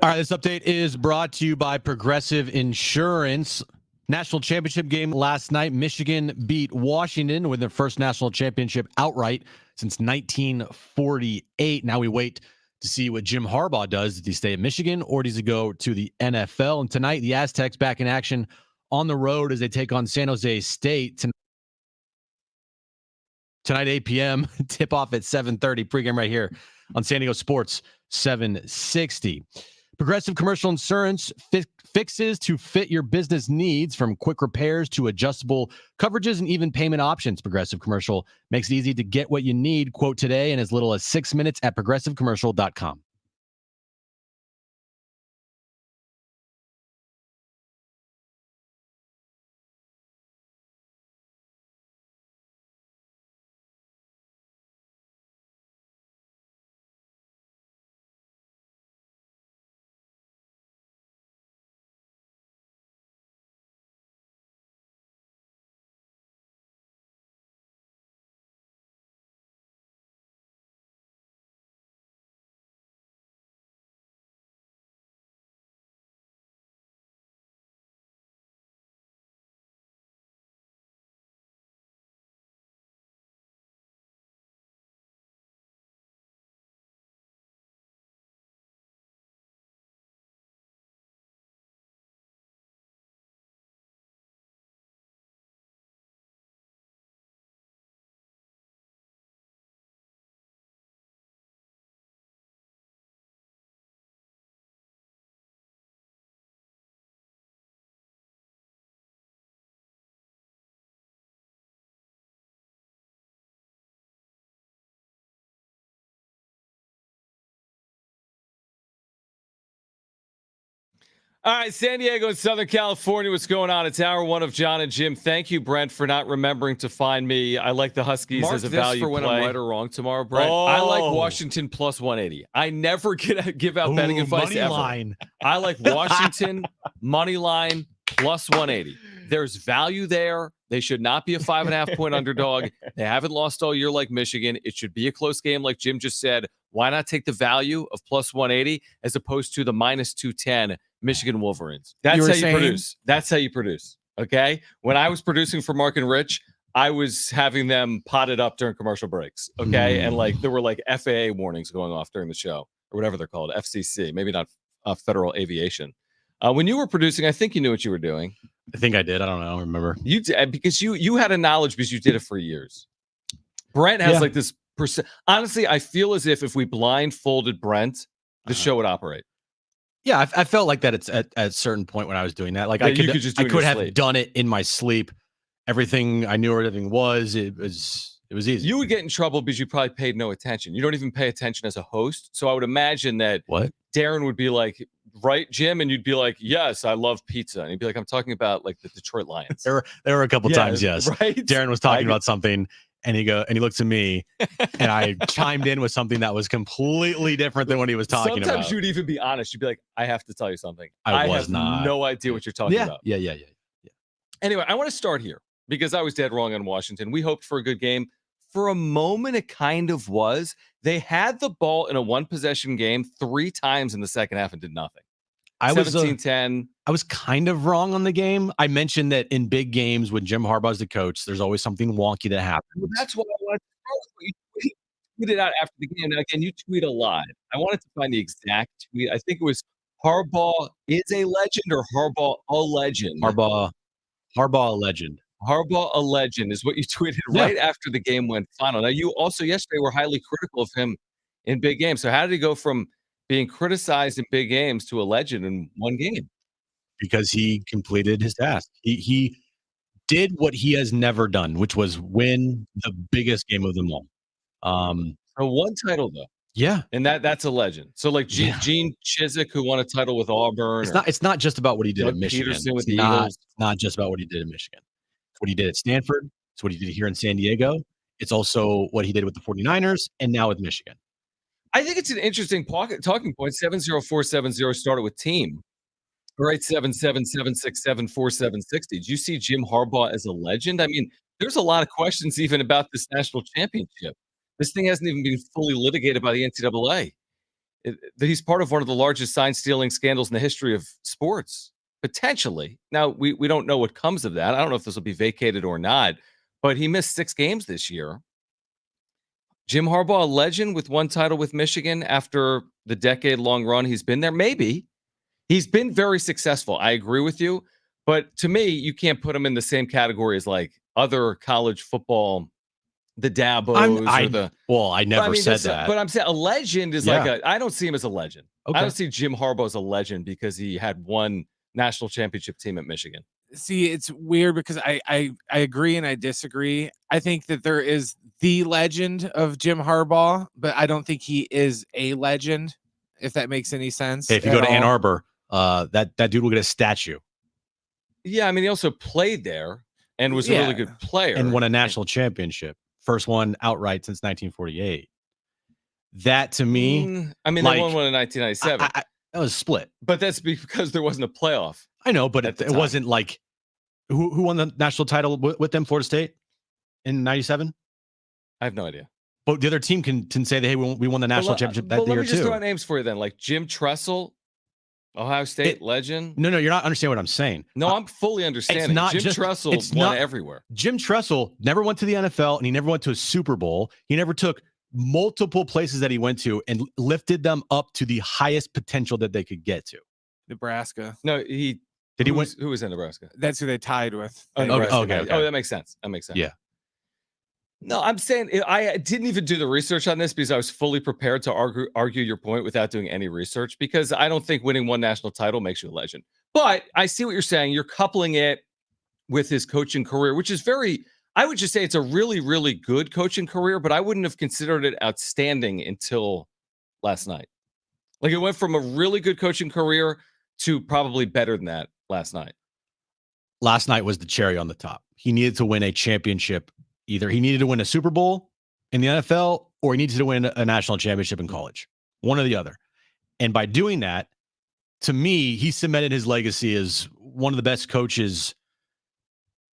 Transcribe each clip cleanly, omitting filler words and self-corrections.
All right, this update is brought to you by Progressive Insurance. National championship game last night. Michigan beat Washington with their first national championship outright since 1948. Now we wait to see what Jim Harbaugh does. Does he stay at Michigan or does he go to the NFL? And tonight, the Aztecs back in action on the road as they take on San Jose State. Tonight, 8 p.m., tip off at 7:30, pregame right here on San Diego Sports 760. Progressive Commercial Insurance fixes to fit your business needs, from quick repairs to adjustable coverages and even payment options. Progressive Commercial makes it easy to get what you need. Quote today in as little as 6 minutes at progressivecommercial.com. All right, San Diego and Southern California, what's going on? It's hour one of Jon and Jim. Thank you, Brent, for not remembering to find me. I like the Huskies Mark as a this value for when play. I'm right or wrong tomorrow, Brent. I like Washington plus 180. I never give out betting advice money ever. line. I like Washington money line plus 180. There's value there. They should not be a 5.5 point underdog. They haven't lost all year like Michigan. It should be a close game, like Jim just said. Why not take the value of plus 180 as opposed to the minus 210 Michigan Wolverines? That's how you produce. That's how you produce. Okay. When I was producing for Mark and Rich, I was having them potted up during commercial breaks. Okay. And like there were like FAA warnings going off during the show or whatever they're called, FCC, maybe not Federal Aviation. When you were producing, I think you knew what you were doing. I think I did. I don't know. I remember. You did, because you had a knowledge because you did it for years. Brent has like this percent. Honestly, I feel as if we blindfolded Brent, the show would operate. Yeah, I felt like that. It's at a certain point when I was doing that. Like I could have done it in my sleep. Everything I knew, where everything was. It was easy. You would get in trouble because you probably paid no attention. You don't even pay attention as a host. So I would imagine that Darren would be like, right, Jim? And you'd be like, yes, I love pizza. And he'd be like, I'm talking about like the Detroit Lions. There were a couple times, yes. Right? Darren was talking about something and he looks at me and I chimed in with something that was completely different than what he was talking about. Sometimes you'd even be honest. You'd be like, I have to tell you something. I have no idea what you're talking about. Yeah. Anyway, I want to start here because I was dead wrong on Washington. We hoped for a good game. For a moment, it kind of was. They had the ball in a one-possession game 3 times in the second half and did nothing. 17-10. I was kind of wrong on the game. I mentioned that in big games when Jim Harbaugh's the coach, there's always something wonky that happens. Well, that's what I wanted to know. You tweeted out after the game. Now, again, you tweet a lot. I wanted to find the exact tweet. I think it was Harbaugh is a legend or Harbaugh a legend. Harbaugh a legend. Harbaugh a legend is what you tweeted right after the game went final. Now, you also yesterday were highly critical of him in big games. So how did he go from being criticized in big games to a legend in one game? Because he completed his task. He did what he has never done, which was win the biggest game of them all. So one title though. Yeah. And that's a legend. So like Gene Chizik, who won a title with Auburn. It's not just about what he did at Michigan. Peterson with the Eagles. Eagles. Not just about what he did at Michigan. It's what he did at Stanford. It's what he did here in San Diego. It's also what he did with the 49ers and now with Michigan. I think it's an interesting talking point. 70470 started with team. All right, 777-767-4760. Do you see Jim Harbaugh as a legend? I mean, there's a lot of questions even about this national championship. This thing hasn't even been fully litigated by the NCAA. he's part of one of the largest sign stealing scandals in the history of sports, potentially. Now, we don't know what comes of that. I don't know if this will be vacated or not, but he missed 6 games this year. Jim Harbaugh, a legend with 1 title with Michigan after the decade-long run he's been there. Maybe. He's been very successful. I agree with you. But to me, you can't put him in the same category as like other college football, the Dabos I never said that. But I'm saying a legend is I don't see him as a legend. Okay. I don't see Jim Harbaugh as a legend because he had 1 national championship team at Michigan. See, it's weird because I agree and I disagree. I think that there is the legend of Jim Harbaugh, but I don't think he is a legend, if that makes any sense. Hey, if you go to Ann Arbor, that dude will get a statue. Yeah, I mean, he also played there and was a really good player. And won a national championship. First one outright since 1948. That, to me... I mean, they won one in 1997. That was split. But that's because there wasn't a playoff. I know, but it wasn't like... Who won the national title with them, Florida State, in 97? I have no idea. But the other team can say that, hey, we won the national championship that year, too. Let me just throw out names for you then. Like Jim Tressel, Ohio State legend. No, you're not understanding what I'm saying. No, I'm fully understanding. Jim Tressel won everywhere. Jim Tressel never went to the NFL, and he never went to a Super Bowl. He never took multiple places that he went to and lifted them up to the highest potential that they could get to. Nebraska. No, who was in Nebraska? That's who they tied with. Oh, okay. Oh, that makes sense. Yeah. No, I'm saying I didn't even do the research on this because I was fully prepared to argue your point without doing any research, because I don't think winning 1 national title makes you a legend. But I see what you're saying. You're coupling it with his coaching career, which is I would just say it's a really, really good coaching career, but I wouldn't have considered it outstanding until last night. Like, it went from a really good coaching career to probably better than that last night. Last night was the cherry on the top. He needed to win a championship. Either he needed to win a Super Bowl in the NFL or he needed to win a national championship in college. One or the other. And by doing that, to me, he cemented his legacy as one of the best coaches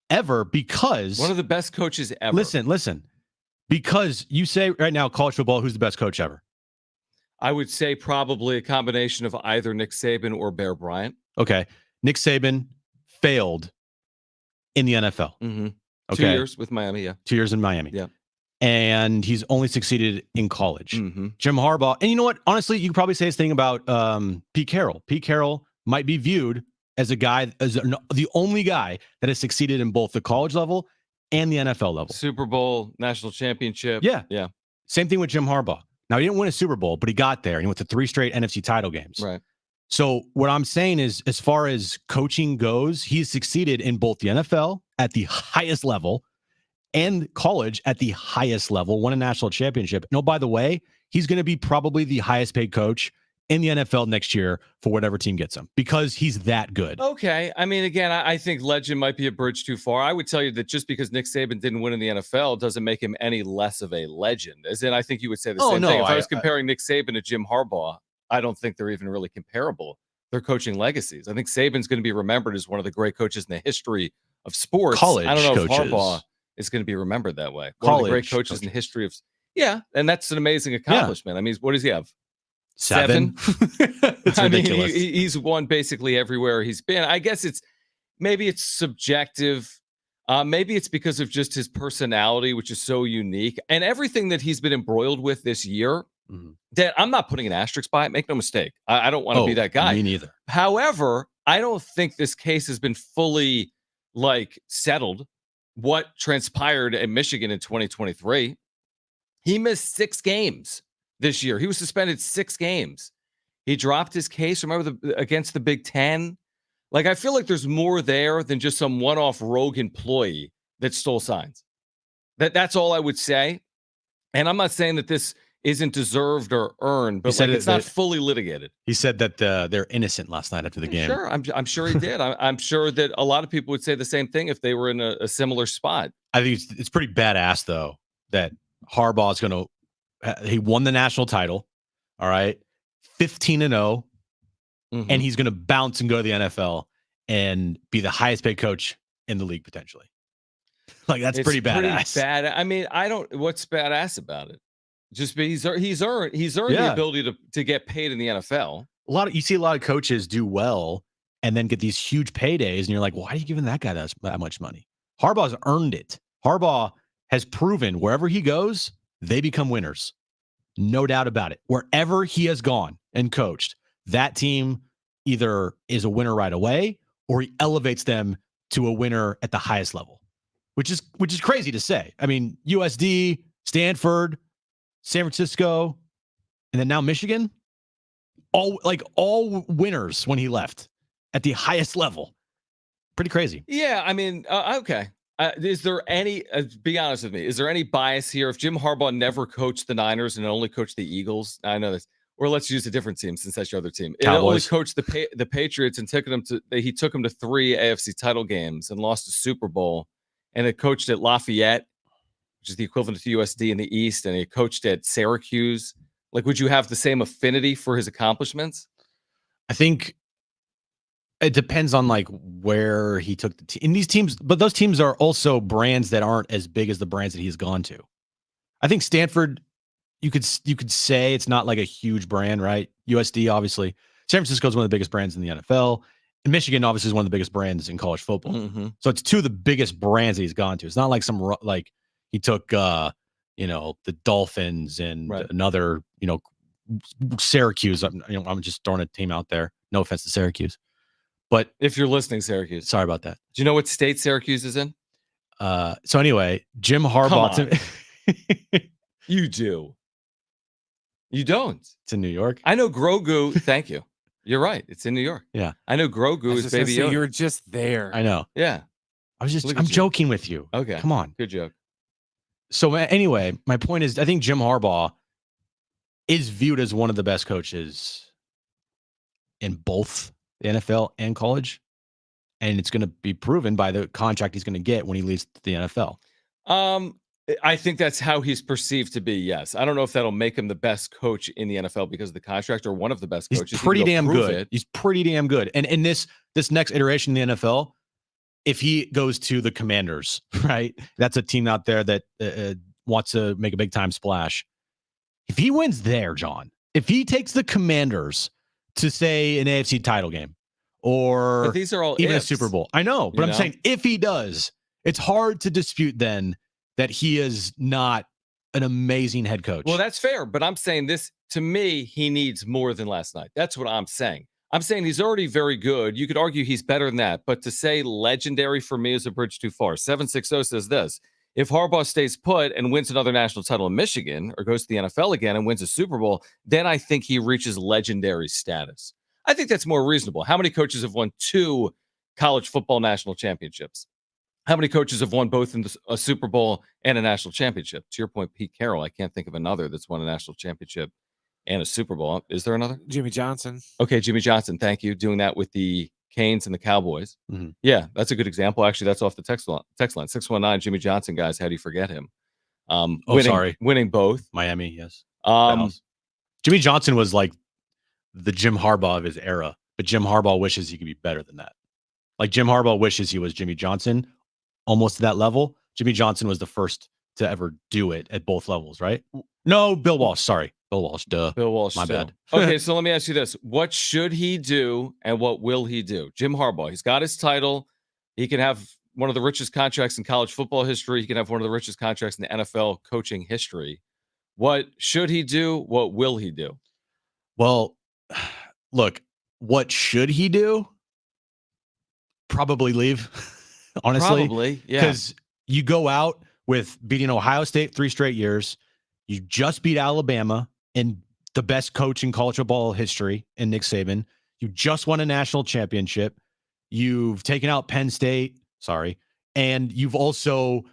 ever, because... One of the best coaches ever. Listen. Because you say right now, college football, who's the best coach ever? I would say probably a combination of either Nick Saban or Bear Bryant. Okay. Nick Saban failed in the NFL. Mm-hmm. Okay. 2 years with Miami, yeah. 2 years in Miami. Yeah. And he's only succeeded in college. Mm-hmm. Jim Harbaugh. And you know what? Honestly, you could probably say this thing about Pete Carroll. Pete Carroll might be viewed as the only guy that has succeeded in both the college level and the NFL level. Super Bowl, national championship. Yeah. Same thing with Jim Harbaugh. Now, he didn't win a Super Bowl, but he got there. And he went to 3 straight NFC title games. Right. So what I'm saying is, as far as coaching goes, he's succeeded in both the NFL at the highest level and college at the highest level, won a national championship. No, by the way, he's going to be probably the highest paid coach in the NFL next year for whatever team gets him, because he's that good. Okay. I mean, again, I think legend might be a bridge too far. I would tell you that just because Nick Saban didn't win in the NFL doesn't make him any less of a legend. As in, I think you would say the same thing. If I was comparing Nick Saban to Jim Harbaugh, I don't think they're even really comparable. They're coaching legacies. I think Saban's going to be remembered as one of the great coaches in the history of sports. College I don't know coaches. if Harbaugh is going to be remembered that way. One of the great coaches in the history of... Yeah, and that's an amazing accomplishment. I mean, what does he have? 7? It's ridiculous. He's won basically everywhere he's been. I guess maybe it's subjective. Maybe it's because of just his personality, which is so unique, and everything that he's been embroiled with this year. Mm-hmm. That I'm not putting an asterisk by it. Make no mistake. I don't want to be that guy. Me neither. However, I don't think this case has been fully settled. What transpired at Michigan in 2023? He missed 6 games this year. He was suspended 6 games. He dropped his case. Remember against the Big Ten? I feel like there's more there than just some one-off rogue employee that stole signs. That's all I would say. And I'm not saying that this isn't deserved or earned, but it's not fully litigated. He said that they're innocent last night after the game. Sure, I'm sure he did. I'm sure that a lot of people would say the same thing if they were in a similar spot. I think it's pretty badass, though, that Harbaugh is going to... he won the national title, all right, 15-0, and he's going to bounce and go to the NFL and be the highest paid coach in the league potentially. That's pretty badass. I mean, what's badass about it? Just he's earned the Yeah. ability to get paid in the NFL. You see a lot of coaches do well and then get these huge paydays, and you're like, why are you giving that guy that much money? Harbaugh's earned it. Harbaugh has proven wherever he goes, they become winners. No doubt about it. Wherever he has gone and coached, that team either is a winner right away or he elevates them to a winner at the highest level, which is crazy to say. I mean, USD, Stanford, San Francisco, and then now Michigan, all winners when he left at the highest level. Pretty crazy. Yeah, I mean, okay. Is there any, be honest with me, is there any bias here? If Jim Harbaugh never coached the Niners and only coached the Eagles, I know this, or let's use a different team since that's your other team. It only coached the Patriots and he took them to 3 AFC title games and lost a Super Bowl, and it coached at Lafayette, which is the equivalent to USD in the East, and he coached at Syracuse. Like, would you have the same affinity for his accomplishments? I think it depends on like where he took the team in these teams, but those teams are also brands that aren't as big as the brands that he's gone to. I think Stanford, you could say it's not like a huge brand, right? USD, obviously. San Francisco is one of the biggest brands in the NFL. And Michigan, obviously, is one of the biggest brands in college football. Mm-hmm. So it's 2 of the biggest brands that he's gone to. It's not like he took, the Dolphins and another, Syracuse. I'm just throwing a team out there. No offense to Syracuse. But if you're listening, Syracuse. Sorry about that. Do you know what state Syracuse is in? So anyway, Jim Harbaugh. You do. You don't. It's in New York. I know Grogu. Thank you. You're right. It's in New York. Yeah. I know Grogu is Baby Yoda. You were just there. I know. Yeah. I'm joking with you. Okay. Come on. Good joke. So anyway, my point is, I think Jim Harbaugh is viewed as one of the best coaches in both the NFL and college. And it's going to be proven by the contract he's going to get when he leaves the NFL. I think that's how he's perceived to be, yes. I don't know if that'll make him the best coach in the NFL because of the contract or one of the best coaches. He's pretty damn good. He's pretty damn good. And in this next iteration in the NFL, if he goes to the Commanders, right? That's a team out there that wants to make a big time splash. If he wins there, John, if he takes the Commanders to say an AFC title game or but these are all even ifs. a Super Bowl, I know, but I'm saying if he does, it's hard to dispute then that he is not an amazing head coach. Well, that's fair, but I'm saying this, to me, he needs more than last night. That's what I'm saying. I'm saying he's already very good. You could argue he's better than that, but to say legendary for me is a bridge too far. 760 says this: if Harbaugh stays put and wins another national title in Michigan or goes to the NFL again and wins a Super Bowl, then I think he reaches legendary status. I think that's more reasonable. How many coaches have won 2 college football national championships? How many coaches have won both in a Super Bowl and a national championship? To your point, Pete Carroll, I can't think of another that's won a national championship and a Super Bowl. Is there another? Jimmy Johnson. Okay, Jimmy Johnson. Thank you. Doing that with the Canes and the Cowboys. Mm-hmm. Yeah, that's a good example. Actually, that's off the text line. 619, Jimmy Johnson, guys. How do you forget him? Winning both. Miami, yes. Jimmy Johnson was like the Jim Harbaugh of his era, but Jim Harbaugh wishes he could be better than that. Like Jim Harbaugh wishes he was Jimmy Johnson, almost to that level. Jimmy Johnson was the first to ever do it at both levels, right? No, Bill Walsh. Sorry. Bill Walsh. Duh. Bill Walsh. My bad. Okay, so let me ask you this. What should he do and what will he do? Jim Harbaugh, he's got his title. He can have one of the richest contracts in college football history. He can have one of the richest contracts in the NFL coaching history. What should he do? What will he do? Well, look, what should he do? Probably leave, honestly. Probably, yeah. Because you go out with beating Ohio State 3 straight years. You just beat Alabama and the best coach in college football history in Nick Saban. You just won a national championship. You've taken out Penn State. Sorry. And you've also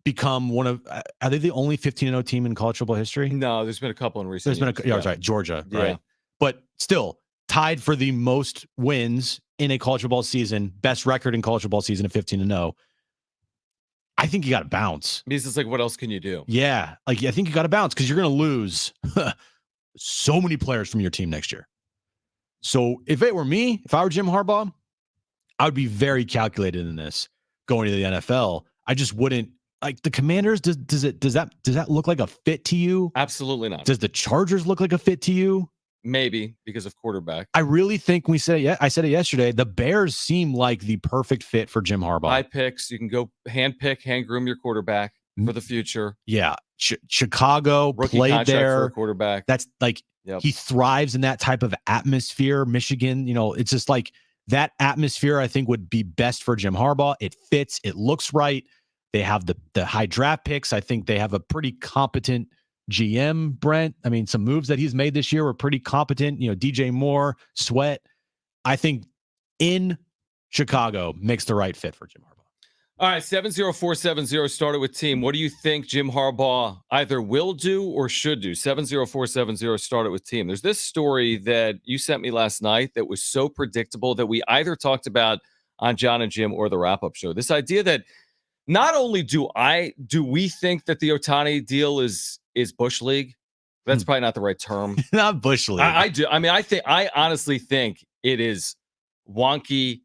become one of, are they the only 15-0 team in college football history? No, there's been a couple in recent years. That's right. Georgia, right? But still tied for the most wins in a college football season, best record in college football season at 15-0. I think you got to bounce. Because it's like, what else can you do? Yeah. I think you got to bounce because you're going to lose so many players from your team next year. So if it were me, if I were Jim Harbaugh, I would be very calculated in this going to the NFL. I just wouldn't like the Commanders, does that look like a fit to you? Absolutely not. Does the Chargers look like a fit to you? Maybe because of quarterback. I really think I said it yesterday. The Bears seem like the perfect fit for Jim Harbaugh. High picks. You can go hand groom your quarterback for the future. Yeah. Chicago Rookie played contract there. for a quarterback. That's like he thrives in that type of atmosphere. Michigan, it's just like that atmosphere I think would be best for Jim Harbaugh. It fits. It looks right. They have the high draft picks. I think they have a pretty competent GM, Brent. I mean, some moves that he's made this year were pretty competent. DJ Moore, Sweat. I think in Chicago makes the right fit for Jim Harbaugh. All right, 70470 started with team. What do you think Jim Harbaugh either will do or should do? 70470 started with team. There's this story that you sent me last night that was so predictable that we either talked about on Jon and Jim or the wrap-up show. This idea that not only do we think that the Ohtani deal is Bush League. That's probably not the right term. Not Bush League. I do. I mean, I honestly think it is wonky.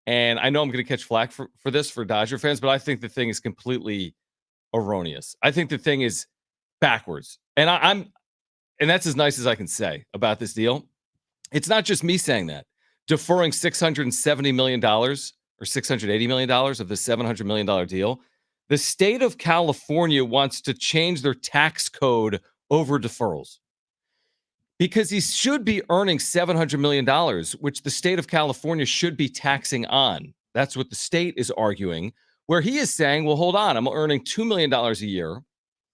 And I know I'm going to catch flack for this for Dodger fans, but I think the thing is completely erroneous. I think the thing is backwards. And and that's as nice as I can say about this deal. It's not just me saying that. Deferring $670 million or $680 million of the $700 million deal. The state of California wants to change their tax code over deferrals because he should be earning $700 million, which the state of California should be taxing on. That's what the state is arguing, where he is saying, well, hold on, I'm earning $2 million a year.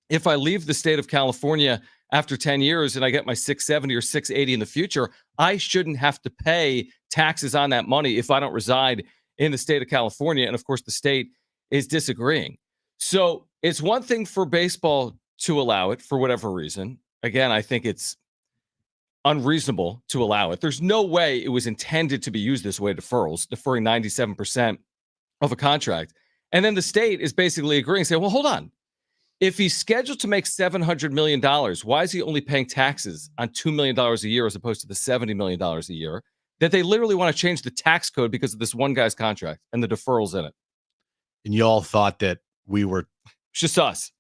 If I leave the state of California after 10 years and I get my 670 or 680 in the future, I shouldn't have to pay taxes on that money if I don't reside in the state of California. And of course, the state is disagreeing. So it's one thing for baseball to allow it for whatever reason. Again, I think it's unreasonable to allow it. There's no way it was intended to be used this way, deferrals, deferring 97% of a contract. And then the state is basically agreeing, saying, well, hold on. If he's scheduled to make $700 million, why is he only paying taxes on $2 million a year as opposed to the $70 million a year? That they literally want to change the tax code because of this one guy's contract and the deferrals in it. And you all thought that we were it's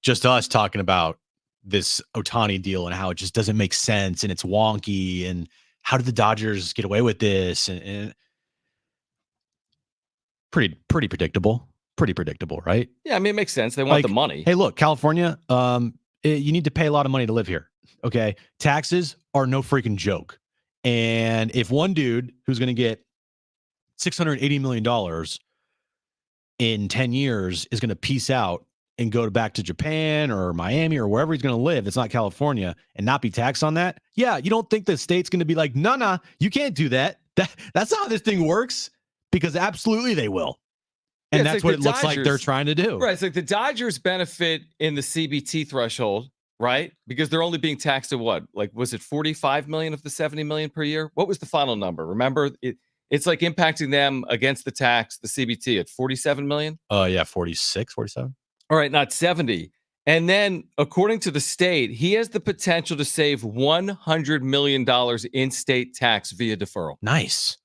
just us talking about this Ohtani deal and how it just doesn't make sense and it's wonky and how did the Dodgers get away with this? And pretty predictable. Pretty predictable, right? Yeah, I mean, it makes sense. They want the money. Hey, look, California, you need to pay a lot of money to live here. Okay. Taxes are no freaking joke. And if one dude who's going to get $680 million in 10 years is going to peace out and go back to Japan or Miami or wherever he's going to live, it's not California, and not be taxed on that. Yeah, you don't think the state's going to be like, no, you can't do that. That's not how this thing works, because absolutely they will. And that's like what it looks like they're trying to do. Right. It's like the Dodgers benefit in the CBT threshold, right? Because they're only being taxed at what? Like, was it 45 million of the 70 million per year? What was the final number? Remember, it's like impacting them against the tax, the CBT at 47 million. Yeah, 46, 47. All right, not 70. And then, according to the state, he has the potential to save $100 million in state tax via deferral. Nice.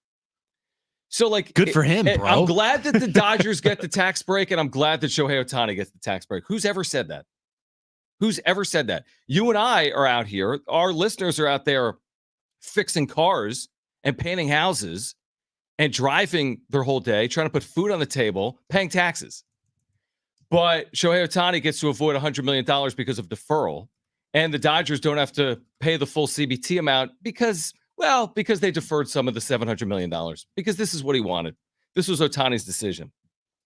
So, like, good for him, bro. I'm glad that the Dodgers get the tax break, and I'm glad that Shohei Ohtani gets the tax break. Who's ever said that? Who's ever said that? You and I are out here. Our listeners are out there fixing cars and painting houses and driving their whole day, trying to put food on the table, paying taxes. But Shohei Ohtani gets to avoid $100 million because of deferral. And the Dodgers don't have to pay the full CBT amount because they deferred some of the $700 million. Because this is what he wanted. This was Ohtani's decision.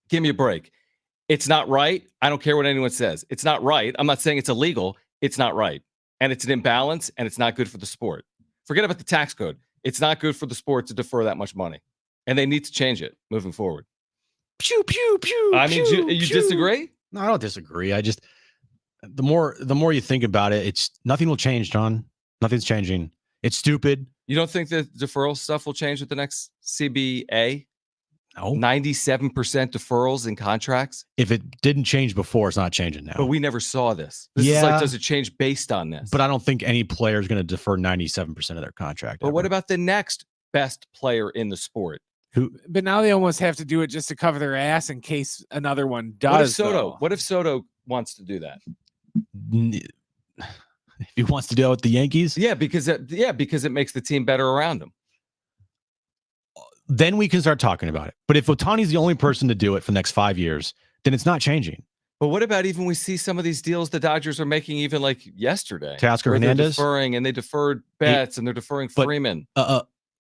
Give me a break. It's not right. I don't care what anyone says. It's not right. I'm not saying it's illegal. It's not right. And it's an imbalance, and it's not good for the sport. Forget about the tax code. It's not good for the sport to defer that much money. And they need to change it moving forward. Pew, pew, pew. I mean, you disagree? No, I don't disagree. I just, the more you think about it, it's nothing will change, John. Nothing's changing. It's stupid. You don't think that deferral stuff will change with the next CBA? No. 97% deferrals in contracts. If it didn't change before, it's not changing now. But we never saw this. This is like, does it change based on this? But I don't think any player is going to defer 97% of their contract. But what about the next best player in the sport? But now they almost have to do it just to cover their ass in case another one does. What if Soto wants to do that? If he wants to deal with the Yankees, Yeah, because it makes the team better around him. then we can start talking about it. But if Ohtani's the only person to do it for the next 5 years, then it's not changing. But what about even we see some of these deals the Dodgers are making even like yesterday? Teoscar where Hernandez? They're deferring, and they deferred Betts, and they're deferring but- Freeman.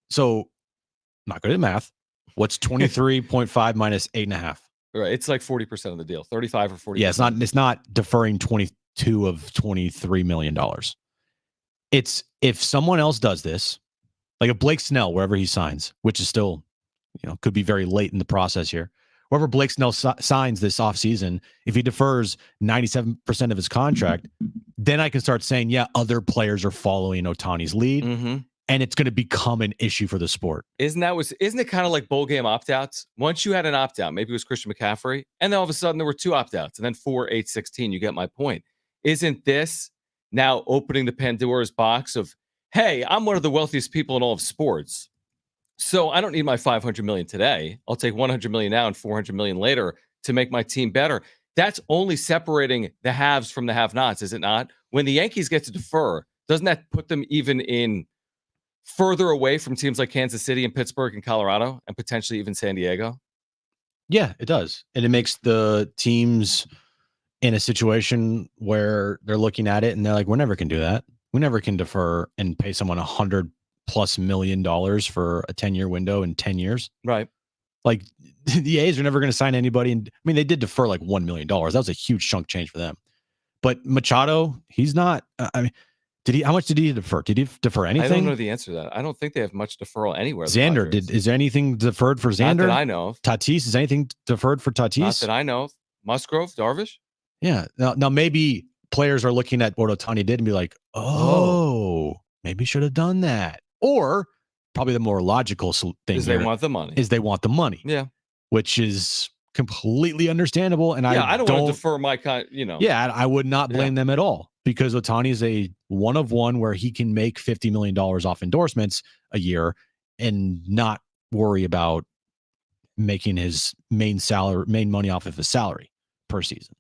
So, not good at math. What's 23.5 minus 8.5? Right, it's like 40% of the deal, 35 or 40. Yeah, it's not deferring 22 of $23 million. It's if someone else does this, like if Blake Snell, wherever he signs, which is still, could be very late in the process here. Wherever Blake Snell signs this offseason, if he defers 97% of his contract, then I can start saying, yeah, other players are following Ohtani's lead, and it's going to become an issue for the sport. Isn't it kind of like bowl game opt-outs? Once you had an opt-out, maybe it was Christian McCaffrey, and then all of a sudden there were 2 opt-outs, and then 4, 8, 16. You get my point. Isn't this now opening the Pandora's box of, hey, I'm one of the wealthiest people in all of sports, so I don't need my $500 million today. I'll take $100 million now and $400 million later to make my team better. That's only separating the haves from the have-nots, is it not? When the Yankees get to defer, doesn't that put them even in further away from teams like Kansas City and Pittsburgh and Colorado and potentially even San Diego? Yeah, it does. And it makes the teams in a situation where they're looking at it and they're like, we never can do that. We never can defer and pay someone $100+ million for a 10-year window in 10 years. Right. Like the A's are never going to sign anybody. And I mean, they did defer like $1 million. That was a huge chunk change for them. But Machado, he's not, how much did he defer? Did he defer anything? I don't know the answer to that. I don't think they have much deferral anywhere. Xander, is there anything deferred for Xander? Not that I know of. Tatis, is anything deferred for Tatis? Not that I know of. Musgrove, Darvish? Yeah. Now maybe players are looking at what Ohtani did and be like, maybe should have done that. Or probably the more logical thing is they want the money. Yeah. Which is completely understandable. And I don't want to defer my Yeah, I would not blame them at all, because Ohtani is a one of one where he can make $50 million off endorsements a year and not worry about making his main money off of his salary per season.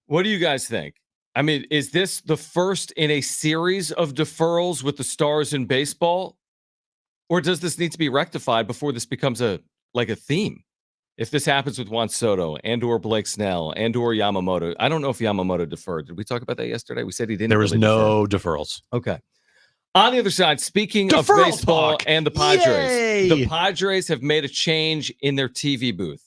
What do you guys think? I mean, is this the first in a series of deferrals with the stars in baseball? Or does this need to be rectified before this becomes a theme? If this happens with Juan Soto and or Blake Snell and or Yamamoto, I don't know if Yamamoto deferred. Did we talk about that yesterday? We said he didn't. There was no deferrals. Okay. On the other side, speaking of baseball and the Padres, the Padres have made a change in their TV booth.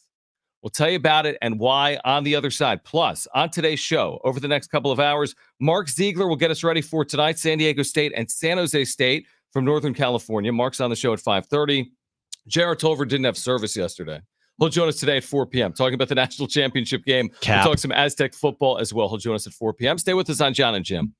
We'll tell you about it and why on the other side. Plus, on today's show, over the next couple of hours, Mark Ziegler will get us ready for tonight, San Diego State and San Jose State from Northern California. Mark's on the show at 5:30. Jared Tolver didn't have service yesterday. He'll join us today at 4 p.m. talking about the national championship game. We'll talk some Aztec football as well. He'll join us at 4 p.m. Stay with us on Jon and Jim.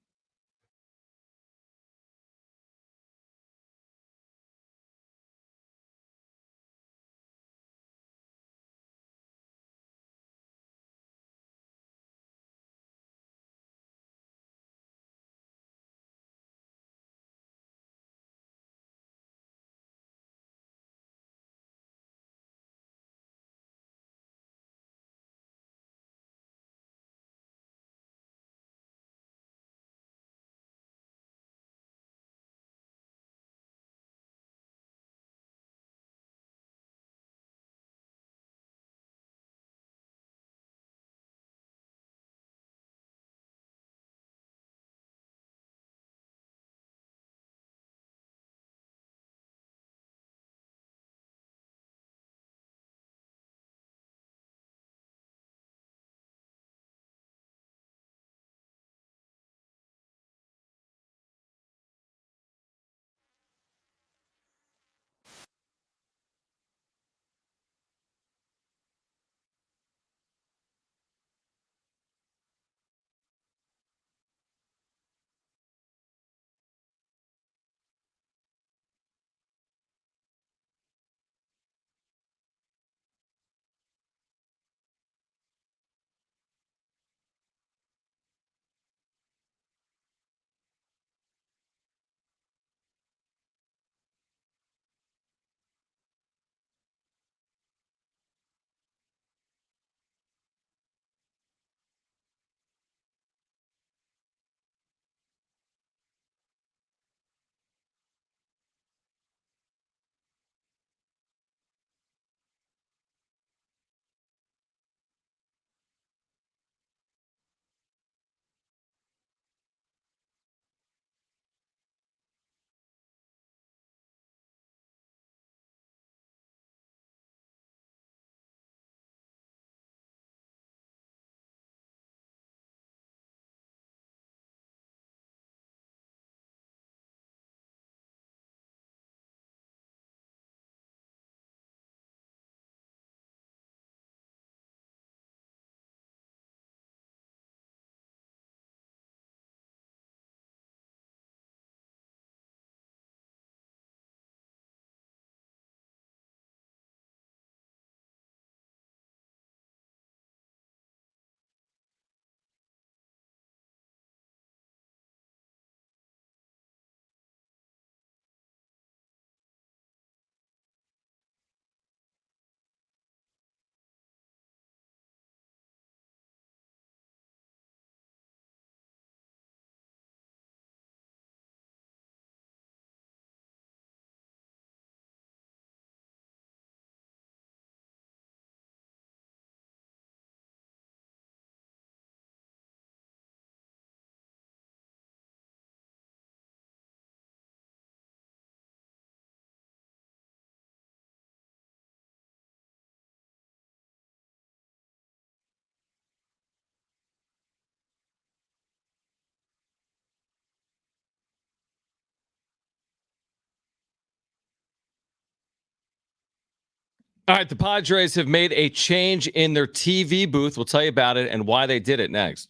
All right, the Padres have made a change in their TV booth. We'll tell you about it and why they did it next.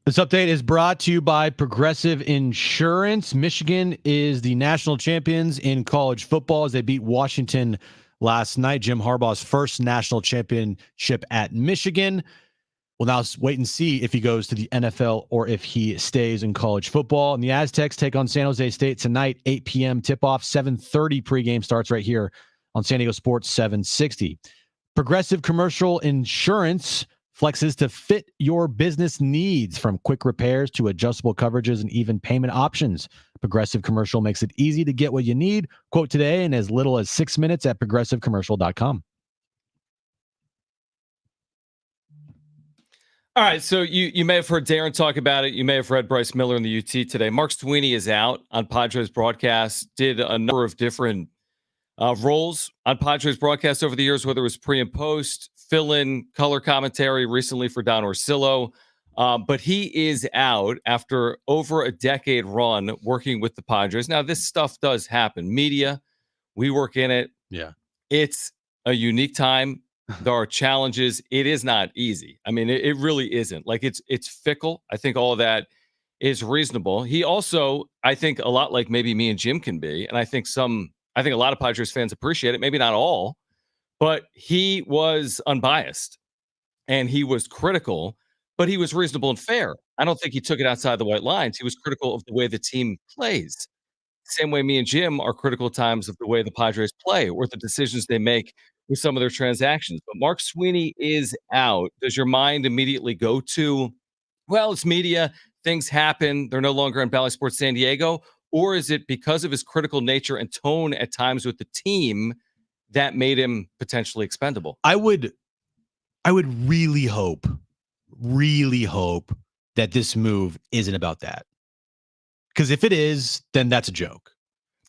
This update is brought to you by Progressive Insurance. Michigan is the national champions in college football as they beat Washington last night. Jim Harbaugh's first national championship at Michigan. We'll now wait and see if he goes to the NFL or if he stays in college football. And the Aztecs take on San Jose State tonight, 8 p.m. tip-off, 7:30 pregame starts right here on San Diego Sports 760. Progressive Commercial Insurance flexes to fit your business needs, from quick repairs to adjustable coverages and even payment options. Progressive Commercial makes it easy to get what you need. Quote today in as little as 6 minutes at progressivecommercial.com. All right, so you may have heard Darren talk about it. You may have read Bryce Miller in the UT today. Mark Sweeney is out on Padres broadcast, did a number of different roles on Padres broadcast over the years, whether it was pre and post, fill-in, color commentary, recently for Don Orsillo. But he is out after over a decade run working with the Padres. Now, this stuff does happen. Media, we work in it. Yeah. It's a unique time. There are challenges. It is not easy. I mean, it really isn't. Like, it's fickle. I think all of that is reasonable. He also, I think, a lot like maybe me and Jim can be, and I think a lot of Padres fans appreciate it. Maybe not all, but he was unbiased and he was critical, but he was reasonable and fair. I don't think he took it outside the white lines. He was critical of the way the team plays. Same way me and Jim are critical at times of the way the Padres play or the decisions they make with some of their transactions. But Mark Sweeney is out. Does your mind immediately go to, well, it's media, things happen, they're no longer on Bally Sports San Diego? Or is it because of his critical nature and tone at times with the team that made him potentially expendable? I would really hope that this move isn't about that. Because if it is, then that's a joke.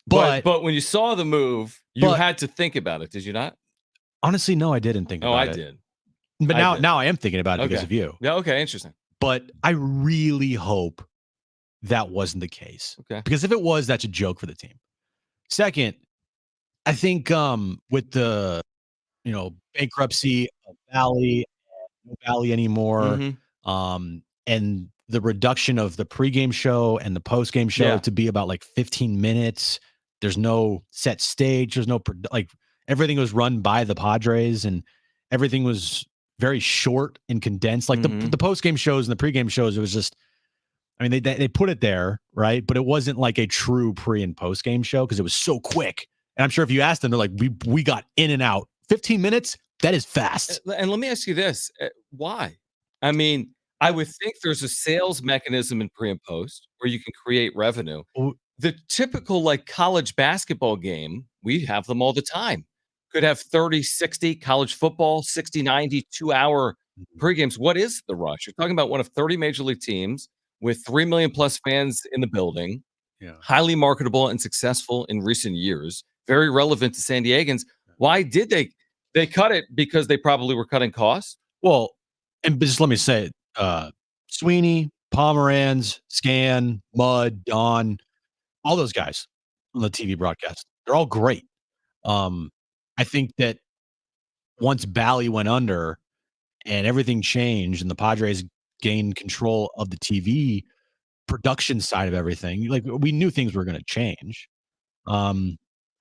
But when you saw the move, you had to think about it, did you not? Honestly, no, I didn't think about it. I did. But now I am thinking about it because of you. Yeah, okay, interesting. But I really hope that wasn't the case. Okay. Because if it was, that's a joke for the team. Second, I think with the bankruptcy of Bally, no Bally anymore, and the reduction of the pregame show and the postgame show to be about like 15 minutes. There's no set stage. There's no like everything was run by the Padres and everything was very short and condensed. Like the postgame shows and the pregame shows, it was just, I mean, they put it there, right? But it wasn't like a true pre and postgame show because it was so quick. And I'm sure if you asked them, they're like, we got in and out. 15 minutes, that is fast. And let me ask you this. Why? I mean, I would think there's a sales mechanism in pre and post where you can create revenue. The typical like college basketball game, we have them all the time. Could have 30, 60, college football, 60, 90, 2-hour pregames. What is the rush? You're talking about one of 30 major league teams with 3 million plus fans in the building, highly marketable and successful in recent years, very relevant to San Diegans. Why did they cut it? Because they probably were cutting costs? Well, and just let me say it, Sweeney, Pomeranz, Scan, Mudd, Don, all those guys on the TV broadcast, they're all great. I think that once Bally went under and everything changed and the Padres gained control of the TV production side of everything, like we knew things were going to change. And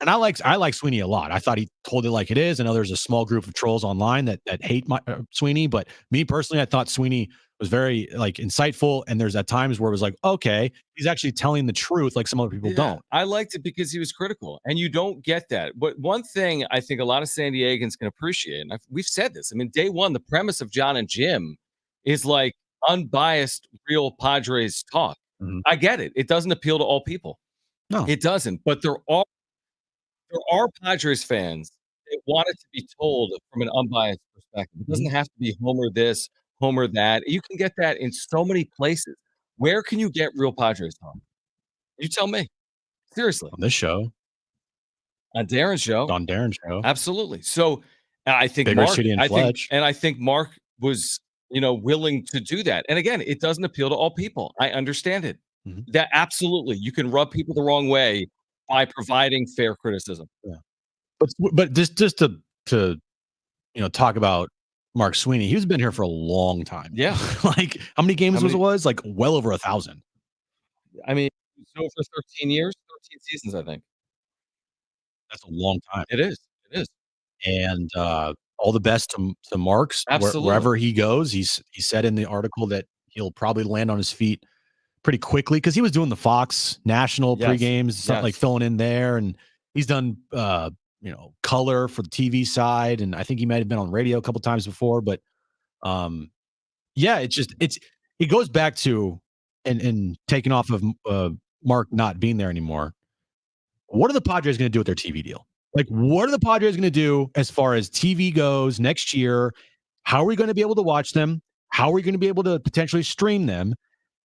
I like Sweeney a lot. I thought he told it like it is. I know there's a small group of trolls online that hate Sweeney, but me personally, I thought Sweeney was very like insightful. And there's at times where it was like, okay, he's actually telling the truth, like some other people don't. I liked it because he was critical, and you don't get that. But one thing I think a lot of San Diegans can appreciate, and we've said this. I mean, day one, the premise of Jon and Jim is like unbiased, real Padres talk. I get it. It doesn't appeal to all people. No, it doesn't. But there are Padres fans that want it to be told from an unbiased perspective. It doesn't have to be Homer this, Homer that. You can get that in so many places. Where can you get real Padres talk? You tell me. Seriously. On this show. On Darren's show. On Darren's show. Absolutely. So I think Bigger Mark, City and Fletch. I think Mark was, willing to do that. And again, it doesn't appeal to all people. I understand it. That absolutely, you can rub people the wrong way by providing fair criticism. Yeah. But just to talk about Mark Sweeney, he's been here for a long time. Yeah. Like how many games was? Like well over 1,000. I mean, so for 13 years, 13 seasons, I think. That's a long time. It is. And all the best to Marks wherever he goes. He said in the article that he'll probably land on his feet pretty quickly because he was doing the Fox National pre-games, something like filling in there, and he's done color for the TV side, and I think he might have been on radio a couple times before. But it goes back to and taking off of Mark not being there anymore. What are the Padres going to do with their TV deal? Like, what are the Padres going to do as far as TV goes next year? How are we going to be able to watch them? How are we going to be able to potentially stream them?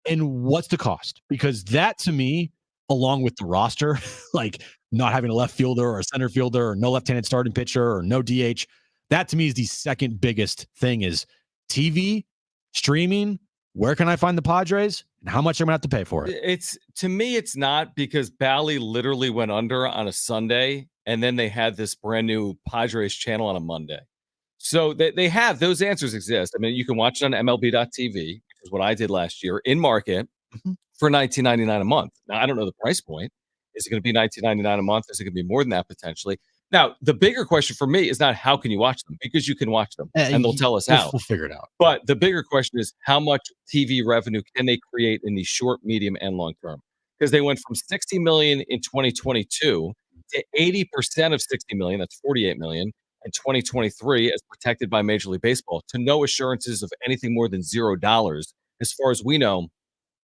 And what's the cost? Because that, to me, along with the roster, like not having a left fielder or a center fielder or no left-handed starting pitcher or no DH, that to me is the second biggest thing is TV, streaming. Where can I find the Padres and how much I'm going to have to pay for it? To me, it's not because Bally literally went under on a Sunday and then they had this brand new Padres channel on a Monday. So they have those answers exist. I mean, you can watch it on MLB.tv, which is what I did last year in market for $19.99 a month. Now, I don't know the price point. Is it going to be $19.99 a month? Is it going to be more than that potentially? Now, the bigger question for me is not how can you watch them, because you can watch them and they'll tell us how. We'll figure it out. But the bigger question is how much TV revenue can they create in the short, medium, and long term? Because they went from $60 million in 2022 to 80% of $60 million, that's $48 million, in 2023 as protected by Major League Baseball, to no assurances of anything more than $0 as far as we know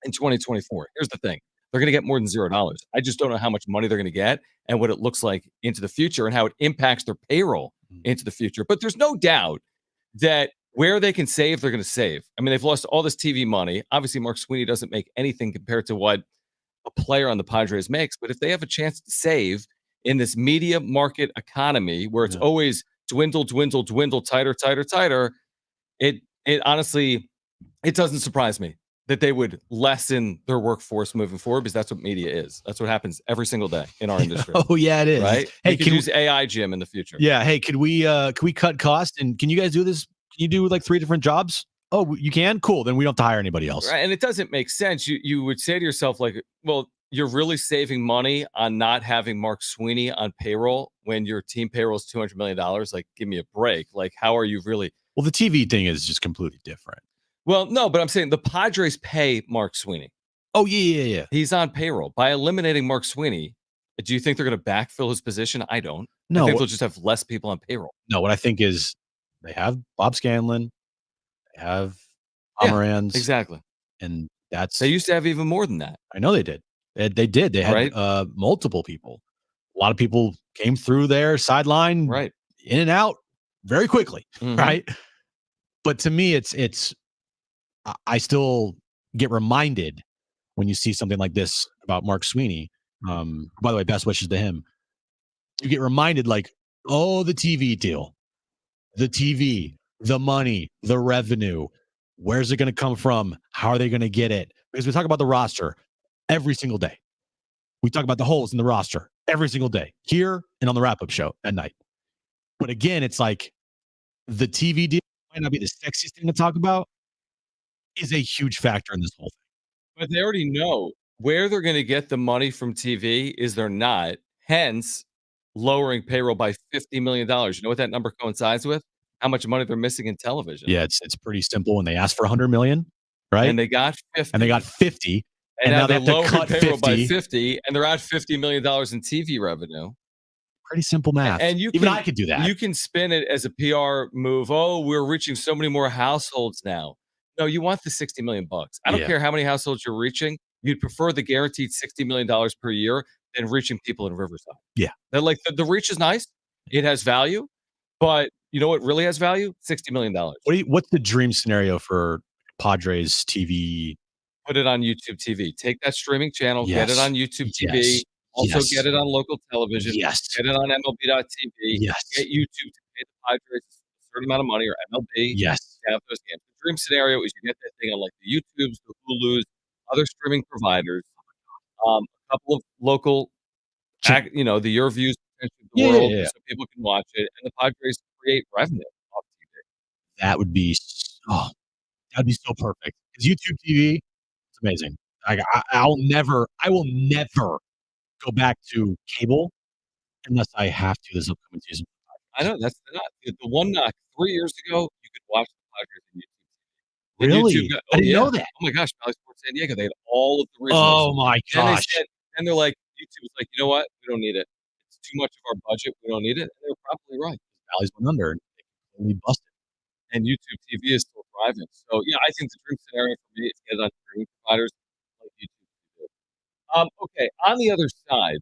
in 2024. Here's the thing. They're going to get more than $0. I just don't know how much money they're going to get and what it looks like into the future and how it impacts their payroll into the future. But there's no doubt that where they can save, they're going to save. I mean, they've lost all this TV money. Obviously, Mark Sweeney doesn't make anything compared to what a player on the Padres makes. But if they have a chance to save in this media market economy where it's always dwindle, tighter, it honestly, it doesn't surprise me that they would lessen their workforce moving forward, because that's what media is. That's what happens every single day in our industry. Oh yeah, it is. Right? Hey, can use AI, Jim, in the future. Yeah. Hey, could we cut costs? And can you guys do this? Can you do like 3 different jobs Oh, you can? Cool. Then we don't have to hire anybody else. Right. And it doesn't make sense. You would say to yourself, like, well, you're really saving money on not having Mark Sweeney on payroll when your team payroll is $200 million. Like, give me a break. Like, how are you really? Well, the TV thing is just completely different. Well, no, but I'm saying the Padres pay Mark Sweeney. Oh, yeah. He's on payroll. By eliminating Mark Sweeney, do you think they're going to backfill his position? I don't. I No. think they'll just have less people on payroll. No, what I think is they have Bob Scanlon, they have Yeah, Pomeranz, exactly. and that's They used to have even more than that. I know they did. They did. They had Right. multiple people. A lot of people came through there, sideline, Right. in and out very quickly, Mhm. right? But to me, I still get reminded when you see something like this about Mark Sweeney. By the way, best wishes to him. You get reminded, like, oh, the TV deal, the TV, the money, the revenue. Where's it going to come from? How are they going to get it? Because we talk about the roster every single day. We talk about the holes in the roster every single day here and on the wrap-up show at night. But again, it's like the TV deal might not be the sexiest thing to talk about, is a huge factor in this whole thing. But they already know where they're going to get the money from TV is they're not. Hence, lowering payroll by $50 million. You know what that number coincides with? How much money they're missing in television. Yeah, it's pretty simple. When they asked for 100 million, right? And they got 50. And they got 50. And now they they're have to lowering cut payroll 50. by 50, and they're at $50 million in TV revenue. Pretty simple math. And even I could do that. You can spin it as a PR move. Oh, we're reaching so many more households now. No, you want the $60 million. I don't care how many households you're reaching. You'd prefer the guaranteed $60 million per year than reaching people in Riverside. Yeah. They're like, the reach is nice. It has value. But you know what really has value? $60 million. What's the dream scenario for Padres TV? Put it on YouTube TV. Take that streaming channel, get it on YouTube TV. Also get it on local television. Yes. Get it on MLB.TV. Yes. Get YouTube to pay the Padres a certain amount of money or MLB Yes. to have those games. The dream scenario is you get that thing on like the YouTubes, the Hulus, other streaming providers, a couple of local, the Your Views, potentially the world, so people can watch it, and the Padres create revenue off TV. That would be that'd be so perfect. Because YouTube TV, it's amazing. I will never go back to cable unless I have to this upcoming season. I know that's the one knock. 3 years ago, you could watch the Padres on YouTube. Really? I didn't know that. Oh my gosh, Valley Sports San Diego. They had all of the Oh originals. my gosh. And they're like, YouTube was like, you know what? We don't need it. It's too much of our budget. We don't need it. And they were probably right. Valley's went under and they completely busted. And YouTube TV is still thriving. So yeah, I think the dream scenario for me is get it on streaming providers like YouTube TV. Okay, on the other side,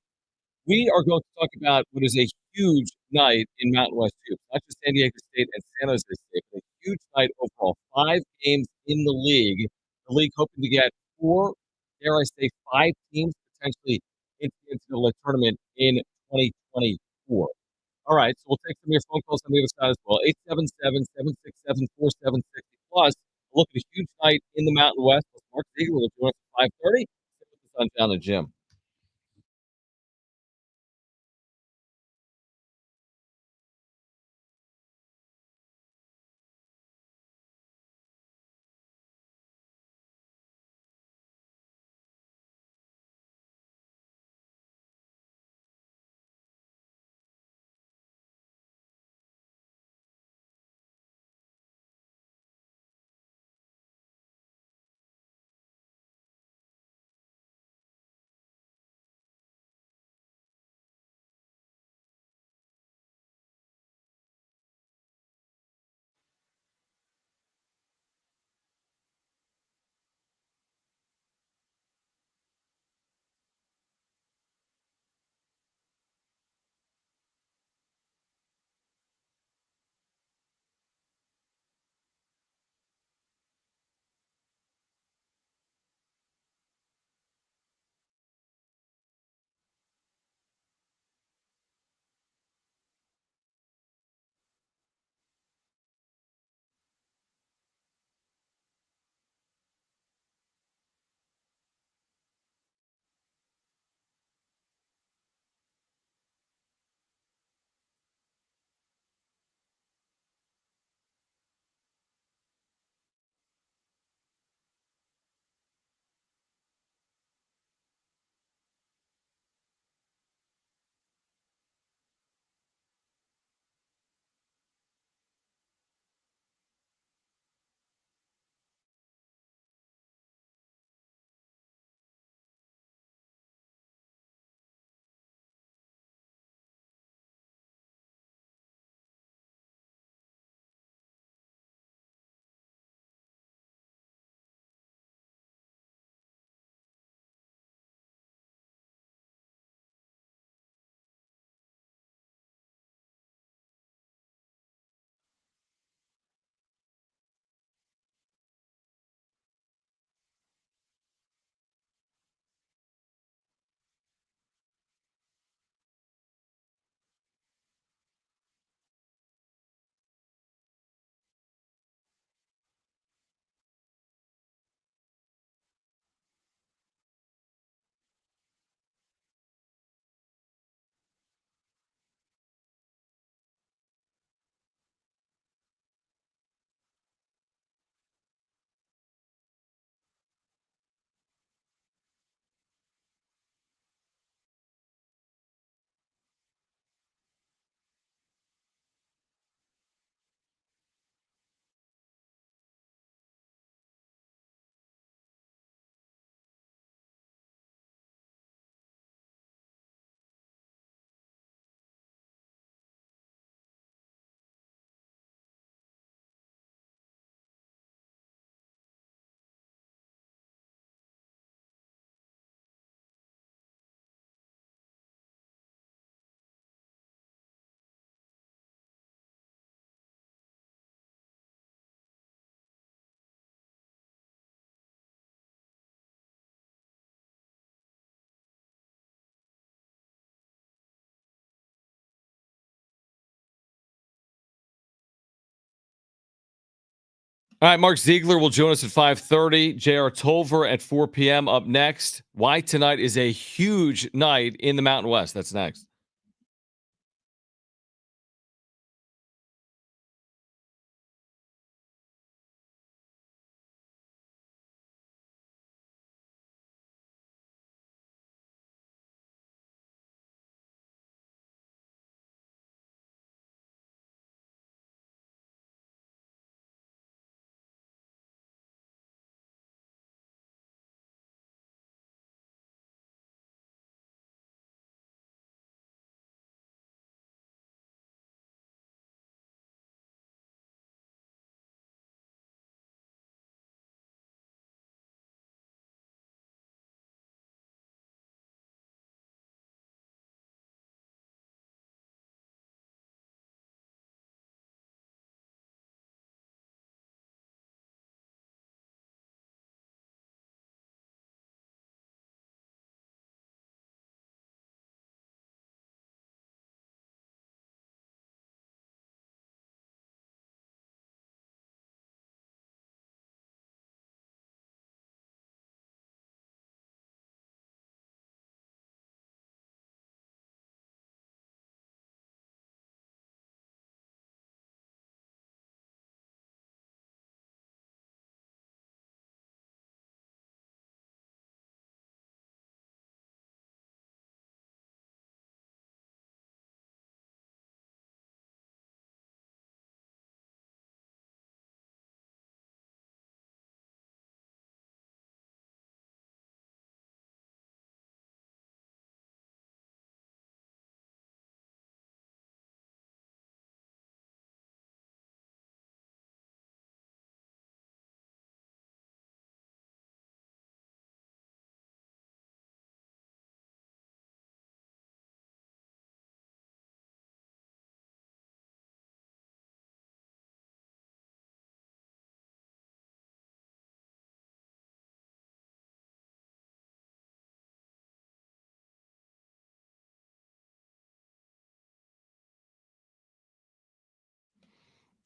we are going to talk about what is a huge night in Mountain West Hoops. Not just San Diego State and San Jose State, but a huge night overall. 5 games in the league. The league hoping to get 4, dare I say, 5 teams potentially into the NCAA tournament in 2024. All right, so we'll take some of your phone calls on the other side as well. 877-767-4760 plus. Look at a huge night in the Mountain West. Mark Ziegler will join us at 5:30. Sit with us on Jon and Jim. All right, Mark Ziegler will join us at 5:30. J.R. Tolver at 4 p.m. up next. Why tonight is a huge night in the Mountain West. That's next.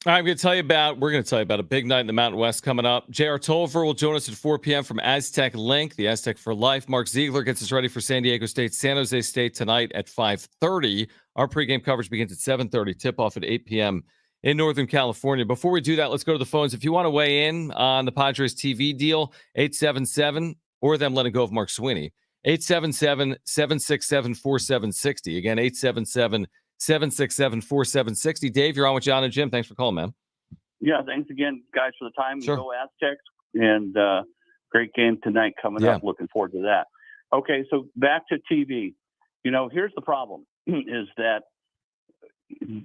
All right, we're going to tell you about a big night in the Mountain West coming up. J.R. Tolver will join us at 4 p.m. from Aztec Link, the Aztec for Life. Mark Ziegler gets us ready for San Diego State, San Jose State tonight at 5:30. Our pregame coverage begins at 7:30, tip-off at 8 p.m. in Northern California. Before we do that, let's go to the phones. If you want to weigh in on the Padres TV deal, 877, or them letting go of Mark Sweeney, 877-767-4760. Again, 877-767-4760. Dave, you're on with Jon and Jim. Thanks for calling, man. Yeah, thanks again, guys, for the time. Sure. Go Aztecs, and great game tonight coming up. Looking forward to that. Okay, so back to TV. Here's the problem, is that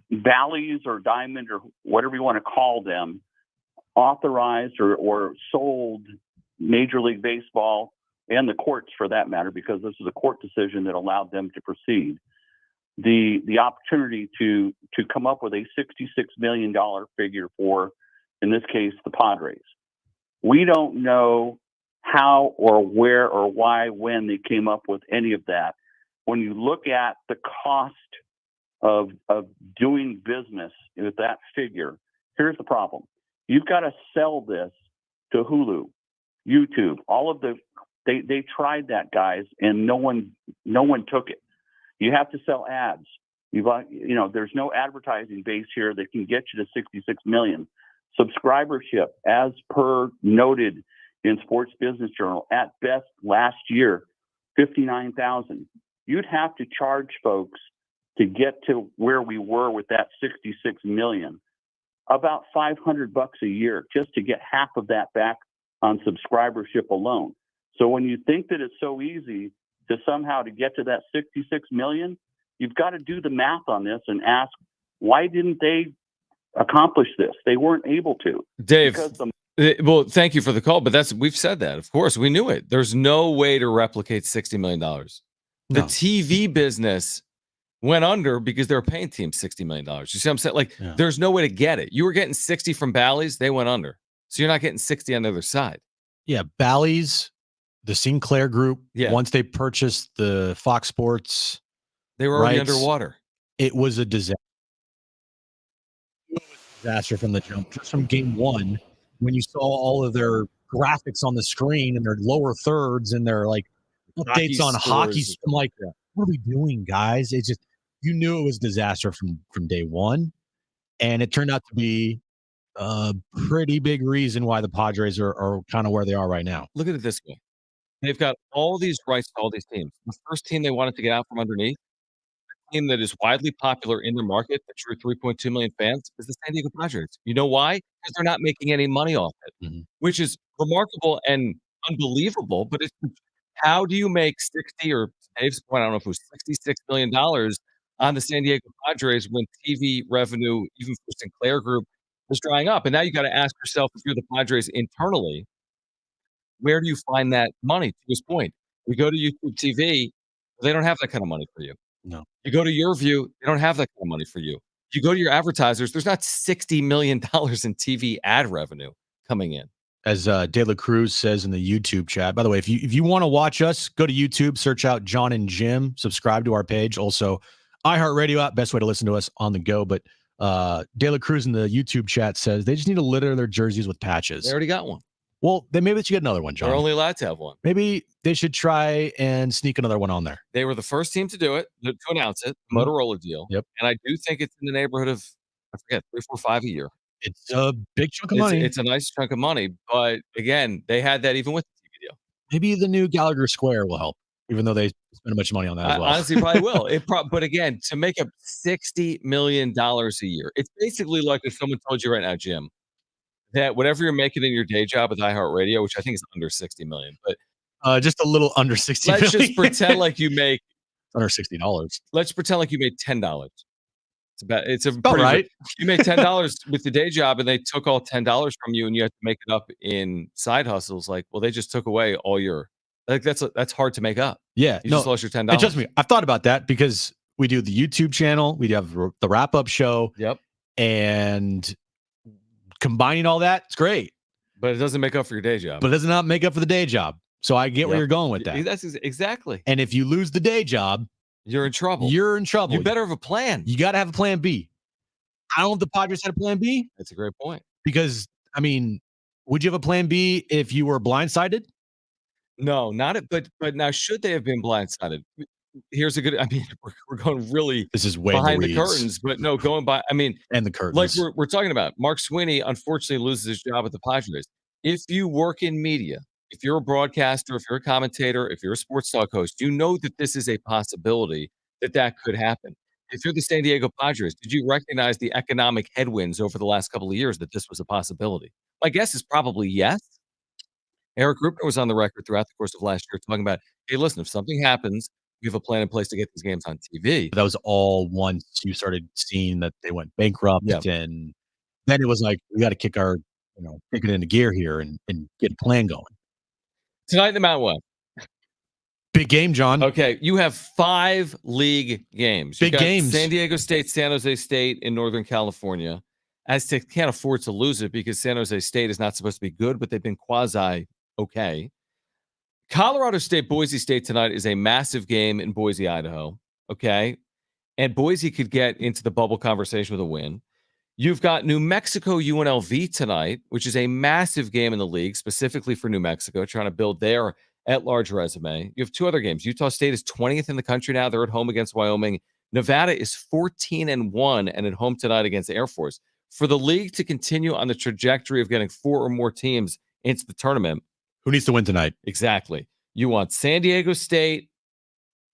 Bally's or Diamond or whatever you want to call them authorized or sold Major League Baseball and the courts, for that matter, because this is a court decision that allowed them to proceed, the opportunity to come up with a $66 million figure for, in this case, the Padres. We don't know how or where or why, when they came up with any of that. When you look at the cost of doing business with that figure, here's the problem. You've got to sell this to Hulu, YouTube, all of they tried that, guys, and no one took it. You have to sell ads. There's no advertising base here that can get you to 66 million. Subscribership, as per noted in Sports Business Journal, at best last year, 59,000. You'd have to charge folks to get to where we were with that 66 million, about $500 a year, just to get half of that back on subscribership alone. So when you think that it's so easy to somehow to get to that 66 million, you've got to do the math on this and ask, why didn't they accomplish this? They weren't able to. Dave, well, thank you for the call, but we've said that. Of course, we knew it. There's no way to replicate $60 million. The TV business went under because they were paying teams $60 million. You see what I'm saying? There's no way to get it. You were getting 60 from Bally's, they went under. So you're not getting 60 on the other side. Yeah, Bally's, the Sinclair Group, once they purchased the Fox Sports, they were already underwater. It was a disaster. Disaster from the jump, just from game one. when you saw all of their graphics on the screen and their lower thirds and their like updates on hockey. I'm like, what are we doing, guys? It's just, you knew it was disaster from day one. And it turned out to be a pretty big reason why the Padres are kind of where they are right now. Look at it this way. They've got all these rights to all these teams. The first team they wanted to get out from underneath, a team that is widely popular in their market, that drew 3.2 million fans, is the San Diego Padres. You know why? Because they're not making any money off it, which is remarkable and unbelievable. But it's, how do you make 60 or Dave's point, I don't know if it was $66 million on the San Diego Padres when TV revenue, even for Sinclair Group, was drying up? And now you got to ask yourself, if you're the Padres internally, where do you find that money? To his point, we go to YouTube TV, they don't have that kind of money for you. No. You go to Your View, they don't have that kind of money for you. You go to your advertisers, there's not $60 million in TV ad revenue coming in. As De La Cruz says in the YouTube chat. By the way, if you want to watch us, go to YouTube, search out Jon and Jim, subscribe to our page. Also, iHeartRadio app, best way to listen to us on the go. But De La Cruz in the YouTube chat says they just need to litter their jerseys with patches. They already got one. Well, then maybe they should get another one, Jon. They're only allowed to have one. Maybe they should try and sneak another one on there. They were the first team to do it, to announce it, Motorola deal. Yep. And I do think it's in the neighborhood of, I forget, 3, 4, 5 a year. It's a big chunk of money. It's a nice chunk of money. But again, they had that even with the TV deal. Maybe the new Gallagher Square will help, even though they spend a bunch of money on that as well. Honestly, probably will. But again, to make up $60 million a year, it's basically like if someone told you right now, Jim, that whatever you're making in your day job with iHeartRadio, which I think is under 60 million, but just a little under 60 let's million. just pretend like you make under $60. Let's pretend like you made $10. It's about right. You made $10 with the day job, and they took all $10 from you, and you have to make it up in side hustles. Like, well, they just took away all your. Like that's hard to make up. Yeah, you just lost your $10. And trust me, I've thought about that because we do the YouTube channel, we have the wrap up show. Yep, and combining all that, it's great. But it doesn't make up for your day job. But it does not make up for the day job. So I get where you're going with that. That's exactly. And if you lose the day job, you're in trouble. You're in trouble. You better have a plan. You got to have a plan B. I don't know if the Padres had a plan B. That's a great point. Because, I mean, would you have a plan B if you were blindsided? No, not it. But now, should they have been blindsided? Here's a good. I mean, we're going really. This is way behind the curtains, but no, going by. I mean, and the curtains. Like we're talking about. Mark Sweeney unfortunately loses his job at the Padres. If you work in media, if you're a broadcaster, if you're a commentator, if you're a sports talk host, you know that this is a possibility that could happen. If you're the San Diego Padres, did you recognize the economic headwinds over the last couple of years that this was a possibility? My guess is probably yes. Eric Rupner was on the record throughout the course of last year talking about, hey, listen, if something happens, we have a plan in place to get these games on TV. That was all once you started seeing that they went bankrupt. Yep. And then it was like, we got to kick it into gear here and get a plan going. Tonight in the Mountain West. Big game, Jon. Okay, you have 5 league games. Big games. San Diego State, San Jose State in Northern California. Aztecs can't afford to lose it because San Jose State is not supposed to be good, but they've been quasi okay. Colorado State, Boise State tonight is a massive game in Boise, Idaho. Okay, and Boise could get into the bubble conversation with a win. You've got New Mexico UNLV tonight, which is a massive game in the league, specifically for New Mexico, trying to build their at-large resume. You have 2 other games. Utah State is 20th in the country now. They're at home against Wyoming. Nevada is 14-1 and at home tonight against Air Force. For the league to continue on the trajectory of getting 4 or more teams into the tournament. Who needs to win tonight? Exactly. You want San Diego State.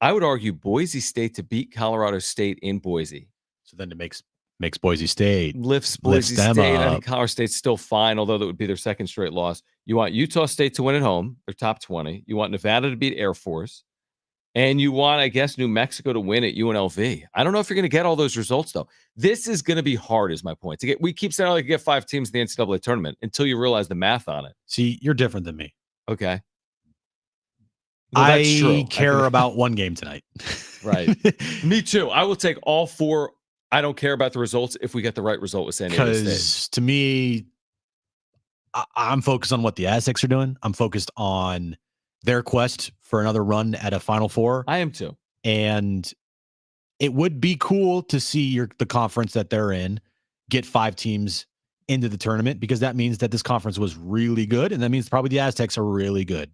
I would argue Boise State to beat Colorado State in Boise. So then it makes Boise State. Lifts Boise them State. up. I think Colorado State's still fine, although that would be their second straight loss. You want Utah State to win at home. They're top 20. You want Nevada to beat Air Force. And you want, I guess, New Mexico to win at UNLV. I don't know if you're going to get all those results, though. This is going to be hard, is my point. We keep saying, you get 5 teams in the NCAA tournament until you realize the math on it. See, you're different than me. Okay. Well, I care about one game tonight. Right. Me too. I will take all 4. I don't care about the results if we get the right result with San Diego State. Because to me, I'm focused on what the Aztecs are doing. I'm focused on their quest for another run at a Final Four. I am too. And it would be cool to see the conference that they're in get 5 teams into the tournament because that means that this conference was really good, and that means probably the Aztecs are really good.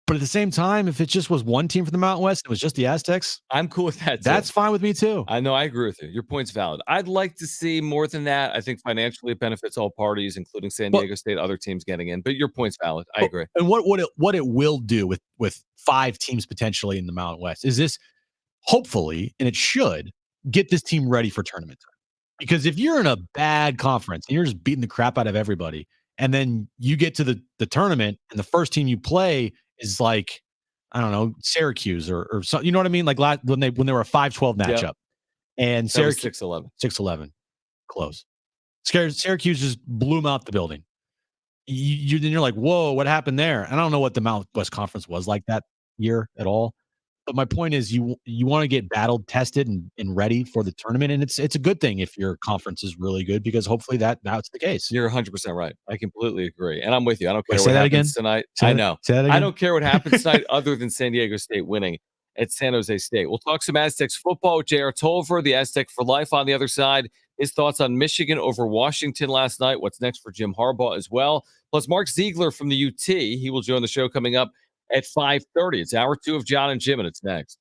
But at the same time, if it just was one team from the Mountain West, it was just the Aztecs, I'm cool with that. that's fine with me too. I know. I agree with you. Your point's valid. I'd like to see more than that. I think financially it benefits all parties, including San Diego State, other teams getting in. But your point's valid. I agree. And what it will do with 5 teams potentially in the Mountain West is this, hopefully, and it should get this team ready for tournament time. Because if you're in a bad conference and you're just beating the crap out of everybody, and then you get to the tournament and the first team you play is like, I don't know, Syracuse or something, you know what I mean? Like when they were a 5-12 matchup, and Syracuse 6-11, close. Syracuse just blew them out the building. Then you're like, whoa, what happened there? And I don't know what the Mountain West Conference was like that year at all. But my point is, you want to get battled, tested, and ready for the tournament, and it's a good thing if your conference is really good because hopefully that's the case. You're 100% right. I completely agree, and I'm with you. I don't care Wait, what happens tonight. I know. I don't care what happens tonight, other than San Diego State winning at San Jose State. We'll talk some Aztecs football with J.R. Tolver, the Aztec for life. On the other side, his thoughts on Michigan over Washington last night. What's next for Jim Harbaugh as well. Plus, Mark Ziegler from the UT. He will join the show coming up at 5:30. It's hour 2 of Jon and Jim, and it's next.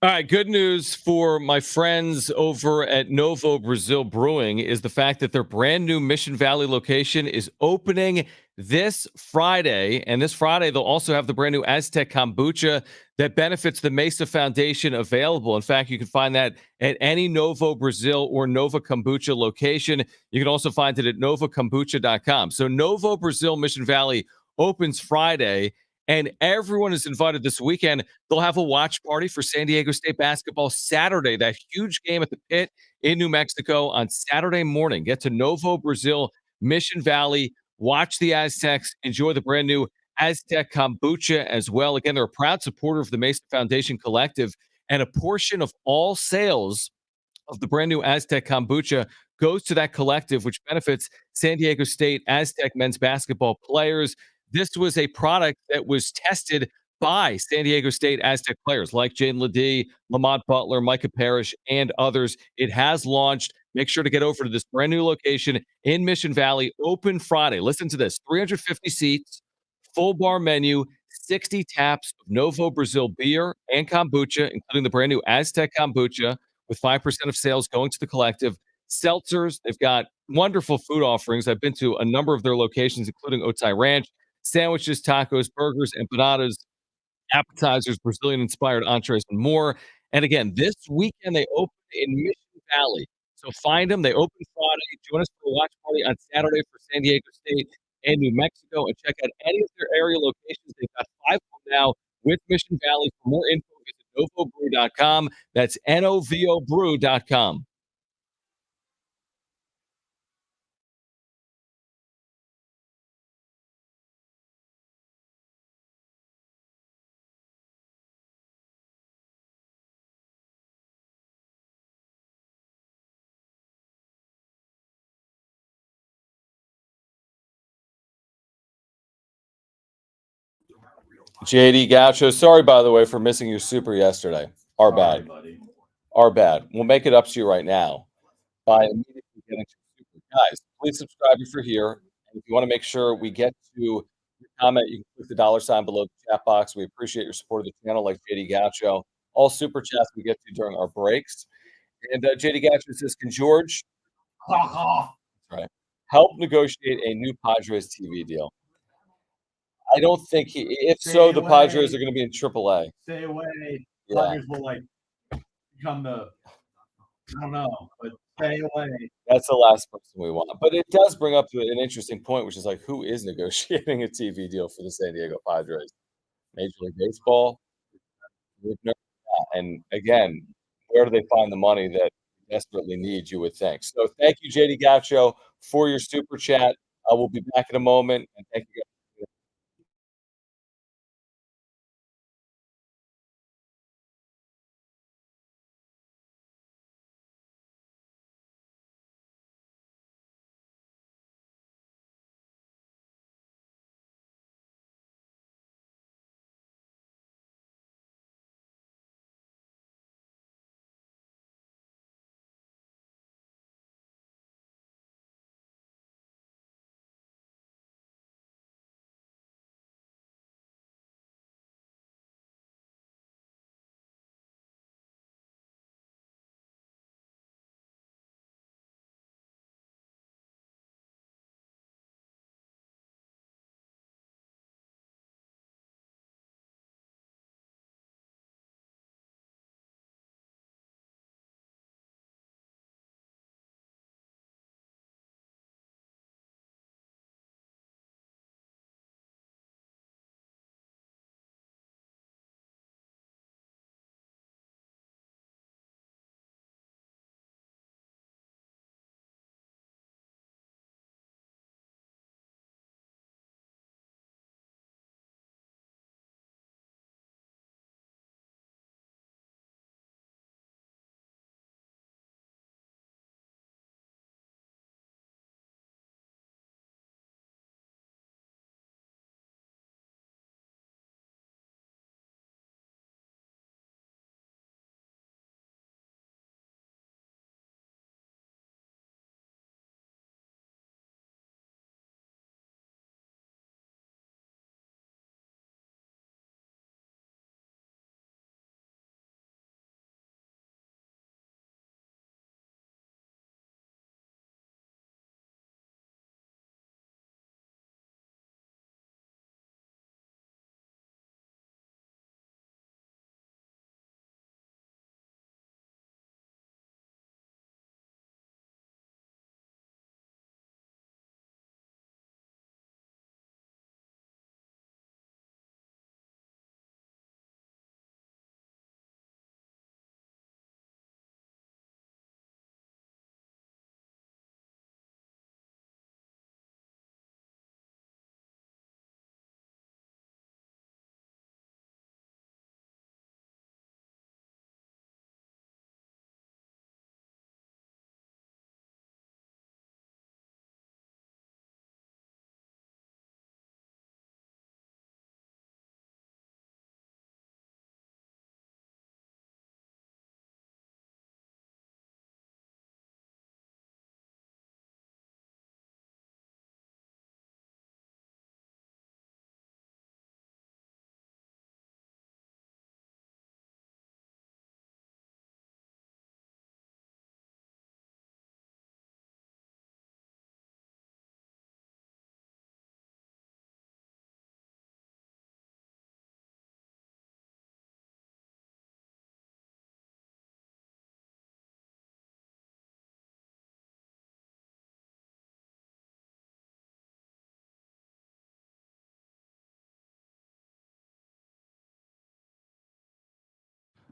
All right, good news for my friends over at Novo Brazil Brewing is the fact that their brand new Mission Valley location is opening this Friday. And this Friday, they'll also have the brand new Aztec Kombucha that benefits the Mesa Foundation available. In fact, you can find that at any Novo Brazil or Nova Kombucha location. You can also find it at novakombucha.com. So Novo Brazil Mission Valley opens Friday. And everyone is invited this weekend. They'll have a watch party for San Diego State basketball Saturday, that huge game at the Pit in New Mexico on Saturday morning. Get to Novo Brazil, Mission Valley, watch the Aztecs, enjoy the brand new Aztec Kombucha as well. Again, they're a proud supporter of the Mesa Foundation Collective, and a portion of all sales of the brand new Aztec Kombucha goes to that collective, which benefits San Diego State Aztec men's basketball players. This was a product that was tested by San Diego State Aztec players like Jaden Ledee, Lamont Butler, Micah Parrish, and others. It has launched. Make sure to get over to this brand new location in Mission Valley, open Friday. Listen to this, 350 seats, full bar menu, 60 taps of Novo Brazil beer and kombucha, including the brand new Aztec Kombucha, with 5% of sales going to the collective. Seltzers, they've got wonderful food offerings. I've been to a number of their locations, including Otay Ranch. Sandwiches, tacos, burgers, empanadas, appetizers, Brazilian-inspired entrees, and more. And again, this weekend they open in Mission Valley. So find them. They open Friday. Join us for a watch party on Saturday for San Diego State and New Mexico. And check out any of their area locations. They've got 5 of them now with Mission Valley. For more info, visit novobrew.com. That's novobrew.com. JD Gaucho, sorry, by the way, for missing your super yesterday. Our bad. Our bad. We'll make it up to you right now by immediately getting to your super. Guys, please subscribe if you're here. And if you want to make sure we get to your comment, you can click the $ below the chat box. We appreciate your support of the channel, like JD Gaucho. All super chats we get to during our breaks. And JD Gaucho says, can George help negotiate a new Padres TV deal? I don't think if so, the Padres are going to be in AAA. Stay away. Yeah. Padres will become I don't know, but stay away. That's the last person we want. But it does bring up an interesting point, which is who is negotiating a TV deal for the San Diego Padres? Major League Baseball? And again, where do they find the money that desperately need, you would think. So thank you, JD Gaucho, for your super chat. We'll be back in a moment. And thank you guys.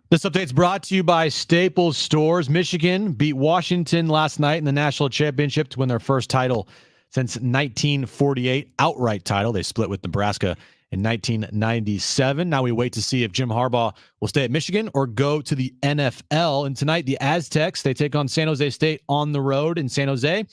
This update's brought to you by Staples Stores. Michigan beat Washington last night in the national championship to win their first title since 1948, outright title. They split with Nebraska in 1997. Now we wait to see if Jim Harbaugh will stay at Michigan or go to the NFL. And tonight, the Aztecs, they take on San Jose State on the road in San Jose.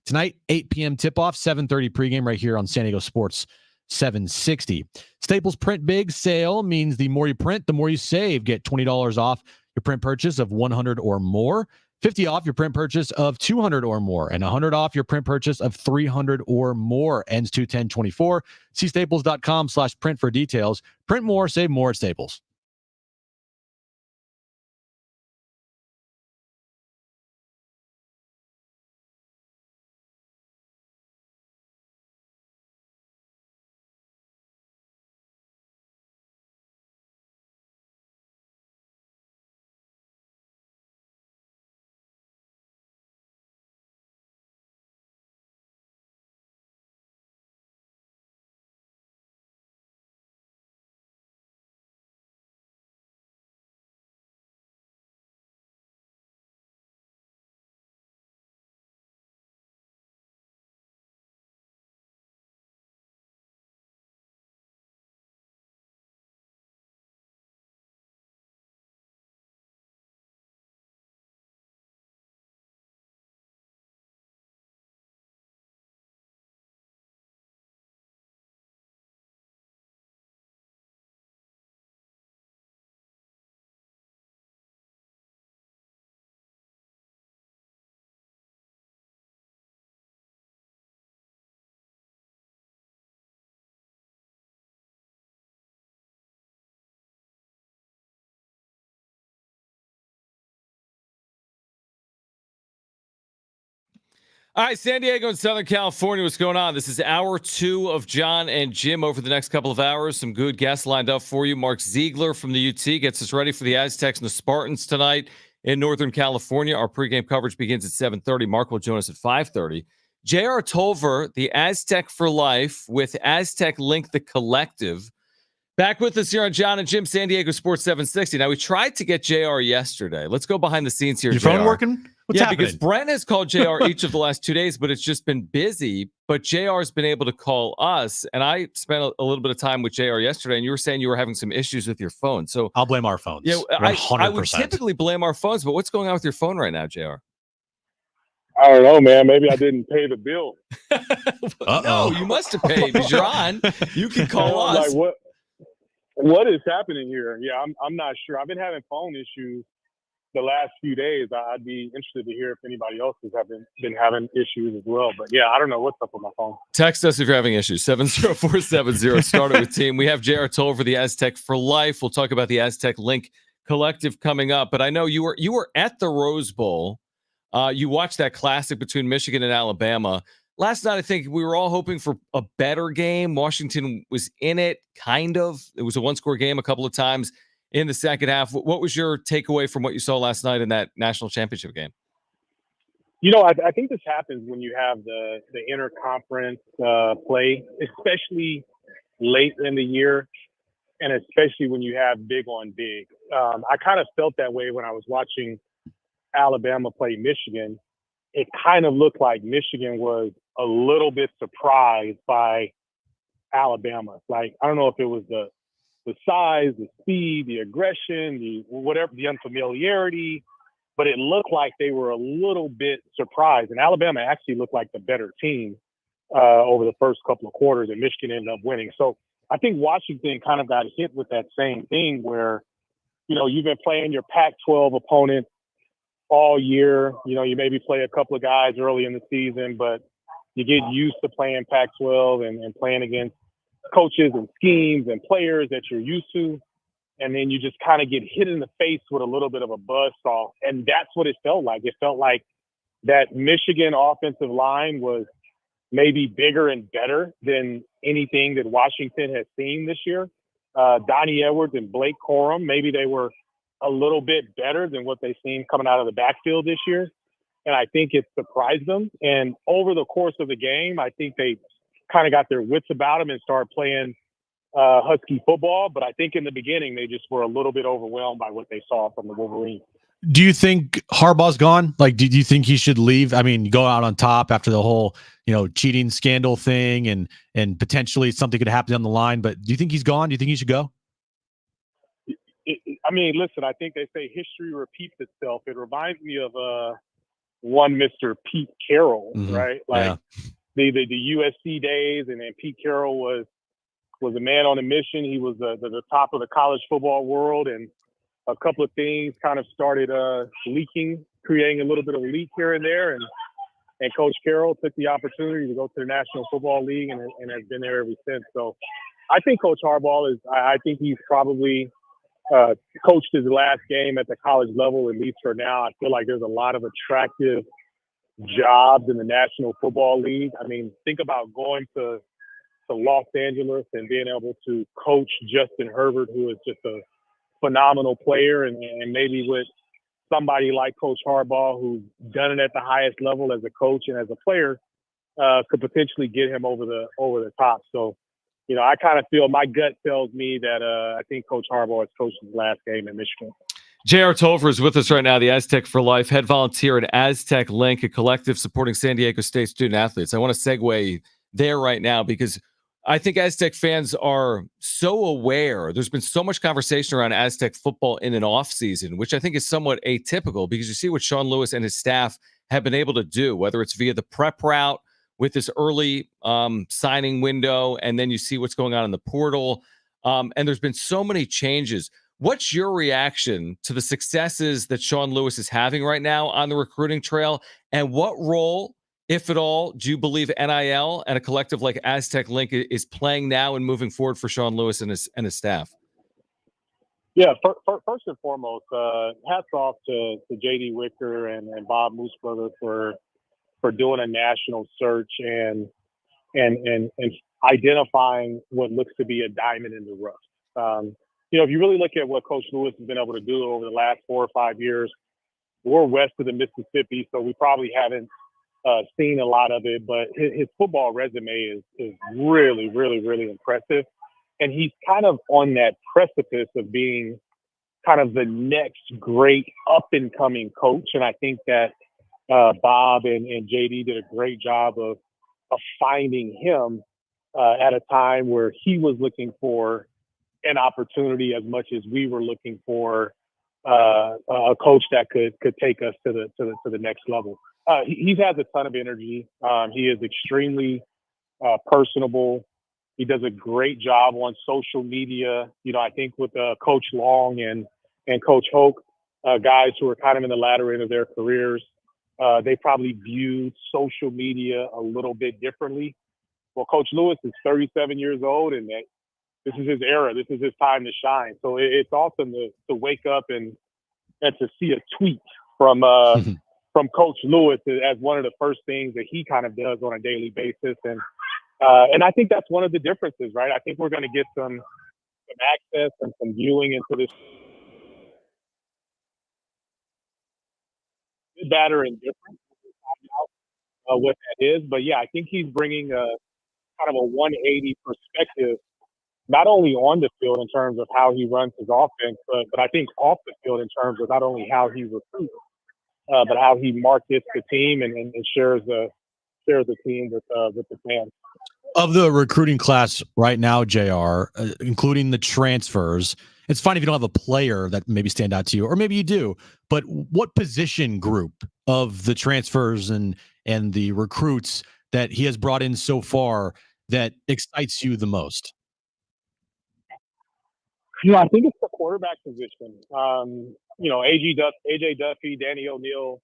Tonight, 8 p.m. tip-off, 7:30 pregame right here on San Diego Sports 760. Staples Print Big sale means the more you print, the more you save. Get $20 off your print purchase of 100 or more, 50 off your print purchase of 200 or more, and 100 off your print purchase of 300 or more. Ends 2/10/24. See staples.com/print for details. Print more, save more at Staples. All right, San Diego and Southern California, what's going on? This is hour 2 of Jon and Jim over the next couple of hours. Some good guests lined up for you. Mark Ziegler from the UT gets us ready for the Aztecs and the Spartans tonight in Northern California. Our pregame coverage begins at 7:30. Mark will join us at 5:30. J.R. Tolver, the Aztec for Life with Aztec Link, the Collective. Back with us here on Jon and Jim, San Diego Sports 760. Now, we tried to get JR yesterday. Let's go behind the scenes here. Your JR. phone working? What's happening? Because Brent has called JR each of the last 2 days, but it's just been busy. But JR has been able to call us, and I spent a little bit of time with JR yesterday, and you were saying you were having some issues with your phone. So I'll blame our phones. Yeah, 100%. I would typically blame our phones, but what's going on with your phone right now, JR? I don't know, man. Maybe I didn't pay the bill. No, you must have paid because you're on. You can call us. Like what is happening here? Yeah, I'm not sure. I've been having phone issues the last few days. I'd be interested to hear if anybody else has been having issues as well. But yeah, I don't know what's up with my phone. Text us if you're having issues. 70470. Start it with team. We have JR Tolver, the Aztec for Life. We'll talk about the Aztec Link Collective coming up. But I know you were at the Rose Bowl. You watched that classic between Michigan and Alabama. Last night, I think we were all hoping for a better game. Washington was in it, kind of. It was a one-score game a couple of times in the second half. What was your takeaway from what you saw last night in that national championship game? You know, I think this happens when you have the interconference play, especially late in the year, and especially when you have big on big. I kind of felt that way when I was watching Alabama play Michigan. It kind of looked like Michigan was a little bit surprised by Alabama. Like, I don't know if it was the size, the speed, the aggression, the unfamiliarity, but it looked like they were a little bit surprised. And Alabama actually looked like the better team over the first couple of quarters, and Michigan ended up winning. So I think Washington kind of got hit with that same thing where, you know, you've been playing your Pac-12 opponent all year. You know, you maybe play a couple of guys early in the season, but you get used to playing Pac-12 and playing against coaches and schemes and players that you're used to. And then you just kind of get hit in the face with a little bit of a buzzsaw. And that's what it felt like. It felt like that Michigan offensive line was maybe bigger and better than anything that Washington has seen this year. Donnie Edwards and Blake Corum, maybe they were a little bit better than what they've seen coming out of the backfield this year. And I think it surprised them. And over the course of the game, I think they kind of got their wits about them and started playing Husky football. But I think in the beginning, they just were a little bit overwhelmed by what they saw from the Wolverines. Do you think Harbaugh's gone? Like, do you think he should leave? I mean, go out on top after the whole, cheating scandal thing and potentially something could happen down the line. But do you think he's gone? Do you think he should go? I mean, listen, I think they say history repeats itself. It reminds me of one Mr. Pete Carroll, right? Like the USC days, and then Pete Carroll was a man on a mission. He was the top of the college football world, and a couple of things kind of started leaking, creating a little bit of a leak here and there. And Coach Carroll took the opportunity to go to the National Football League and has been there ever since. So I think Coach Harbaugh I think he's probably coached his last game at the college level, at least for now. I feel like there's a lot of attractive jobs in the National Football League. I mean, think about going to Los Angeles and being able to coach Justin Herbert, who is just a phenomenal player, and maybe with somebody like Coach Harbaugh, who's done it at the highest level as a coach and as a player, could potentially get him over the top. So, I kind of feel, my gut tells me that I think Coach Harbaugh has coached his last game in Michigan. J.R. Tolver is with us right now, the Aztec for Life, head volunteer at Aztec Link, a collective supporting San Diego State student athletes. I want to segue there right now because I think Aztec fans are so aware. There's been so much conversation around Aztec football in an off season, which I think is somewhat atypical because you see what Sean Lewis and his staff have been able to do, whether it's via the prep route with this early signing window, and then you see what's going on in the portal. And there's been so many changes. What's your reaction to the successes that Sean Lewis is having right now on the recruiting trail? And what role, if at all, do you believe NIL and a collective like Aztec Link is playing now and moving forward for Sean Lewis and his staff? Yeah, first and foremost, hats off to J.D. Wicker and Bob Moosbrother for for doing a national search and identifying what looks to be a diamond in the rough. If you really look at what Coach Lewis has been able to do over the last 4 or 5 years, we're west of the Mississippi, so we probably haven't seen a lot of it, but his football resume is really, really, really impressive. And he's kind of on that precipice of being kind of the next great up-and-coming coach. And I think that Bob and JD did a great job of finding him at a time where he was looking for an opportunity as much as we were looking for a coach that could take us to the next level. He has a ton of energy. He is extremely personable. He does a great job on social media. I think with Coach Long and Coach Hoke, guys who are kind of in the latter end of their careers, they probably viewed social media a little bit differently. Well, Coach Lewis is 37 years old, and this is his era. This is his time to shine. So it's awesome to wake up and to see a tweet from Coach Lewis as one of the first things that he kind of does on a daily basis. And I think that's one of the differences, right? I think we're going to get some access and some viewing into this good, bad, or indifferent. What that is, but yeah, I think he's bringing a kind of a 180 perspective, not only on the field in terms of how he runs his offense, but I think off the field in terms of not only how he recruits, but how he markets the team and shares the team with the fans. Of the recruiting class right now, JR, including the transfers, it's fine if you don't have a player that maybe stand out to you, or maybe you do, but what position group of the transfers and the recruits that he has brought in so far that excites you the most? I think it's the quarterback position. AJ Duffy, Danny O'Neal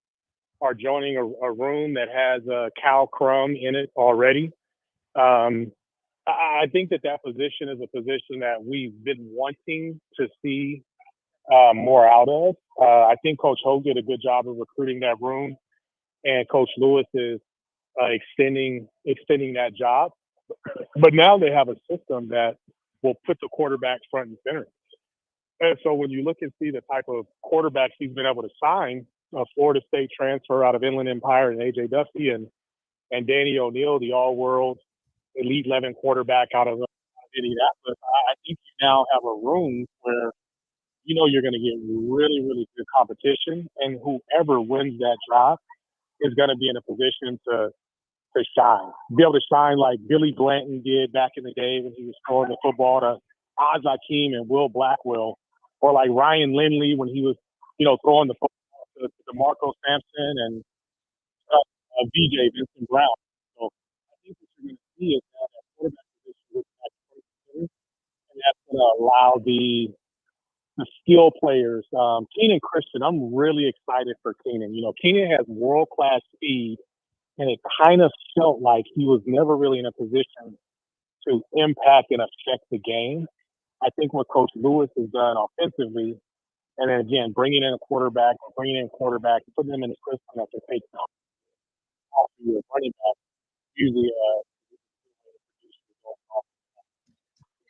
are joining a room that has Cal Crum in it already. I think that position is a position that we've been wanting to see more out of. I think Coach Hogue did a good job of recruiting that room, and Coach Lewis is extending that job. But now they have a system that will put the quarterbacks front and center. And so when you look and see the type of quarterbacks he's been able to sign, a Florida State transfer out of Inland Empire and AJ Duffy and Danny O'Neal, the all-world Elite 11 quarterback out of Indianapolis, I think you now have a room where you're going to get really, really good competition, and whoever wins that job is going to be in a position to shine. Be able to shine like Billy Blanton did back in the day when he was throwing the football to Oz Hakeem and Will Blackwell, or like Ryan Lindley when he was, throwing the football to DeMarco Sampson and VJ Vincent Brown. So I think what you're going to see is that quarterback position with that person, and that's going to allow the skill players. Keenan Christian, I'm really excited for Keenan. Keenan has world-class speed, and it kind of felt like he was never really in a position to impact and affect the game. I think what Coach Lewis has done offensively, and then again, bringing in quarterback, putting them in a system that can take off your running back, usually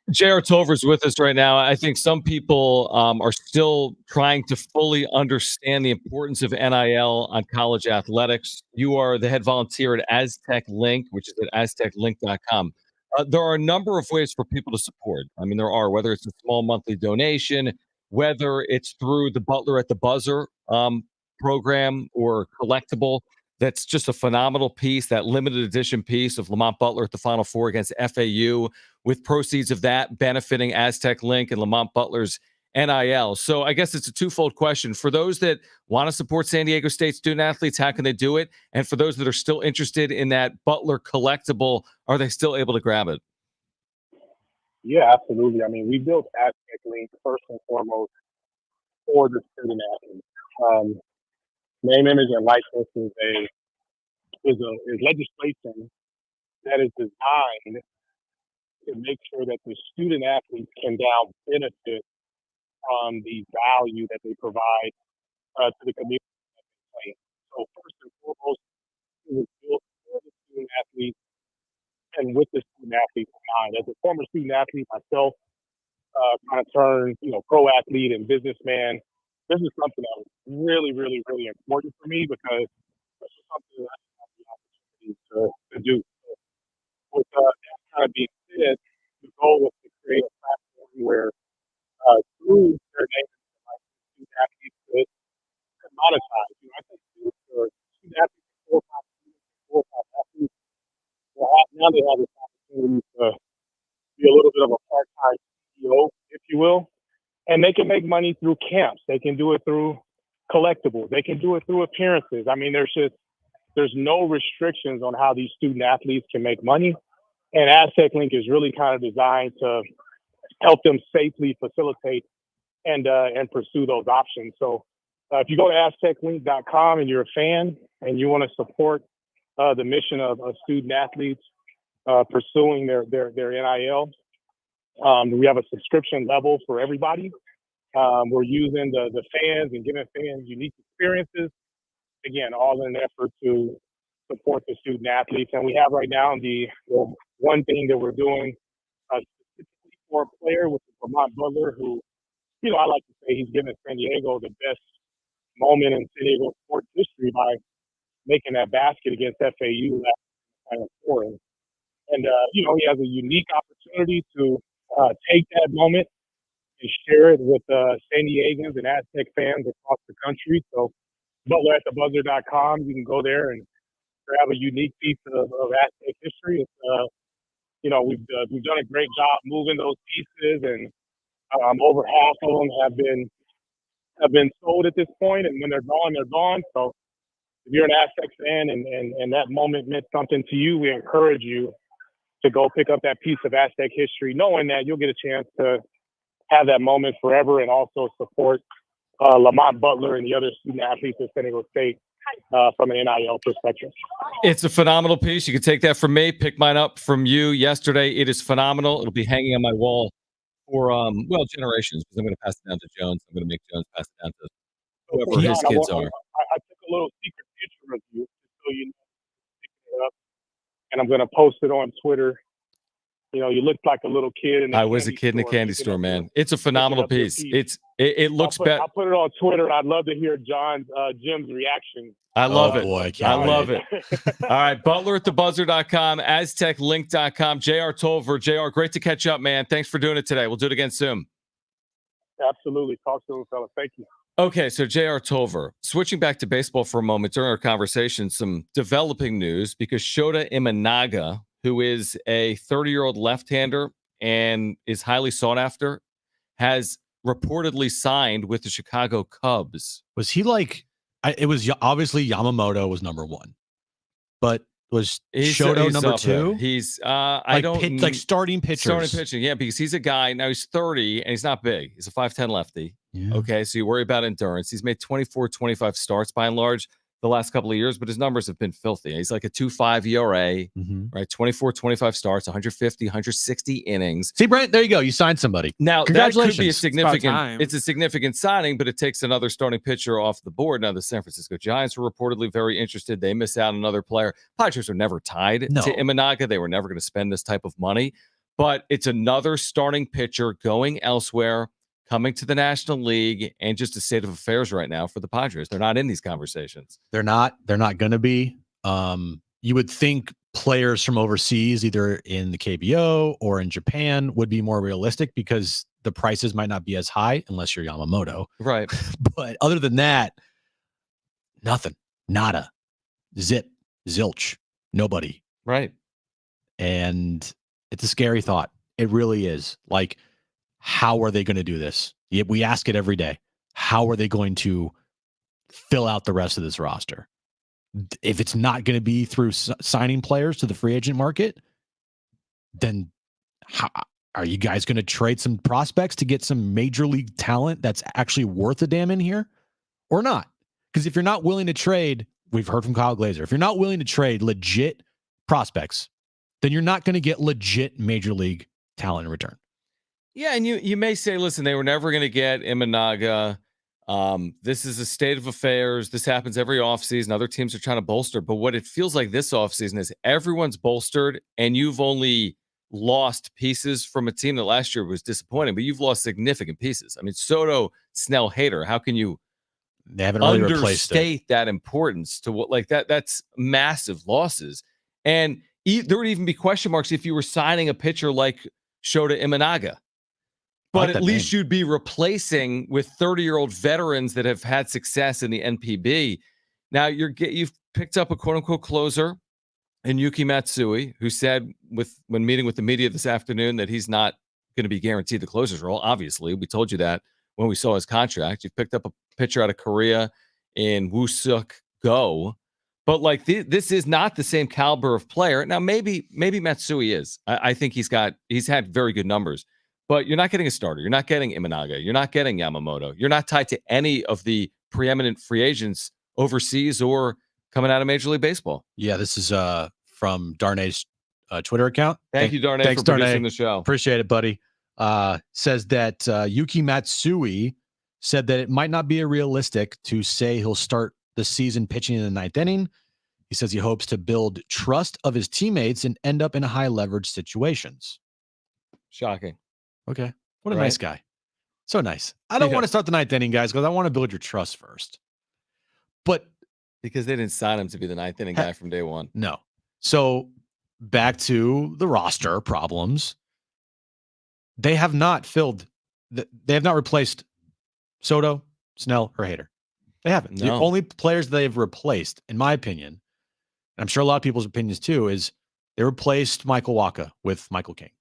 J.R. Tolver's with us right now. I think some people are still trying to fully understand the importance of NIL on college athletics. You are the head volunteer at Aztec Link, which is at azteclink.com. There are a number of ways for people to support. I mean, there are, whether it's a small monthly donation, whether it's through the Butler at the Buzzer program or collectible. That's just a phenomenal piece, that limited edition piece of Lamont Butler at the Final Four against FAU, with proceeds of that benefiting Aztec Link and Lamont Butler's NIL. So I guess it's a twofold question. For those that want to support San Diego State student athletes, how can they do it? And for those that are still interested in that Butler collectible, are they still able to grab it? Yeah, absolutely. I mean, we built Aztec Link first and foremost for the student athletes. Name, image, and likeness is legislation that is designed to make sure that the student athletes can now benefit from the value that they provide to the community. So first and foremost, it was built for the student athletes and with the student athletes in mind. As a former student athlete myself, kind of turned, pro athlete and businessman, this is something that was really, really, really important for me because this is something that I didn't have the opportunity to do. So with that kind of being said, the goal was to create a platform where through their name, like student athletes could monetize. I think student athletes, four-time athletes, now they have this opportunity to be a little bit of a part-time CEO, if you will, and they can make money through camps. They can do it through collectibles. They can do it through appearances. I mean, there's no restrictions on how these student athletes can make money. And Aztec Link is really kind of designed to help them safely facilitate and pursue those options. So if you go to azteclink.com and you're a fan and you want to support the mission of student athletes pursuing their NIL, we have a subscription level for everybody. We're using the fans and giving fans unique experiences. Again, all in an effort to support the student athletes. And we have right now the one thing that we're doing specifically for a player, which is Vermont Butler, who, I like to say he's given San Diego the best moment in San Diego sports history by making that basket against FAU last Final Four. And he has a unique opportunity to take that moment and share it with San Diegans and Aztec fans across the country. So butleratthebuzzer.com, you can go there and grab a unique piece of Aztec history. It's, we've done a great job moving those pieces, and over half of them have been sold at this point, and when they're gone, they're gone. So if you're an Aztec fan and that moment meant something to you, we encourage you to go pick up that piece of Aztec history, knowing that you'll get a chance to have that moment forever and also support Lamont Butler and the other student athletes at San Diego State from an NIL perspective. It's a phenomenal piece. You can take that from me, pick mine up from you yesterday. It is phenomenal. It'll be hanging on my wall for, generations, because I'm going to pass it down to Jones. I'm going to make Jones pass it down to whoever his kids are. I took a little secret picture of you, so you know, picking it up, and I'm going to post it on Twitter. You looked like a little kid. I was a kid in a candy store, man. It's a phenomenal piece. It looks better. I'll put it on Twitter, and I'd love to hear Jim's reaction. I love it. Boy, I love it. All right, butleratthebuzzer.com, azteclink.com. JR Tolver. JR, great to catch up, man. Thanks for doing it today. We'll do it again soon. Absolutely. Talk soon, fella. Thank you. Okay, so JR Tolver. Switching back to baseball for a moment during our conversation, some developing news because Shota Imanaga, who is a 30-year-old left-hander and is highly sought after, has reportedly signed with the Chicago Cubs. Was he it was obviously Yamamoto was number one, but was Shoto number two? He's like starting pitchers. Starting pitching, yeah, because he's a guy, now he's 30 and he's not big. He's a 5'10 lefty. Yeah. Okay, so you worry about endurance. He's made 24, 25 starts by and large the last couple of years, but his numbers have been filthy. He's like a 2.5 ERA, right? 24, 25 starts, 150, 160 innings. See, Brent, there you go. You signed somebody. Now, that could be a significant, it's a significant signing, but it takes another starting pitcher off the board. Now, the San Francisco Giants were reportedly very interested. They miss out on another player. Padres were never tied to Imanaga. They were never going to spend this type of money, but it's another starting pitcher going elsewhere, coming to the National League, and just a state of affairs right now for the Padres. They're not in these conversations. They're not going to be. You would think players from overseas, either in the KBO or in Japan, would be more realistic because the prices might not be as high unless you're Yamamoto. Right. But other than that, nothing. Nada. Zip. Zilch. Nobody. Right. And it's a scary thought. It really is. Like, how are they going to do this? We ask it every day. How are they going to fill out the rest of this roster? If it's not going to be through signing players to the free agent market, then how, are you guys going to trade some prospects to get some major league talent that's actually worth a damn in here or not? Because if you're not willing to trade, we've heard from Kyle Glazer, if you're not willing to trade legit prospects, then you're not going to get legit major league talent in return. Yeah, and you may say, listen, they were never going to get Imanaga. This is a state of affairs. This happens every offseason. Other teams are trying to bolster. But what it feels like this offseason is everyone's bolstered, and you've only lost pieces from a team that last year was disappointing, but you've lost significant pieces. I mean, Soto, Snell, Hader, how can you They haven't really replaced it. understate that importance to what like that? That's massive losses. And there would even be question marks if you were signing a pitcher like Shota Imanaga. But at least you'd be replacing with 30-year-old veterans that have had success in the NPB. Now you've picked up a quote-unquote closer in Yuki Matsui, who said when meeting with the media this afternoon that he's not going to be guaranteed the closer's role. Obviously, we told you that when we saw his contract. You've picked up a pitcher out of Korea in Woo-Suk Go. But like this is not the same caliber of player. Now, maybe Matsui is. I think he's had very good numbers. But you're not getting a starter. You're not getting Imanaga. You're not getting Yamamoto. You're not tied to any of the preeminent free agents overseas or coming out of Major League Baseball. Yeah, this is from Darnay's Twitter account. Thank you, Darnay, thanks, for producing Darnay. the show. Appreciate it, buddy. Says that Yuki Matsui said that it might not be realistic to say he'll start the season pitching in the ninth inning. He says he hopes to build trust of his teammates and end up in high leverage situations. Shocking. Okay. What a nice guy. So nice. I don't want to start the ninth inning, guys, because I want to build your trust first. But because they didn't sign him to be the ninth inning guy from day one. No. So back to the roster problems. They have not they have not replaced Soto, Snell, or Hader. They haven't. No. The only players they've replaced, in my opinion, and I'm sure a lot of people's opinions too, is they replaced Michael Wacha with Michael King.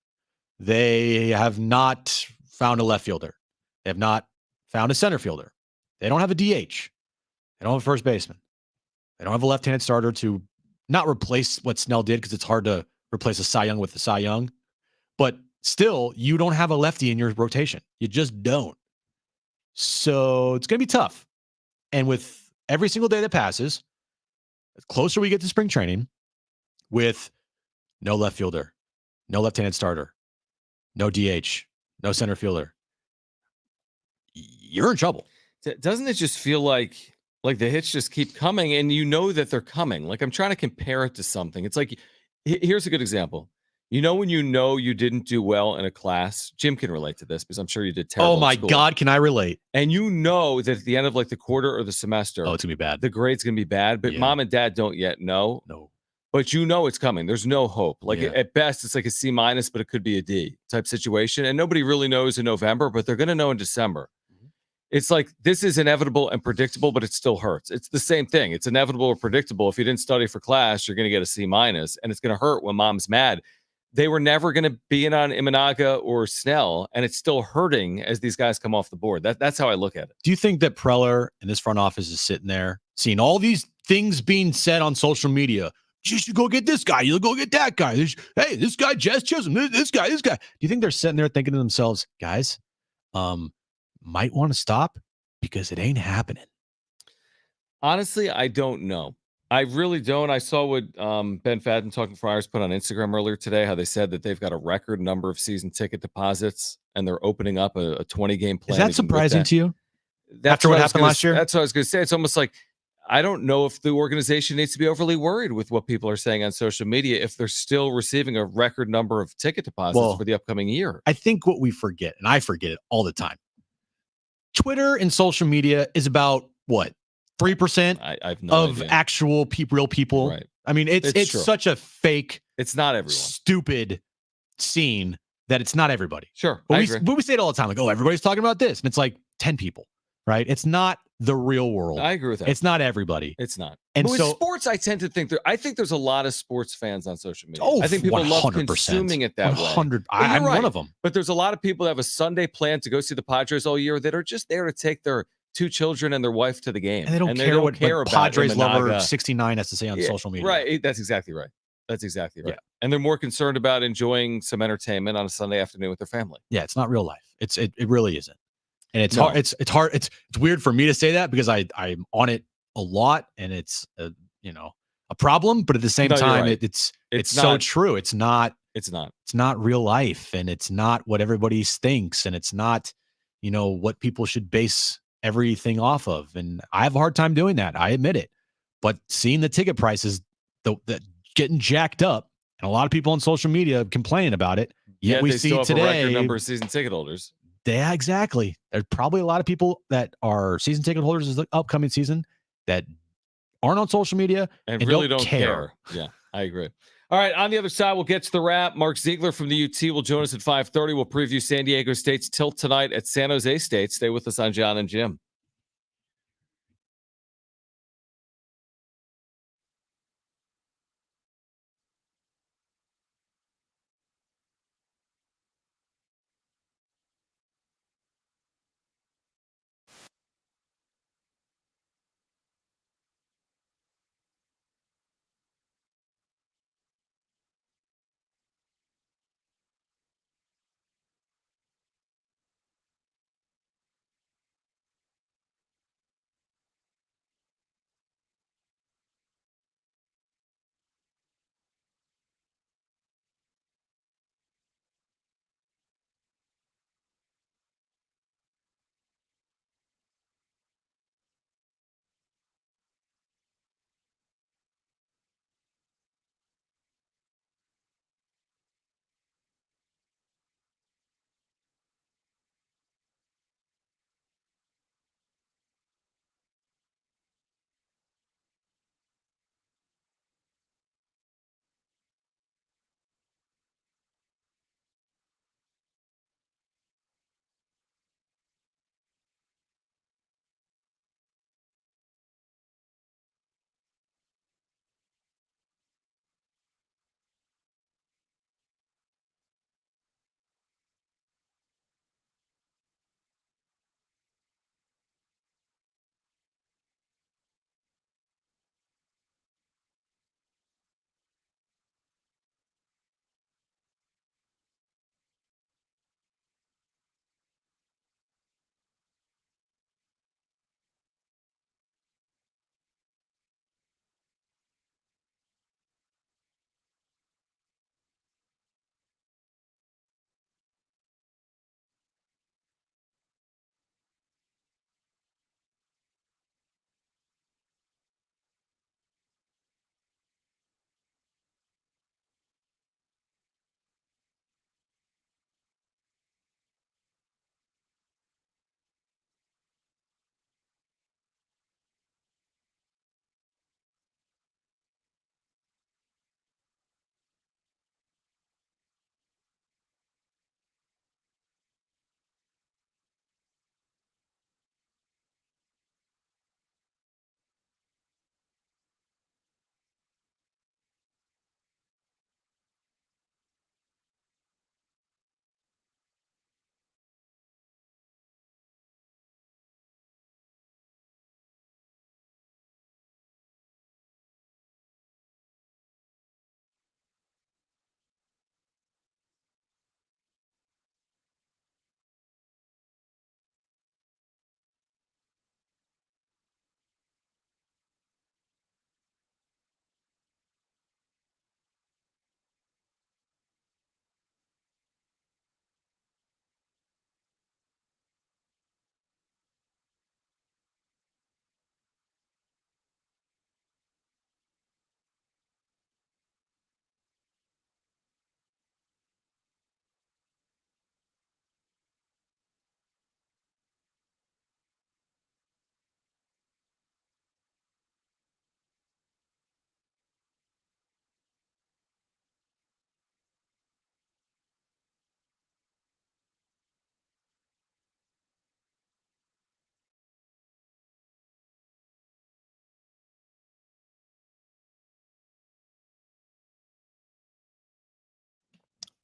They have not found a left fielder. They have not found a center fielder. They don't have a DH. They don't have a first baseman. They don't have a left-handed starter to not replace what Snell did, because it's hard to replace a Cy Young with a Cy Young. But still, you don't have a lefty in your rotation. You just don't. So it's going to be tough. And with every single day that passes, the closer we get to spring training, with no left fielder, no left-handed starter, no DH, no center fielder, you're in trouble. Doesn't it just feel like the hits just keep coming, and you know that they're coming? Like, I'm trying to compare it to something. It's like, here's a good example. You know when you didn't do well in a class? Jim can relate to this because I'm sure you did terrible. Oh my in school. God, can I relate? And you know that at the end of like the quarter or the semester, Oh, it's going to be bad. the grade's going to be bad, but Yeah. mom and dad don't yet know. No. But you know it's coming. There's no hope. Like Yeah. at best, it's like a C-, but it could be a D type situation. And nobody really knows in November, but they're going to know in December. It's like, this is inevitable and predictable, but it still hurts. It's the same thing. It's inevitable or predictable. If you didn't study for class, you're going to get a C-, and it's going to hurt when mom's mad. They were never going to be in on Imanaga or Snell, and it's still hurting as these guys come off the board. That's how I look at it. Do you think that Preller and this front office is sitting there seeing all these things being said on social media? You should go get this guy. You'll go get that guy. Hey, this guy, Jess Chisholm, this guy. Do you think they're sitting there thinking to themselves, guys, might want to stop because it ain't happening? Honestly, I don't know. I really don't. I saw what Ben Fadden, Talking Friars, put on Instagram earlier today, how they said that they've got a record number of season ticket deposits, and they're opening up a 20-game plan. Is that surprising to you? That's After what I was happened gonna- last year? That's what I was going to say. It's almost like, I don't know if the organization needs to be overly worried with what people are saying on social media if they're still receiving a record number of ticket deposits for the upcoming year. I think what we forget, and I forget it all the time, Twitter and social media is about what? 3% I've no of idea. actual real people. Right. I mean, it's true. such a fake, It's not everyone. stupid scene that it's not everybody. Sure. But I we, agree. but we say it all the time, like, oh, everybody's talking about this. And it's like 10 people, right? It's not the real world. I agree with that. It's not everybody. It's not. And But with so- sports, I tend to think I think there's a lot of sports fans on social media. Oh, I think people love 100%. consuming it that way. 100. But you're I'm right. one of them. But there's a lot of people that have a Sunday plan to go see the Padres all year that are just there to take their 2 children and their wife to the game. And they don't care what about Padres lover Imanaga. 69 has to say on Yeah, social media. Right. That's exactly right. That's exactly right. Yeah. And they're more concerned about enjoying some entertainment on a Sunday afternoon with their family. Yeah, it's not real life. It really isn't. And it's No. hard. It's hard. It's weird for me to say that because I'm on it a lot, and it's a problem. But at the same No, you're time, right. it's It's so not- true. It's not real life, and it's not what everybody thinks, and it's not what people should base everything off of. And I have a hard time doing that. I admit it. But seeing the ticket prices that getting jacked up, and a lot of people on social media complaining about it. Yet we they see still have a today record number of season ticket holders. Yeah, exactly. There's probably a lot of people that are season ticket holders this upcoming season that aren't on social media And and really don't care. Yeah, I agree. All right, on the other side, we'll get to the wrap. Mark Ziegler from the UT will join us at 5:30. We'll preview San Diego State's tilt tonight at San Jose State. Stay with us on Jon and Jim.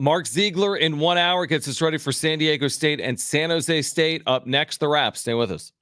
Mark Ziegler in 1 hour gets us ready for San Diego State and San Jose State. Up next, the wrap. Stay with us.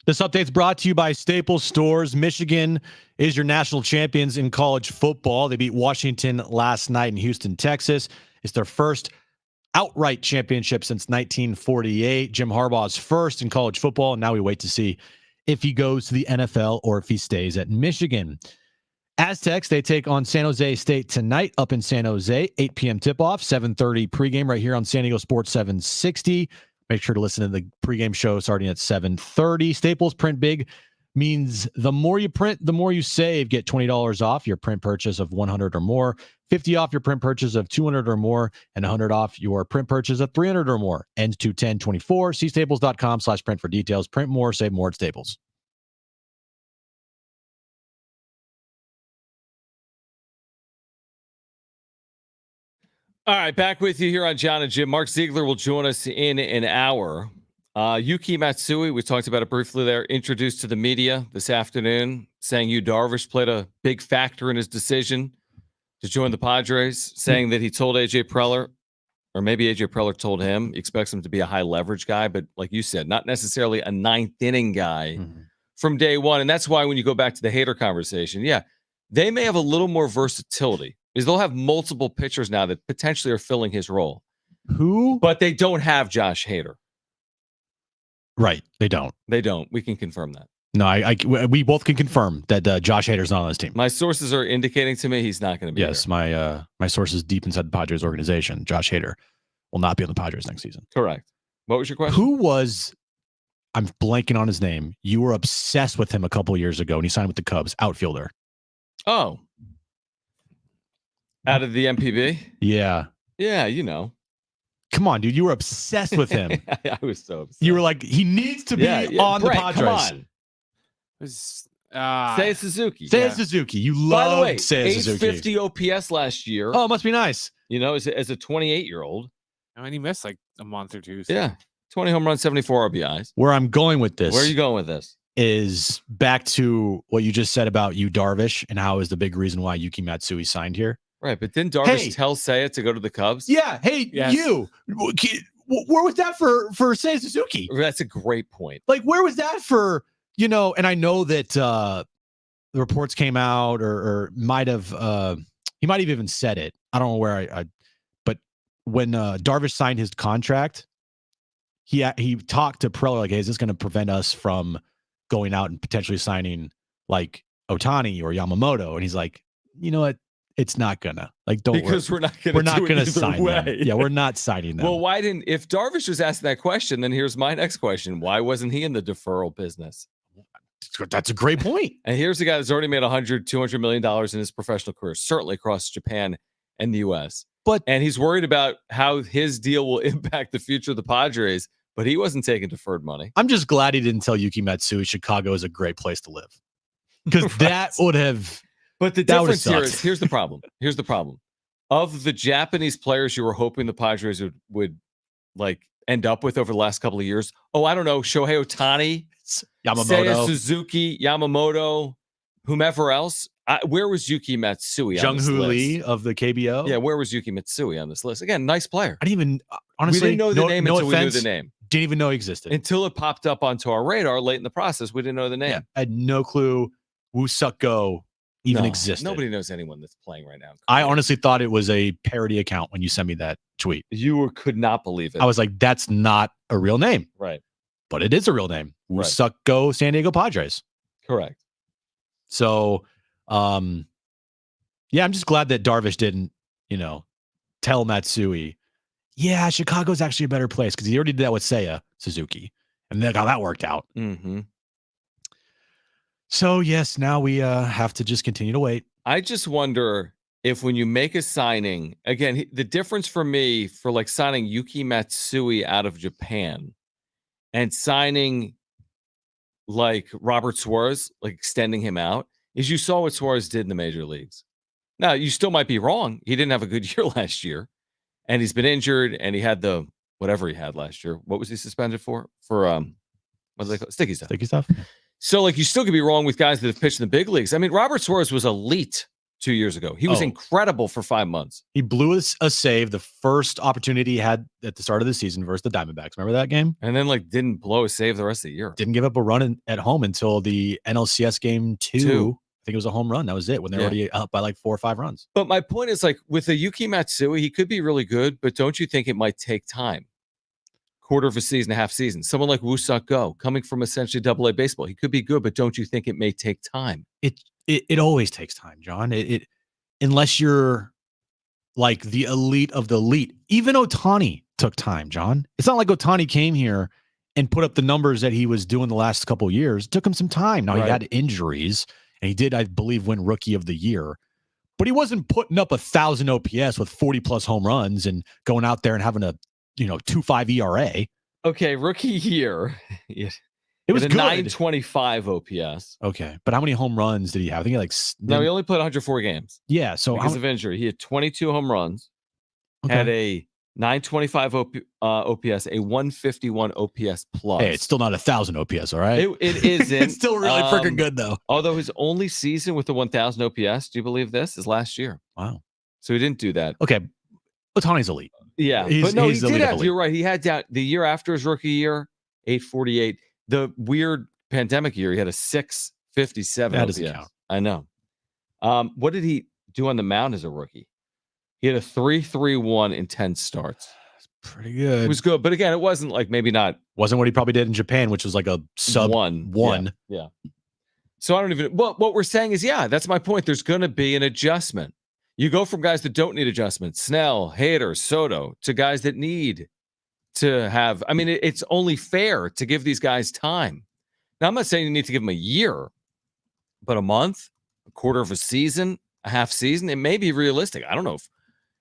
This update's brought to you by Staples Stores. Michigan is your national champions in college football. They beat Washington last night in Houston, Texas. It's their first outright championship since 1948. Jim Harbaugh's first in college football. And now we wait to see if he goes to the NFL or if he stays at Michigan. Aztecs, they take on San Jose State tonight up in San Jose. 8 p.m. tip-off, 7:30 pregame right here on San Diego Sports 760. Make sure to listen to the pregame show starting at 7:30. Staples Print Big means the more you print, the more you save. Get $20 off your print purchase of $100 or more, $50 off your print purchase of $200 or more, and $100 off your print purchase of $300 or more. Ends 2/10/24. See staples.com/print for details. Print more, save more at Staples. All right, back with you here on Jon and Jim. Mark Ziegler will join us in an hour. Yuki Matsui, we talked about it briefly there, introduced to the media this afternoon, saying Yu Darvish played a big factor in his decision to join the Padres, saying that he told A.J. Preller, or maybe A.J. Preller told him, he expects him to be a high leverage guy, but like you said, not necessarily a ninth inning guy from day one. And that's why when you go back to the Hader conversation, yeah, they may have a little more versatility. Is they'll have multiple pitchers now that potentially are filling his role. Who? But they don't have Josh Hader. Right. They don't. They don't. We can confirm that. No, we both can confirm that Josh Hader's not on this team. My sources are indicating to me he's not going to be Yes, there. my sources deep inside the Padres organization, Josh Hader, will not be on the Padres next season. Correct. What was your question? Who was, I'm blanking on his name. You were obsessed with him a couple years ago and he signed with the Cubs, outfielder. Oh. Out of the MPB? Yeah. Yeah, you know. Come on, dude. You were obsessed with him. I was so obsessed. You were like, he needs to be on Brett, the Padres. Come on. It was, Seiya Suzuki. Seiya Suzuki. You By the way, love Seiya Suzuki. 850 OPS last year. Oh, it must be nice. You know, as a 28-year-old. I mean, he missed like a month or two. So. Yeah. 20 home runs, 74 RBIs. Where I'm going with this. Where are you going with this? Is back to what you just said about Yu Darvish and how is the big reason why Yuki Matsui signed here. Right, but didn't Darvish tell Seiya to go to the Cubs? Yeah. Hey, you. Where was that for Seiya Suzuki? That's a great point. Like, where was that for, and I know that the reports came out or might have, he might have even said it. I don't know where but when Darvish signed his contract, he talked to Preller like, hey, is this going to prevent us from going out and potentially signing like Ohtani or Yamamoto? And he's like, you know what? It's not gonna because we're not gonna sign them. Yeah, we're not signing them. Well, why didn't if Darvish was asked that question? Then here's my next question: why wasn't he in the deferral business? That's a great point. And here's a guy that's already made $100-200 million in his professional career, certainly across Japan and the U.S. And he's worried about how his deal will impact the future of the Padres. But he wasn't taking deferred money. I'm just glad he didn't tell Yuki Matsui Chicago is a great place to live, because that would have. But the difference here is, here's the problem. Here's the problem. Of the Japanese players you were hoping the Padres would like end up with over the last couple of years, I don't know, Shohei Ohtani, Seiya Suzuki, Yamamoto, whomever else. Where was Yuki Matsui on this list? Jung-Hoo Lee of the KBO. Yeah, where was Yuki Matsui on this list? Again, nice player. I didn't even, honestly, we didn't know the name until we knew the name. Didn't even know he existed. Until it popped up onto our radar late in the process, we didn't know the name. Yeah, I had no clue Woo Suk Go even existed. Nobody knows anyone that's playing right now. I honestly thought it was a parody account when you sent me that tweet. You could not believe it. I was like, that's not a real name. Right. But it is a real name. Woo Suk Go San Diego Padres. Correct. So, yeah, I'm just glad that Darvish didn't, tell Matsui, yeah, Chicago's actually a better place, because he already did that with Seiya Suzuki. And then how that worked out. Mm-hmm. So, yes, now we have to just continue to wait. I just wonder if when you make a signing, again, the difference for me for like signing Yuki Matsui out of Japan and signing like Robert Suarez, like extending him out, is you saw what Suarez did in the major leagues. Now, you still might be wrong. He didn't have a good year last year, and he's been injured, and he had the whatever he had last year. What was he suspended for? For what do they call it? Sticky stuff. Sticky stuff. So, like, you still could be wrong with guys that have pitched in the big leagues. I mean, Robert Suarez was elite 2 years ago. He was Oh. incredible for 5 months. He blew a save the first opportunity he had at the start of the season versus the Diamondbacks. Remember that game? And then didn't blow a save the rest of the year. Didn't give up a run at home until the NLCS game 2. I think it was a home run. That was it when they were already up by 4 or 5 runs. But my point is with a Yuki Matsui, he could be really good, but don't you think it might take time? Quarter of a season, a half season. Someone like Woo-Suk Go, coming from essentially AA baseball, he could be good, but don't you think it may take time? It always takes time, John. It unless you're like the elite of the elite. Even Ohtani took time, John. It's not like Ohtani came here and put up the numbers that he was doing the last couple of years. It took him some time. Now, he had injuries, and he did, I believe, win Rookie of the Year. But he wasn't putting up 1,000 OPS with 40-plus home runs and going out there and having a 2.5 ERA. Okay, rookie year. It was a good. 925 OPS. Okay, but how many home runs did he have? I think No, he only played 104 games. Yeah, so because of injury. He had 22 home runs, had a 925 OPS, a 151 OPS plus. Hey, it's still not 1,000 OPS, all right? It isn't. It's still really freaking good, though. Although his only season with the 1,000 OPS, do you believe this, is last year. Wow. So he didn't do that. Okay, Ohtani's elite. Yeah, but no, he did have. You're right. He had down the year after his rookie year, 848. The weird pandemic year, he had a 657. That OPS. doesn't count. I know. What did he do on the mound as a rookie? He had a 3.31 in 10 starts. Pretty good. It was good, but again, it wasn't maybe not. Wasn't what he probably did in Japan, which was like a sub one. Yeah. So I don't even. What we're saying is, that's my point. There's going to be an adjustment. You go from guys that don't need adjustment, Snell, Hader, Soto, to guys that need to have. I mean, it's only fair to give these guys time. Now, I'm not saying you need to give them a year, but a month, a quarter of a season, a half season, it may be realistic. I don't know if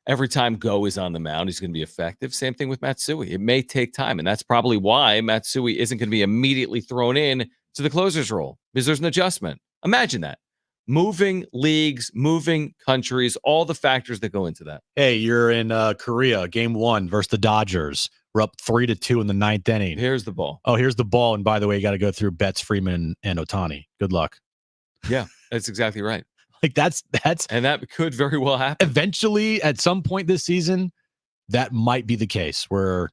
every time Go is on the mound, he's going to be effective. Same thing with Matsui. It may take time, and that's probably why Matsui isn't going to be immediately thrown in to the closer's role, because there's an adjustment. Imagine that. Moving leagues, moving countries, all the factors that go into that. Hey, you're in Korea, game 1 versus the Dodgers. We're up 3-2 in the 9th inning. Here's the ball. Oh, here's the ball. And by the way, you got to go through Betts, Freeman, and Ohtani. Good luck. Yeah, that's exactly right. That's and that could very well happen. Eventually, at some point this season, that might be the case where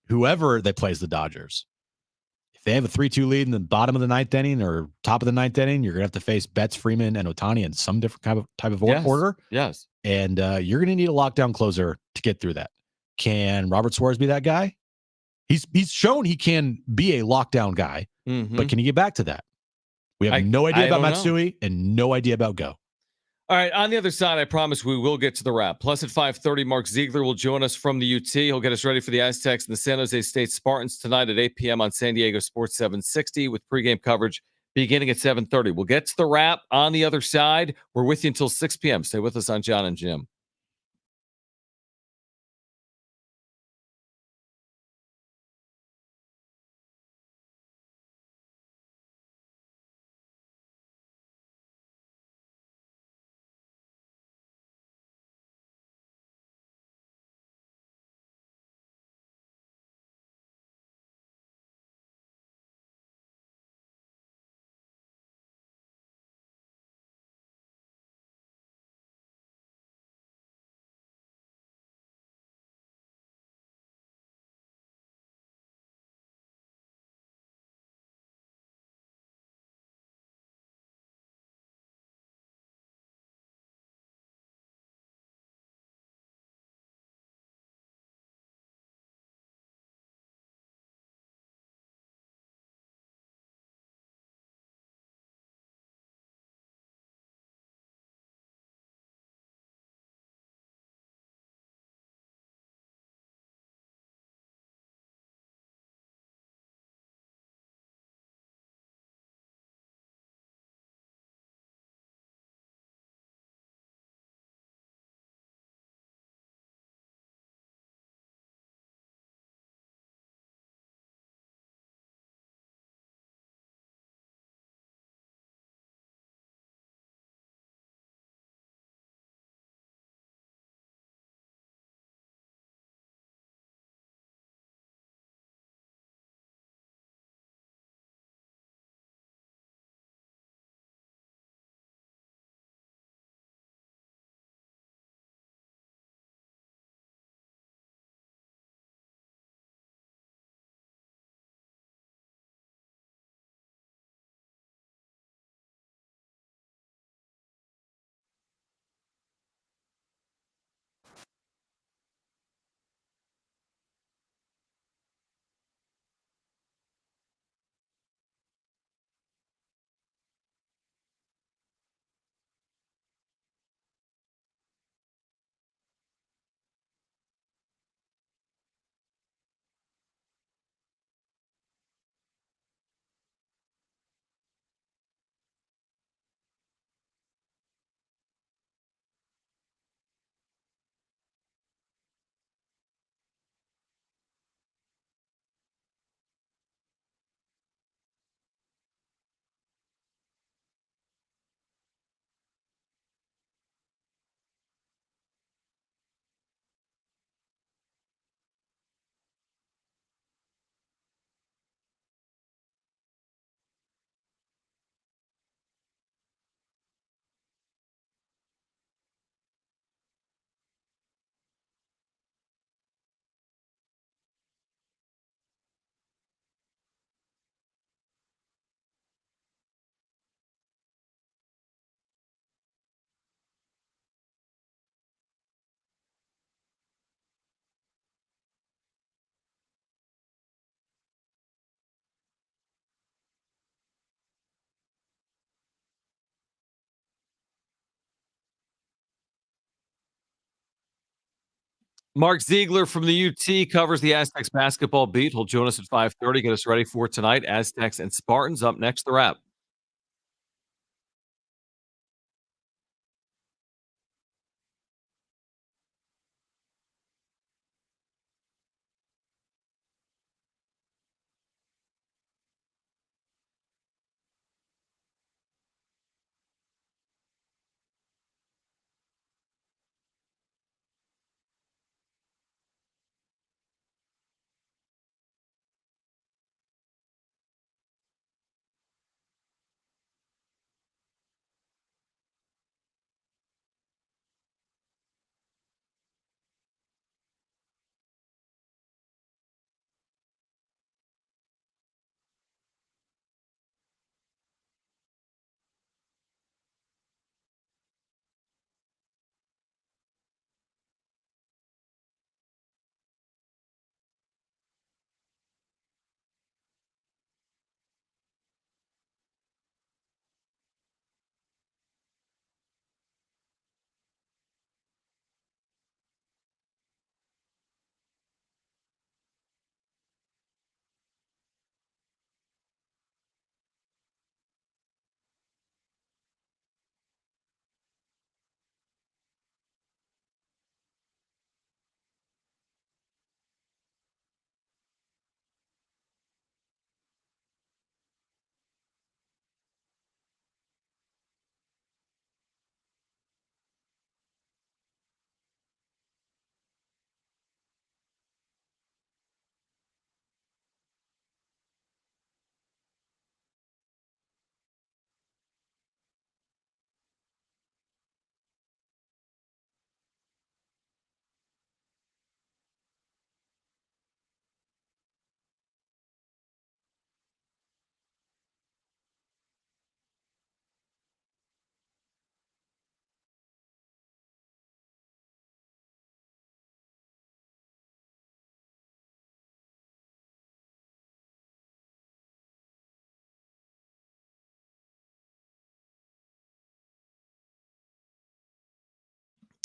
whoever that plays the Dodgers, if they have a 3-2 lead in the bottom of the 9th inning or top of the 9th inning, you're going to have to face Betts, Freeman, and Ohtani in some different type of order. Yes. And you're going to need a lockdown closer to get through that. Can Robert Suarez be that guy? He's shown he can be a lockdown guy, but can he get back to that? We have no idea about Matsui and no idea about Go. All right, on the other side, I promise we will get to the wrap. Plus at 5:30, Mark Ziegler will join us from the UT. He'll get us ready for the Aztecs and the San Jose State Spartans tonight at 8 p.m. on San Diego Sports 760 with pregame coverage beginning at 7:30. We'll get to the wrap on the other side. We're with you until 6 p.m. Stay with us on Jon and Jim. Mark Ziegler from the UT covers the Aztecs basketball beat. He'll join us at 5:30. Get us ready for tonight. Aztecs and Spartans up next. The wrap.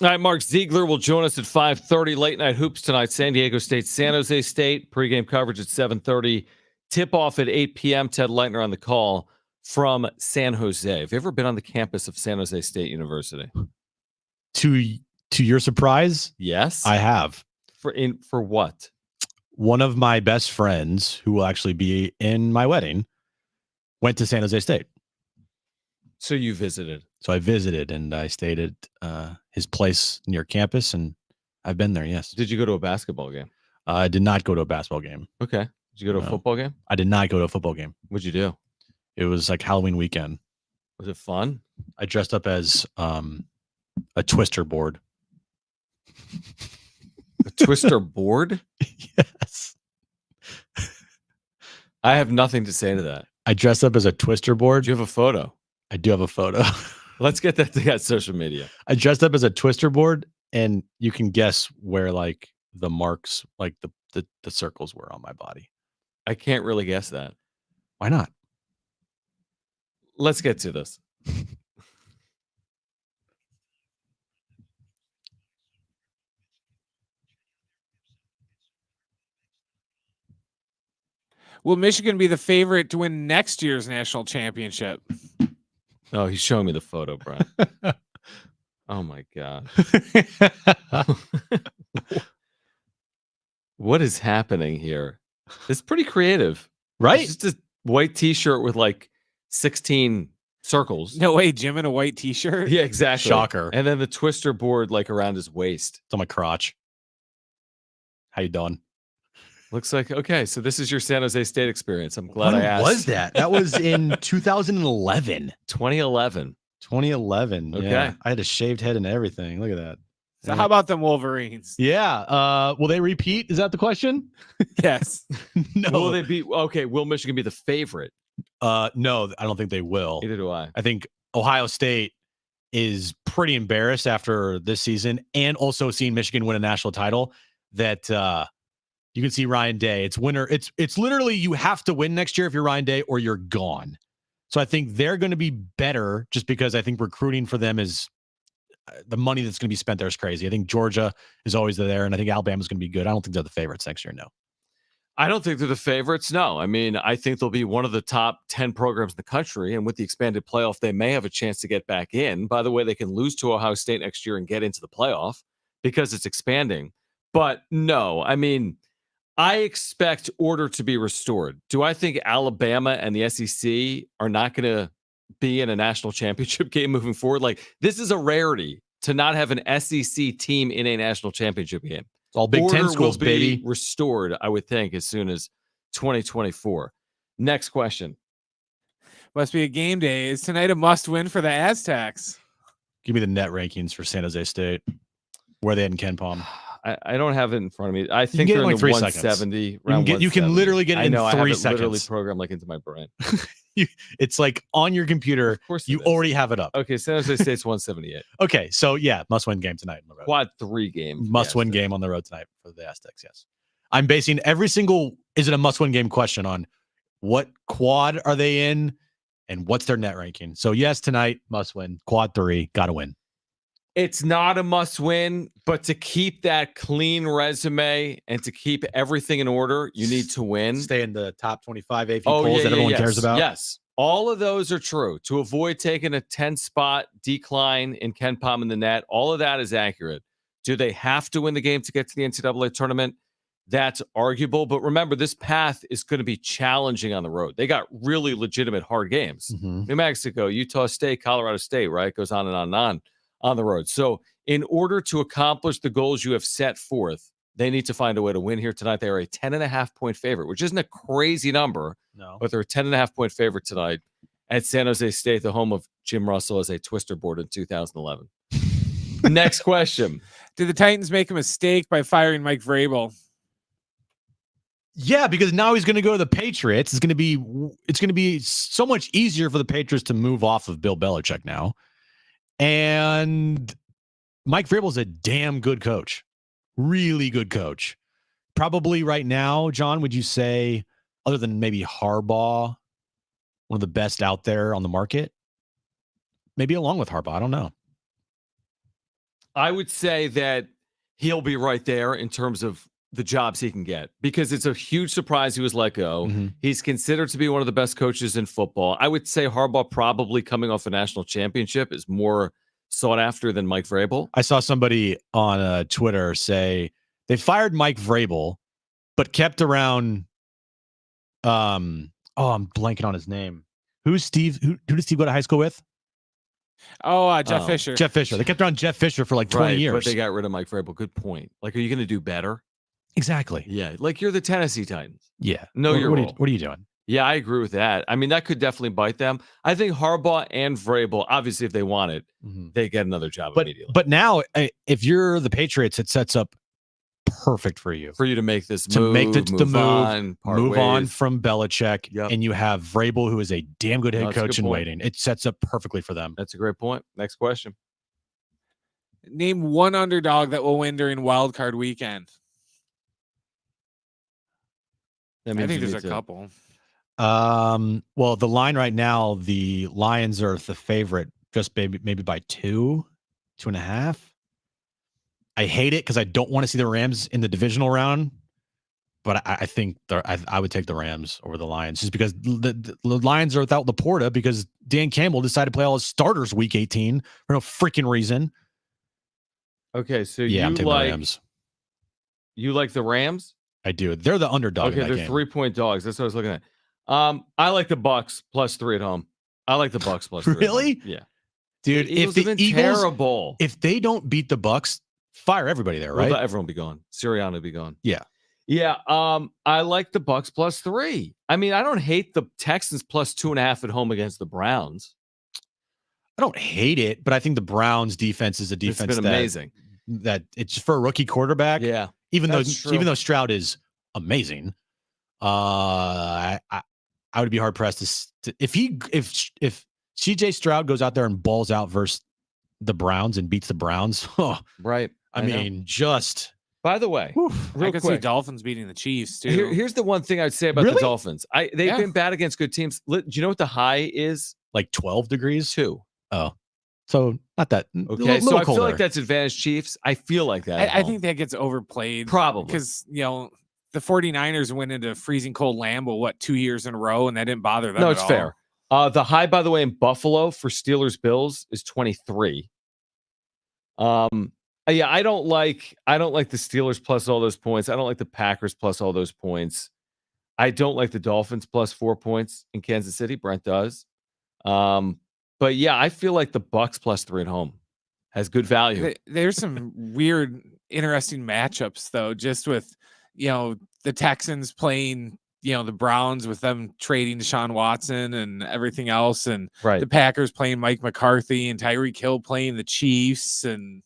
All right, Mark Ziegler will join us at 5:30. Late night hoops tonight. San Diego State, San Jose State. Pregame coverage at 7:30. Tip off at 8 p.m. Ted Leitner on the call from San Jose. Have you ever been on the campus of San Jose State University? To your surprise, Yes, I have. For what? One of my best friends, who will actually be in my wedding, went to San Jose State. So you visited. So I visited and I stayed at his place near campus, and I've been there. Yes. Did you go to a basketball game? I did not go to a basketball game. Okay. Did you go to a football game? I did not go to a football game. What'd you do? It was like Halloween weekend. Was it fun? I dressed up as a twister board. A twister board? Yes. I have nothing to say to that. I dressed up as a twister board. Do you have a photo? I do have a photo. Let's get that to social media. I dressed up as a twister board, and you can guess where like the marks, like the circles were on my body. I can't really guess that. Why not? Let's get to this. Will Michigan be the favorite to win next year's national championship? Oh, he's showing me the photo, Brian. Oh my God. What is happening here? It's pretty creative, Right? It's just a white t-shirt with like 16 circles. No way, Jim in a white t-shirt? Yeah, exactly. Shocker. And then the twister board like around his waist. It's on my crotch. How you doing? Looks like, okay, so this is your San Jose State experience. I'm glad When I asked. was that? That was in 2011. 2011. 2011. Okay. Yeah. I had a shaved head and everything. Look at that. So how about them Wolverines? Yeah. Will they repeat? Is that the question? Yes. No. Will they be okay? Will Michigan be the favorite? No, I don't think they will. Neither do I. I think Ohio State is pretty embarrassed after this season, and also seeing Michigan win a national title. That you can see Ryan Day. It's winner. It's literally you have to win next year if you're Ryan Day, or you're gone. So I think they're going to be better, just because I think recruiting for them is the money that's going to be spent there is crazy. I think Georgia is always there, and I think Alabama's going to be good. I don't think they're the favorites next year. No. I don't think they're the favorites. No, I mean, I think they'll be one of the top 10 programs in the country. And with the expanded playoff, they may have a chance to get back in. By the way, they can lose to Ohio State next year and get into the playoff because it's expanding. But no, I mean, I expect order to be restored. Do I think Alabama and the SEC are not going to be in a national championship game moving forward? Like, this is a rarity to not have an SEC team in a national championship game. It's all Big Ten schools, will be baby. restored, I would think, as soon as 2024. Next question. Must be a game day. Is tonight a must-win for the Aztecs? Give me the net rankings for San Jose State. Where are they at in Ken Palm? I don't have it in front of me. I think get they're it in in like the 3 170. seconds. You can literally get it in 3 I have it seconds. literally programmed like into my brain. It's like on your computer. Of course, You already have it up. Okay, San Jose State's 178. Okay, so yeah, must-win game tonight on the road. Quad 3 game. Must-win game on the road tonight for the Aztecs. Yes, I'm basing every single is it a must-win game question on what quad are they in and what's their net ranking. So yes, tonight must-win. Quad 3, got to win. It's not a must-win, but to keep that clean resume and to keep everything in order, you need to win. Stay in the top 25 AP polls that everyone cares about. Yes, all of those are true. To avoid taking a 10-spot decline in Ken Palm in the net, all of that is accurate. Do they have to win the game to get to the NCAA tournament? That's arguable. But remember, this path is going to be challenging on the road. They got really legitimate hard games. New Mexico, Utah State, Colorado State, right? Goes on and on and on the road. So in order to accomplish the goals you have set forth, they need to find a way to win here tonight. They are a 10.5-point favorite, which isn't a crazy number, but they're a 10.5-point favorite tonight at San Jose State, the home of Jim Russell as a twister board in 2011. Next question. Did the Titans make a mistake by firing Mike Vrabel? Yeah, because now he's going to go to the Patriots. It's going to be so much easier for the Patriots to move off of Bill Belichick now. And Mike Vrabel's a damn good coach. Really good coach. Probably right now, John, would you say, other than maybe Harbaugh, one of the best out there on the market? Maybe along with Harbaugh. I don't know. I would say that he'll be right there in terms of the jobs he can get, because it's a huge surprise he was let go. He's considered to be one of the best coaches in football. I would say Harbaugh, probably coming off a national championship, is more sought after than Mike Vrabel. I saw somebody on Twitter say they fired Mike Vrabel, but kept around. I'm blanking on his name. Who's Steve? Who did Steve go to high school with? Jeff Fisher. Jeff Fisher. They kept around Jeff Fisher for like 20 years. But they got rid of Mike Vrabel. Good point. Like, are you going to do better? Exactly. Yeah. Like, you're the Tennessee Titans. Yeah. No, what are you doing? Yeah, I agree with that. I mean, that could definitely bite them. I think Harbaugh and Vrabel, obviously, if they want it, they get another job immediately. But now, if you're the Patriots, it sets up perfect for you. For you to make this to move, make the move on ways. from Belichick, and you have Vrabel, who is a damn good head coach in waiting. It sets up perfectly for them. That's a great point. Next question. Name one underdog that will win during Wild Card Weekend. I think there's a couple. Well, the line right now, the Lions are the favorite, just maybe by 2.5. I hate it because I don't want to see the Rams in the divisional round, but I think I would take the Rams over the Lions, just because the Lions are without Laporta because Dan Campbell decided to play all his starters week 18 for no freaking reason. Okay, so yeah, I'm taking the Rams. You like the Rams? I do. They're the underdog. Okay, they're 3-point dogs. That's what I was looking at. I like the Bucks +3 at home. I like the Bucks +3. Really? Yeah, dude. If the Eagles, terrible, if they don't beat the Bucks, fire everybody there, right? Well, everyone be gone. Sirianni will be gone. Yeah. I like the Bucks +3. I mean, I don't hate the Texans +2.5 at home against the Browns. I don't hate it, but I think the Browns defense is a defense it's been amazing. That it's for a rookie quarterback. Yeah. Even though Stroud is amazing, I would be hard pressed to if CJ Stroud goes out there and balls out versus the Browns and beats the Browns. Right. I mean, just by the way, I could see Dolphins beating the Chiefs too. Here's the one thing I'd say about the Dolphins. They've been bad against good teams. Do you know what the high is? Like 12 degrees. 2. Oh, So not that. Okay, so I feel like that's advantage Chiefs. I feel like that. I think that gets overplayed. Probably. Because, the 49ers went into freezing cold Lambeau, 2 years in a row, and that didn't bother them No, at it's all. fair. The high, by the way, in Buffalo for Steelers Bills is 23. Yeah, I don't like the Steelers plus all those points. I don't like the Packers plus all those points. I don't like the Dolphins plus 4 points in Kansas City. Brent does. But yeah, I feel like the Bucks plus 3 at home has good value. There's some weird, interesting matchups though, just with the Texans playing the Browns with them trading Deshaun Watson and everything else, and the Packers playing Mike McCarthy and Tyreek Hill playing the Chiefs, and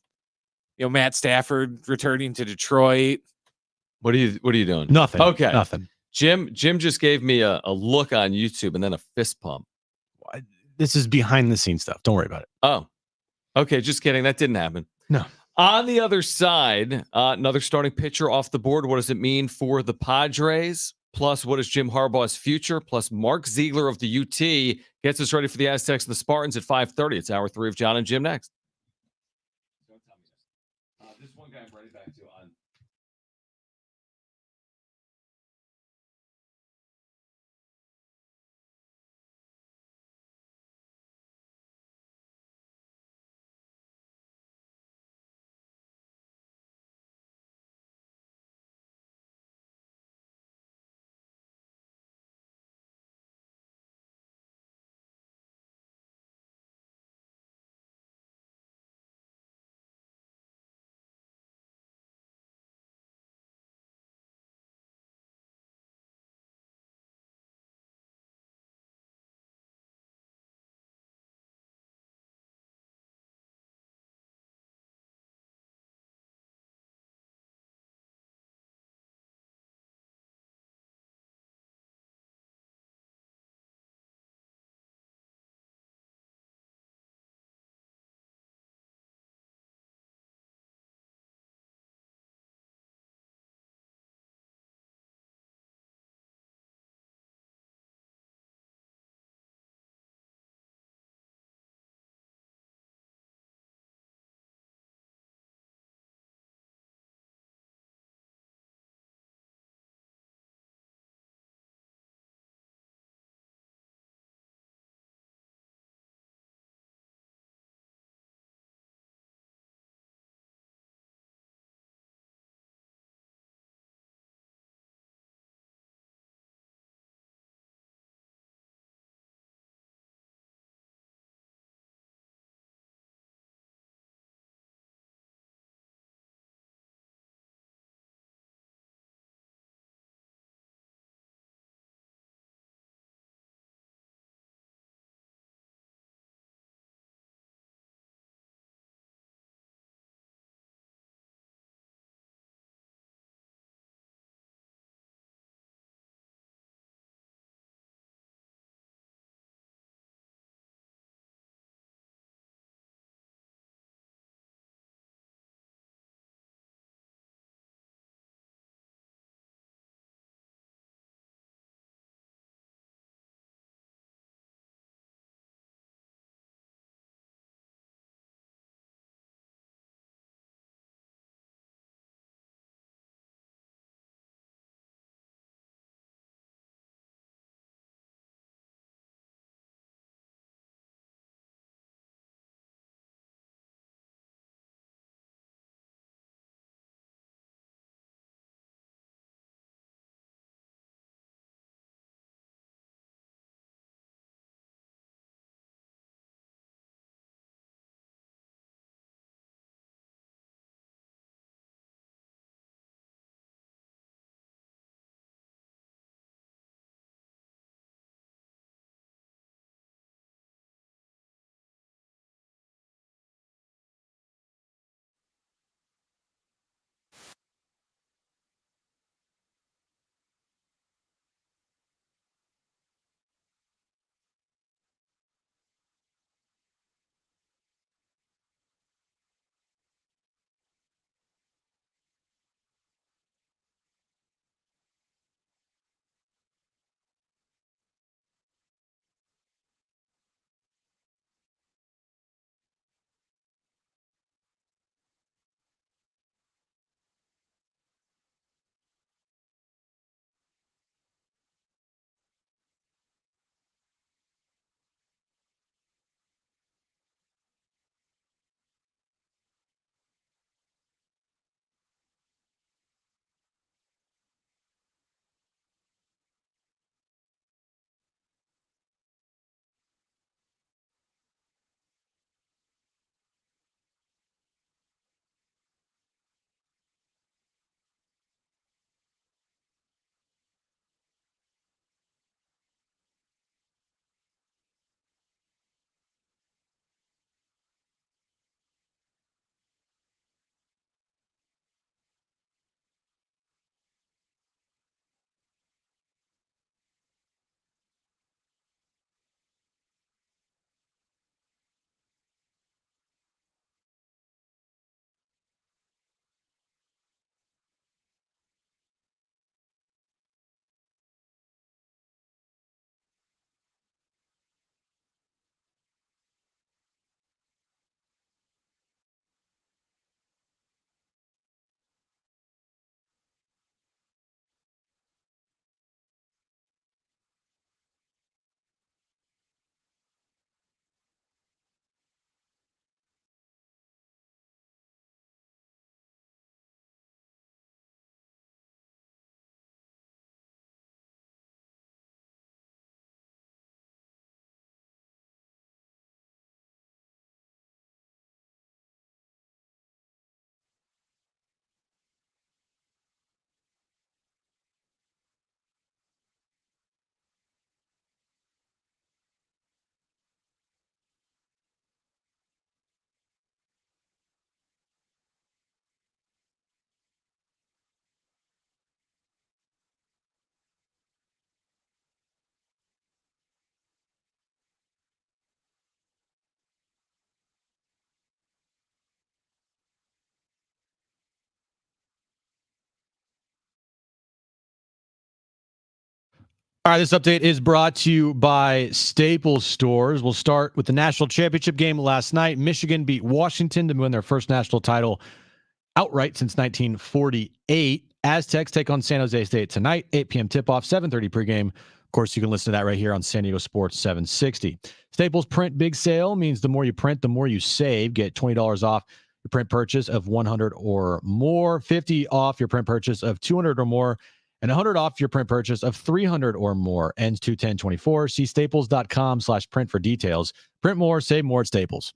Matt Stafford returning to Detroit. What are you doing? Nothing. Okay. Nothing. Jim just gave me a look on YouTube and then a fist pump. This is behind the scenes stuff. Don't worry about it. Oh, okay. Just kidding. That didn't happen. No. On the other side, another starting pitcher off the board. What does it mean for the Padres? Plus, what is Jim Harbaugh's future? Plus, Mark Ziegler of the UT gets us ready for the Aztecs and the Spartans at 5:30. It's hour 3 of Jon and Jim next. This one guy I'm ready back to on All right, this update is brought to you by Staples Stores. We'll start with the national championship game last night. Michigan beat Washington to win their first national title outright since 1948. Aztecs take on San Jose State tonight, 8 p.m. tip-off, 7:30 pregame. Of course, you can listen to that right here on San Diego Sports 760. Staples Print Big Sale means the more you print, the more you save. Get $20 off your print purchase of $100 or more, $50 off your print purchase of $200 or more, and $100 off your print purchase of $300 or more. Ends 2/10/24. See staples.com/print for details. Print more, save more at Staples.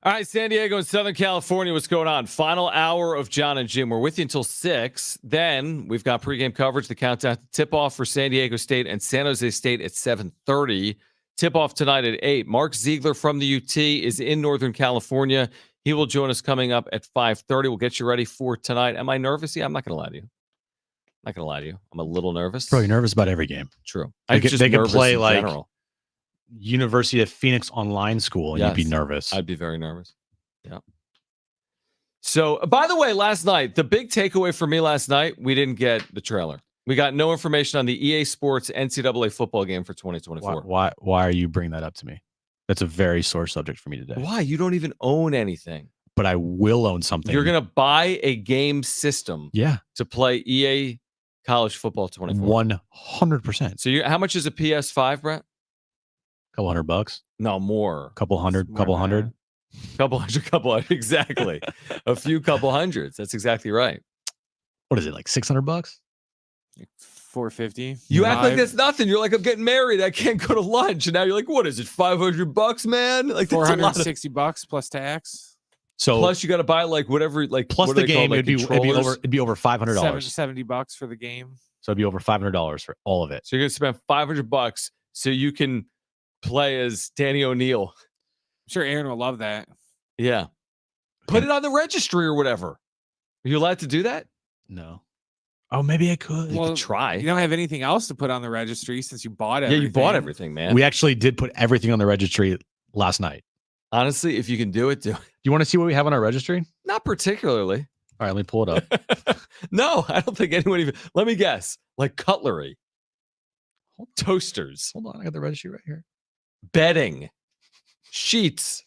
All right, San Diego and Southern California, what's going on? Final hour of Jon and Jim. We're with you until 6. Then we've got pregame coverage, the countdown tip-off for San Diego State and San Jose State at 7:30. Tip-off tonight at 8. Mark Ziegler from the UT is in Northern California. He will join us coming up at 5:30. We'll get you ready for tonight. Am I nervous? Yeah, I'm not going to lie to you. I'm not going to lie to you. I'm a little nervous. Bro, you're nervous about every game. True. They could play in like general. University of Phoenix online school, and you'd be nervous. I'd be very nervous. Yeah. So, by the way, last night, the big takeaway for me last night, we didn't get the trailer. We got no information on the EA Sports NCAA football game for 2024. Why are you bringing that up to me? That's a very sore subject for me today. Why? You don't even own anything. But I will own something. You're going to buy a game system to play EA College Football 24. 100%. So, how much is a PS5, Brett? Couple $100. No, more. Couple hundred. Exactly. A few couple hundreds. That's exactly right. What is it, like $600? $450. You act like that's nothing. You're like, I'm getting married. I can't go to lunch. And now you're like, what is it, $500, man? Like $460 plus tax. So plus you got to buy like whatever, like plus the game, it'd be over $500. $70 for the game. So it'd be over $500 for all of it. So you're gonna spend $500 so you can play as Danny O'Neil. I'm sure Aaron will love that. Yeah. Put it on the registry or whatever. Are you allowed to do that? No. Oh, maybe I could. You could try. You don't have anything else to put on the registry since you bought it. Yeah, you bought everything, man. We actually did put everything on the registry last night. Honestly, if you can do it, do it. Do you want to see what we have on our registry? Not particularly. All right, let me pull it up. No, I don't think anyone even. Let me guess. Like cutlery, toasters. Hold on, I got the registry right here. Bedding, sheets,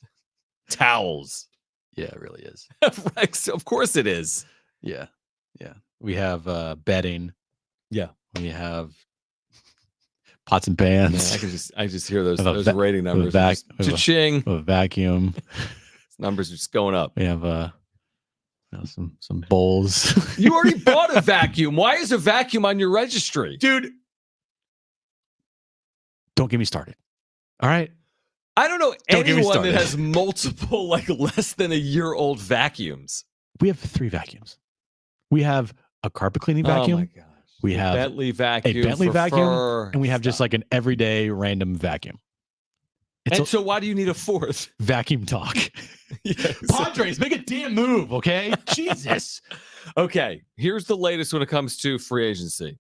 towels. Yeah, it really is. Rex, of course it is. Yeah. We have bedding. Yeah. We have pots and pans. Man, I just hear those rating numbers. Cha-ching. A vacuum. Numbers are just going up. We have some bowls. You already bought a vacuum. Why is a vacuum on your registry? Dude, don't get me started. All right. I don't know anyone that has multiple, like less than a year old vacuums. We have 3 vacuums. We have a carpet cleaning vacuum. Oh my gosh. We have a Bentley vacuum, and we have just like an everyday random vacuum. So why do you need a 4th? Vacuum talk. Yes. Padres, make a damn move, okay? Jesus. Okay, here's the latest when it comes to free agency.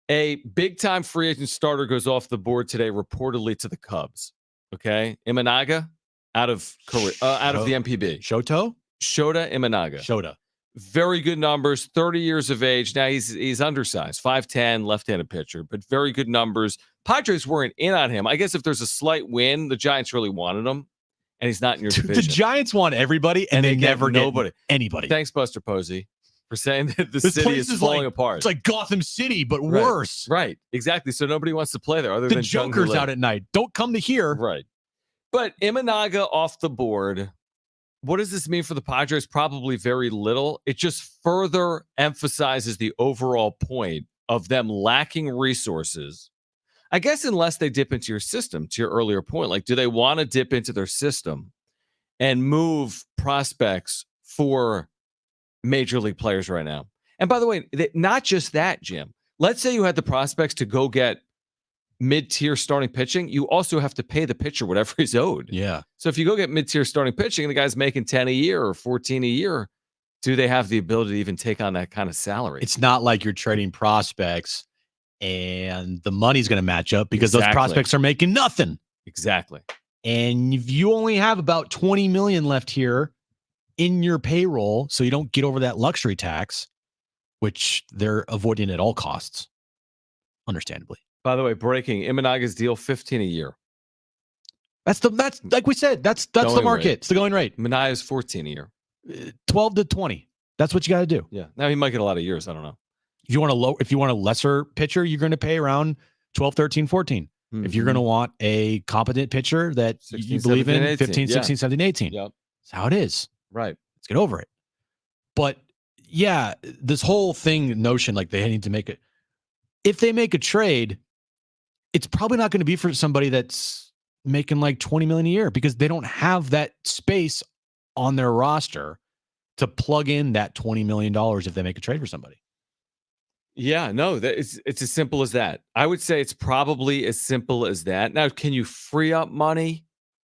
A big-time free agent starter goes off the board today, reportedly to the Cubs. Okay, Imanaga out of the MPB. Shota Imanaga. Shota. very good numbers, 30 years of age. Now he's undersized, 5'10", left-handed pitcher, but very good numbers. Padres weren't in on him. I guess if there's a slight win, the Giants really wanted him, and he's not in your division. The Giants want everybody, and they never get nobody. Anybody. Thanks, Buster Posey, for saying that the city is falling apart. It's like Gotham City, but worse. Right, exactly. So nobody wants to play there other the than Joker's out at night. Don't come to here. Right. But Imanaga off the board. What does this mean for the Padres? Probably very little. It just further emphasizes the overall point of them lacking resources. I guess unless they dip into your system, to your earlier point, like, do they want to dip into their system and move prospects for major league players right now? And by the way, not just that, Jim. Let's say you had the prospects to go get mid-tier starting pitching. You also have to pay the pitcher whatever he's owed. Yeah. So if you go get mid-tier starting pitching and the guy's making 10 a year or 14 a year, do they have the ability to even take on that kind of salary? It's not like you're trading prospects and the money's going to match up because those prospects are making nothing. Exactly. And if you only have about 20 million left here in your payroll, so you don't get over that luxury tax, which they're avoiding at all costs, understandably. By the way, breaking Imanaga's deal, 15 a year. That's like we said, that's the market. Rate. It's the going rate. Manaya's 14 a year. 12 to 20. That's what you got to do. Yeah. Now he might get a lot of years. I don't know. If you want a lesser pitcher, you're going to pay around 12, 13, 14. Mm-hmm. If you're going to want a competent pitcher that 16, you believe 17, in, 18. 15, 16, 17, 18. Yep. That's how it is. Right. Let's get over it. But yeah, this whole thing notion, like they need to make it. If they make a trade, it's probably not going to be for somebody that's making like 20 million a year because they don't have that space on their roster to plug in that $20 million if they make a trade for somebody. Yeah, no, it's as simple as that. I would say it's probably as simple as that. Now, can you free up money?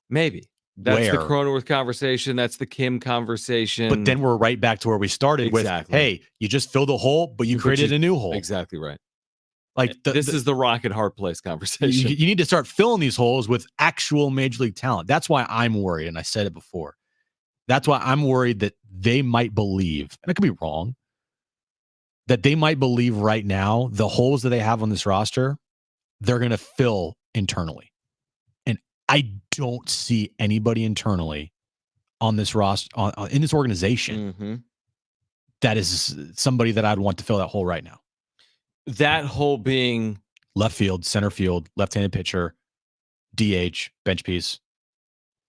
Maybe. That's the Cronenworth conversation. That's the Kim conversation. But then we're right back to where we started with, hey, you just filled a hole, but you created a new hole. Exactly right. Like this is the rock and hard place conversation. You need to start filling these holes with actual major league talent. That's why I'm worried, and I said it before. That's why I'm worried that they might believe, and I could be wrong, that they might believe right now the holes that they have on this roster, they're going to fill internally. And I don't see anybody internally on this roster, in this organization, that is somebody that I'd want to fill that hole right now. That hole being left field, center field, left-handed pitcher, DH, bench piece,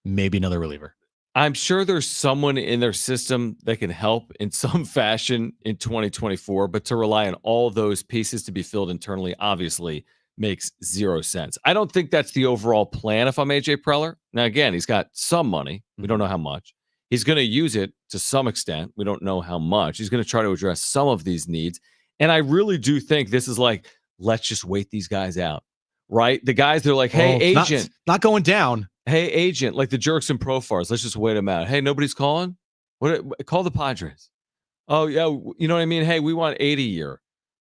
maybe another reliever. I'm sure there's someone in their system that can help in some fashion in 2024, but to rely on all those pieces to be filled internally obviously makes zero sense. I don't think that's the overall plan if I'm AJ Preller. Now, again, he's got some money. We don't know how much. He's going to use it to some extent. We don't know how much. He's going to try to address some of these needs. And I really do think this is like, let's just wait these guys out, right? The guys that are like, hey, agent. Not going down. Hey, agent, like the jerks and profars. Let's just wait them out. Hey, nobody's calling? Call the Padres. Oh, yeah, you know what I mean? Hey, we want 80 a year.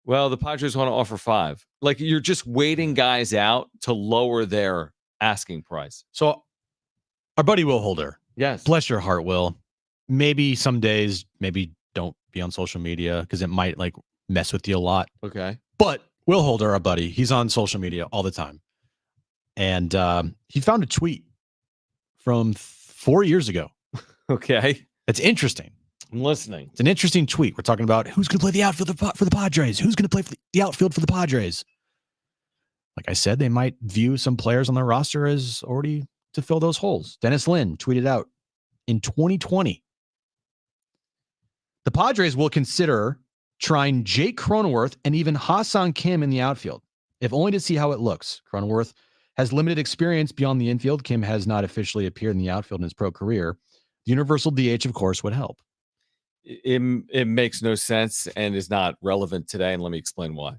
Well, the Padres want to offer 5. Like, you're just waiting guys out to lower their asking price. So our buddy Will Holder. Yes. Bless your heart, Will. Maybe some days, maybe don't be on social media because it might like mess with you a lot. Okay. But Will Holder, our buddy, he's on social media all the time. And he found a tweet from 4 years ago. Okay. It's interesting. I'm listening. It's an interesting tweet. We're talking about who's going to play the outfield for the Padres. Who's going to play for the outfield for the Padres? Like I said, they might view some players on their roster as already to fill those holes. Dennis Lin tweeted out in 2020, the Padres will consider trying Jake Cronenworth and even Ha-Seong Kim in the outfield, if only to see how it looks. Cronenworth has limited experience beyond the infield. Kim has not officially appeared in the outfield in his pro career. The universal DH, of course, would help. It makes no sense and is not relevant today, and let me explain why.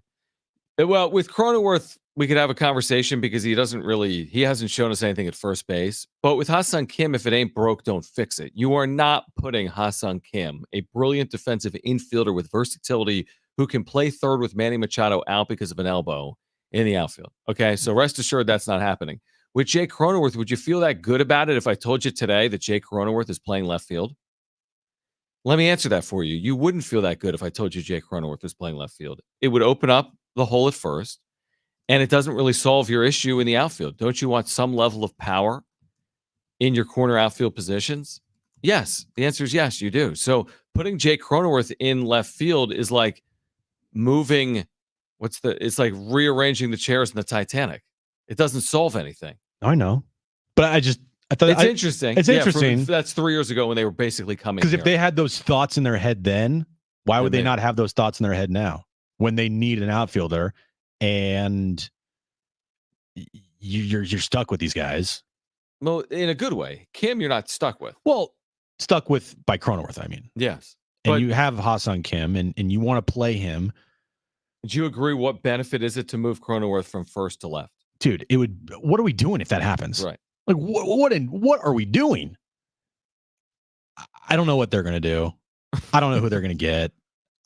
Well, with Cronenworth, we could have a conversation because he hasn't shown us anything at first base. But with Ha-Seong Kim, if it ain't broke, don't fix it. You are not putting Ha-Seong Kim, a brilliant defensive infielder with versatility who can play third with Manny Machado out because of an elbow, in the outfield. Okay, so rest assured that's not happening. With Jake Cronenworth, would you feel that good about it if I told you today that Jake Cronenworth is playing left field? Let me answer that for you. You wouldn't feel that good if I told you Jake Cronenworth was playing left field. It would open up the hole at first, and it doesn't really solve your issue in the outfield. Don't you want some level of power in your corner outfield positions? Yes. The answer is yes, you do. So putting Jake Cronenworth in left field is like moving, it's like rearranging the chairs in the Titanic. It doesn't solve anything. I know. But I thought it's interesting. It's interesting. That's 3 years ago when they were basically coming. Because if they had those thoughts in their head then, why would they not have those thoughts in their head now when they need an outfielder and you're stuck with these guys? Well, in a good way. Kim, you're not stuck with. Well, stuck with by Cronenworth, I mean. Yes. And you have Ha-Seong Kim and you want to play him. Do you agree? What benefit is it to move Cronenworth from first to left? Dude, what are we doing if that happens? Right. Like what are we doing? I don't know what they're going to do. I don't know who they're going to get.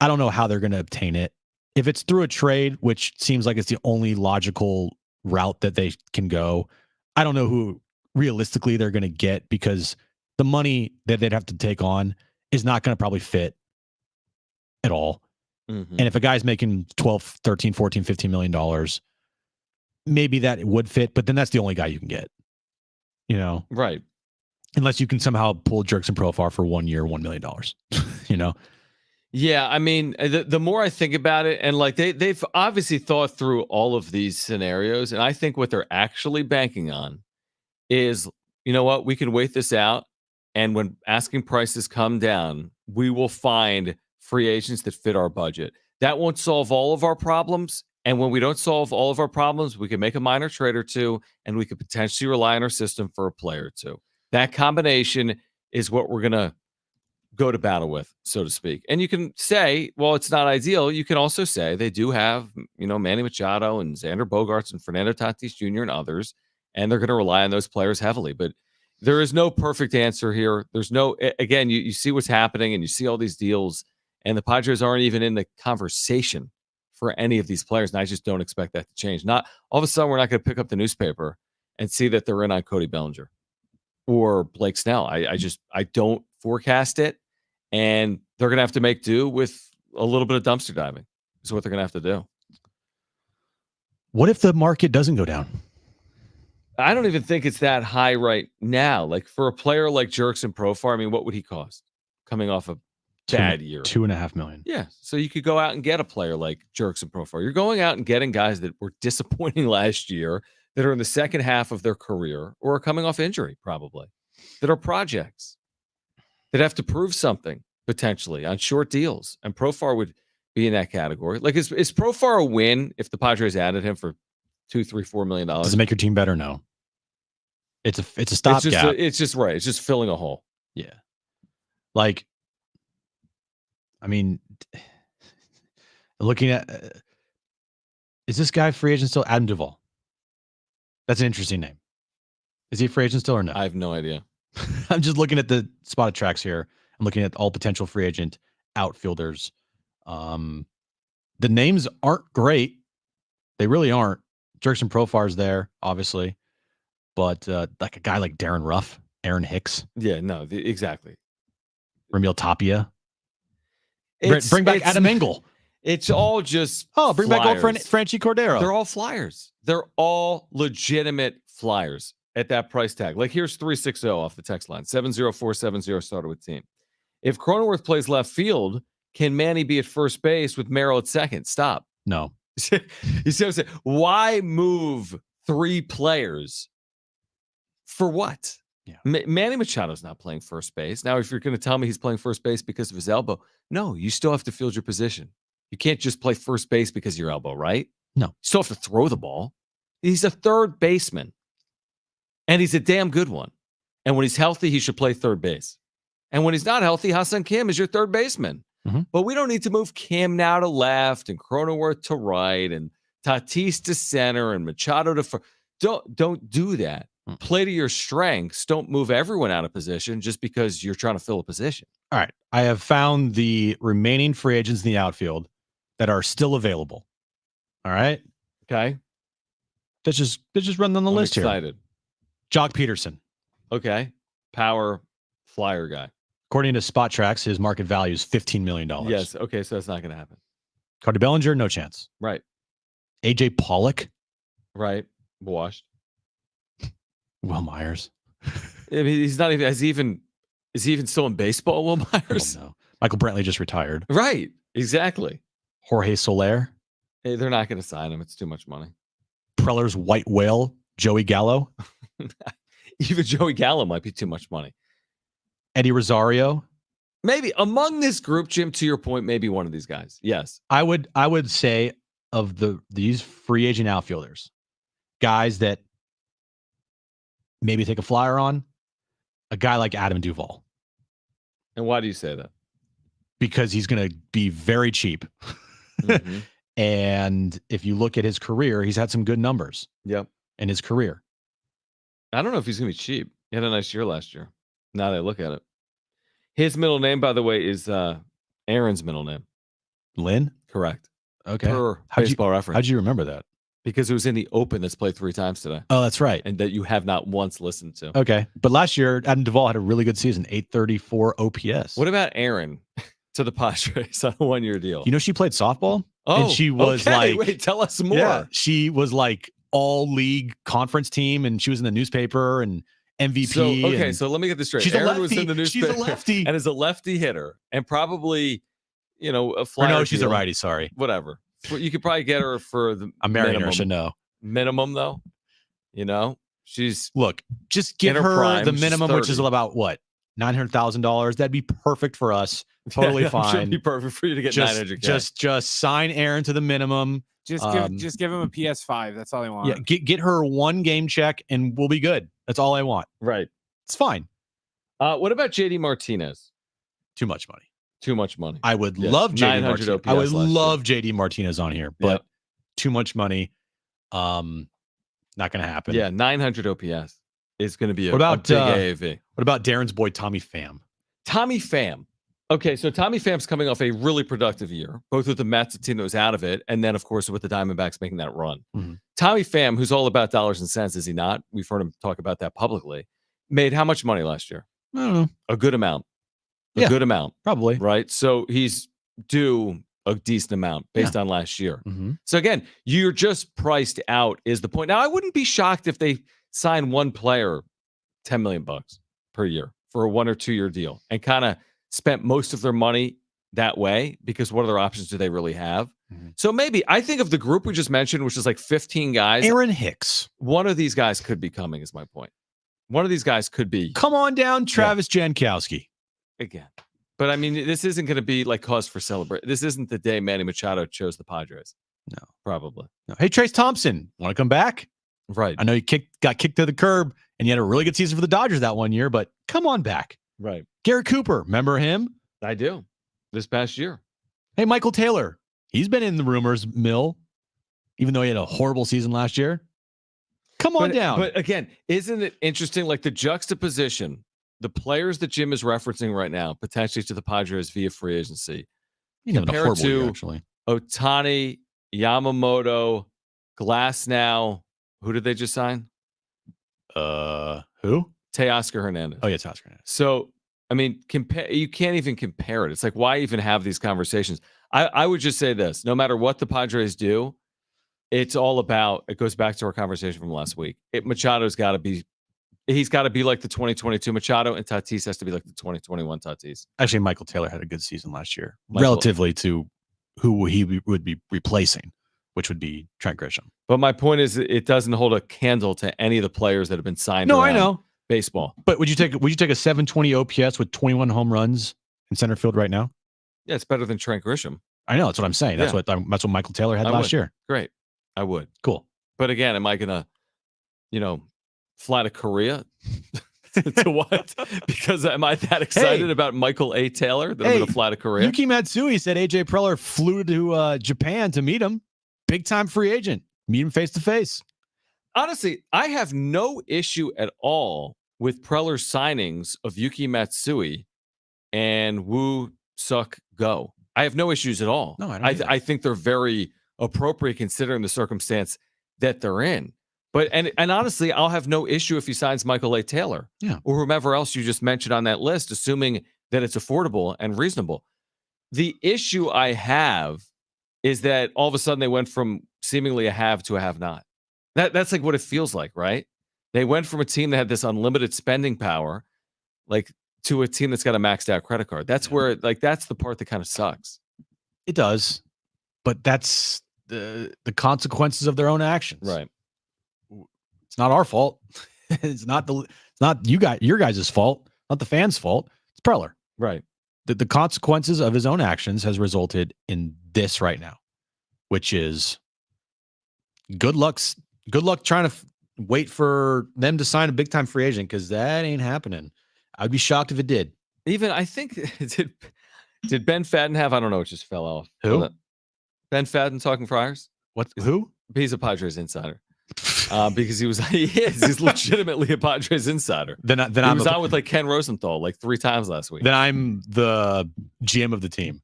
I don't know how they're going to obtain it. If it's through a trade, which seems like it's the only logical route that they can go, I don't know who realistically they're going to get because the money that they'd have to take on is not going to probably fit at all. Mm-hmm. And if a guy's making 12, 13, 14, 15 million dollars, maybe that would fit, but then that's the only guy you can get. You know, right? Unless you can somehow pull Jerks and Profar for 1 year, $1 million. You know, yeah. I mean, the more I think about it, and like they've obviously thought through all of these scenarios, and I think what they're actually banking on is, you know what, we can wait this out, and when asking prices come down, we will find free agents that fit our budget. That won't solve all of our problems. And when we don't solve all of our problems, we can make a minor trade or two, and we could potentially rely on our system for a player or two. That combination is what we're going to go to battle with, so to speak. And you can say, well, it's not ideal. You can also say they do have, Manny Machado and Xander Bogaerts and Fernando Tatis Jr. and others, and they're going to rely on those players heavily. But there is no perfect answer here. There's no, again, you see what's happening and you see all these deals, and the Padres aren't even in the conversation for any of these players, and I just don't expect that to change. Not all of a sudden, we're not going to pick up the newspaper and see that they're in on Cody Bellinger or Blake Snell. I don't forecast it, and they're going to have to make do with a little bit of dumpster diving. Is what they're going to have to do. What if the market doesn't go down? I don't even think it's that high right now. Like for a player like Jerks and Profar, I mean, what would he cost coming off a bad year? $2.5 million. Yeah. So you could go out and get a player like Jerks and Profar. You're going out and getting guys that were disappointing last year, that are in the second half of their career or are coming off injury, probably, that are projects that have to prove something potentially on short deals. And Profar would be in that category. Like, is Profar a win if the Padres added him for $2, $3, $4 million? Does it make your team better? No. It's a stopgap. It's just right. It's just filling a hole. Yeah. Like, I mean, looking at, is this guy free agent still? Adam Duvall. That's an interesting name. Is he a free agent still or no? I have no idea. I'm just looking at the spotted tracks here. I'm looking at all potential free agent outfielders. The names aren't great. They really aren't. Jerks and Profar's there, obviously. But like a guy like Darren Ruff, Aaron Hicks. Yeah, no, exactly. Ramil Tapia. Bring back Adam Engel. It's all just bring back old Franchi Cordero. They're all flyers. They're all legitimate flyers at that price tag. Like here's 360 off the text line. 70470 started with team. If Cronenworth plays left field, can Manny be at first base with Merrill at second? Stop. No. You see what I'm saying? Why move 3 players for what? Yeah. Manny Machado's not playing first base. Now, if you're going to tell me he's playing first base because of his elbow, no, you still have to field your position. You can't just play first base because of your elbow, right? No. You still have to throw the ball. He's a third baseman, and he's a damn good one. And when he's healthy, he should play third base. And when he's not healthy, Ha-Seong Kim is your third baseman. Mm-hmm. But we don't need to move Kim now to left and Cronenworth to right and Tatis to center and Machado to first. Don't do that. Play to your strengths. Don't move everyone out of position just because you're trying to fill a position. All right. I have found the remaining free agents in the outfield that are still available. All right. Okay. Let's just run down the list excited. here. Jock Peterson. Okay. Power flyer guy. According to Spot Tracks, his market value is $15 million. Yes. Okay. So that's not going to happen. Cody Bellinger, no chance. Right. AJ Pollock, Right. Washed. Will Myers. I mean, he's not even, is he even still in baseball, Will Myers? Oh, no. Michael Brantley just retired. Right. Exactly. Jorge Soler, Hey, they're not going to sign him. It's too much money. Preller's white whale, Joey Gallo, Even Joey Gallo might be too much money. Eddie Rosario. Maybe among this group, Jim, to your point, maybe one of these guys. Yes. I would say of these free agent outfielders, guys that maybe take a flyer on, a guy like Adam Duvall. And why do you say that? Because he's going to be very cheap. Mhm. And if you look at his career, he's had some good numbers Yep. in his career. I don't know if he's going to be cheap. He had a nice year last year. Now that I look at it. His middle name, by the way, is Aaron's middle name. Lynn? Correct. Okay. Per How'd you- Baseball Reference. How'd you remember that? Because it was in the Open that's played 3 times today. Oh, that's right. And that you have not once listened to. Okay. But last year, Adam Duvall had a really good season, 834 OPS. What about Aaron to the Padres on a 1-year deal? You know, she played softball. Oh, and she was okay. like, wait, tell us more. yeah, she was like all league conference team, and she was in the newspaper and MVP. So, okay, and so let me get this straight. she's Aaron a lefty. was in the newspaper. She's a lefty. And is a lefty hitter. And probably, a Or flyer no, she's a deal. righty. Sorry. Whatever. But you could probably get her for the I'm marrying her. minimum. Should know. Minimum, though. She's Look, just give In her her prime, the she's minimum, which is 30. about what? $900,000. That'd be perfect for us. Totally Should fine. be perfect for you to get Just, 900K. just sign Aaron to the minimum. Just give him a PS5. That's all I want. Yeah, get her one game check, and we'll be good. That's all I want. Right. It's fine. What about JD Martinez? Too much money. Too much money. I would Yeah, love JD 900 Martinez. OPS I would last year. love JD Martinez on here, but Yep. too much money. Not going to happen. Yeah, 900 OPS is going to be a, What about, a big AAV. What about Darren's boy Tommy Pham? Tommy Pham. Okay, so Tommy Pham's coming off a really productive year, both with the Mets, a team that was out of it, and then, of course, with the Diamondbacks making that run. Mhm. Tommy Pham, who's all about dollars and cents, is he not? We've heard him talk about that publicly. Made how much money last year? I don't know. A good amount. A Yeah. good amount, Probably. right? So he's due a decent amount based on last year. Mm-hmm. So again, you're just priced out is the point. Now, I wouldn't be shocked if they sign one player $10 million per year for a 1 or 2 year deal and kind of spent most of their money that way, because what other options do they really have? Mhm. So maybe I think of the group we just mentioned, which is like 15 guys. Aaron Hicks. One of these guys could be coming, is my point. One of these guys could be Come on down, Travis Jankowski. again. But I mean, this isn't going to be like cause for celebration. This isn't the day Manny Machado chose the Padres. No. Probably. No. Hey, Trace Thompson, want to come back? Right. I know you got kicked to the curb, and you had a really good season for the Dodgers that 1 year, but come on back. Right. Garrett Cooper, remember him? I do. This past year. Hey, Michael Taylor, he's been in the rumors mill, even though he had a horrible season last year. Come on down. But again, isn't it interesting? Like the juxtaposition, the players that Jim is referencing right now, potentially to the Padres via free agency. He's having a compared horrible year, to- actually. Ohtani, Yamamoto, Glasnow. Who did they just sign? Who? Teoscar Hernandez. Oh, yeah, it's Oscar. So, I mean, you can't even compare it. It's like, why even have these conversations? I would just say this: no matter what the Padres do, it's all about. It goes back to our conversation from last week. Machado's got to be. He's got to be like the 2022 Machado, and Tatis has to be like the 2021 Tatis. Actually, Michael Taylor had a good season last year, Michael- relatively to who he would be replacing, which would be Trent Grisham. But my point is, it doesn't hold a candle to any of the players that have been signed. No, I around know. baseball. But would you take a 720 OPS with 21 home runs in center field right now? Yeah, it's better than Trent Grisham. I know. That's what I'm saying. That's Yeah. what Michael Taylor had I last would. year. Great, I would. Cool. But again, am I gonna, fly to Korea? To what? Because am I that excited Hey. about Michael A. Taylor that I'm Hey, going to fly to Korea? Yuki Matsui said AJ Preller flew to Japan to meet him. Big time free agent. Meet him face to face. Honestly, I have no issue at all with Preller's signings of Yuki Matsui and Woo Suk Go. I have no issues at all. No, I don't either. I think they're very appropriate considering the circumstance that they're in. But and honestly, I'll have no issue if he signs Michael A. Taylor, Yeah. or whomever else you just mentioned on that list, assuming that it's affordable and reasonable. The issue I have is that all of a sudden they went from seemingly a have to a have not. That's like what it feels like, right? They went from a team that had this unlimited spending power, like, to a team that's got a maxed out credit card. That's where, like, that's the part that kind of sucks. It does, but that's the consequences of their own actions. Right. It's not our fault. It's not your guys' fault, not the fans' fault. It's Preller. Right. The consequences of his own actions has resulted in this right now, which is good luck trying to wait for them to sign a big time free agent, because that ain't happening. I'd be shocked if it did. Even I think did Ben Fadden have, I don't know, it just fell off. Who? Ben Fadden talking Friars? Who? He's a Padres insider. Because he's legitimately a Padres insider. Then he was on with like Ken Rosenthal like 3 times last week. Then I'm the GM of the team.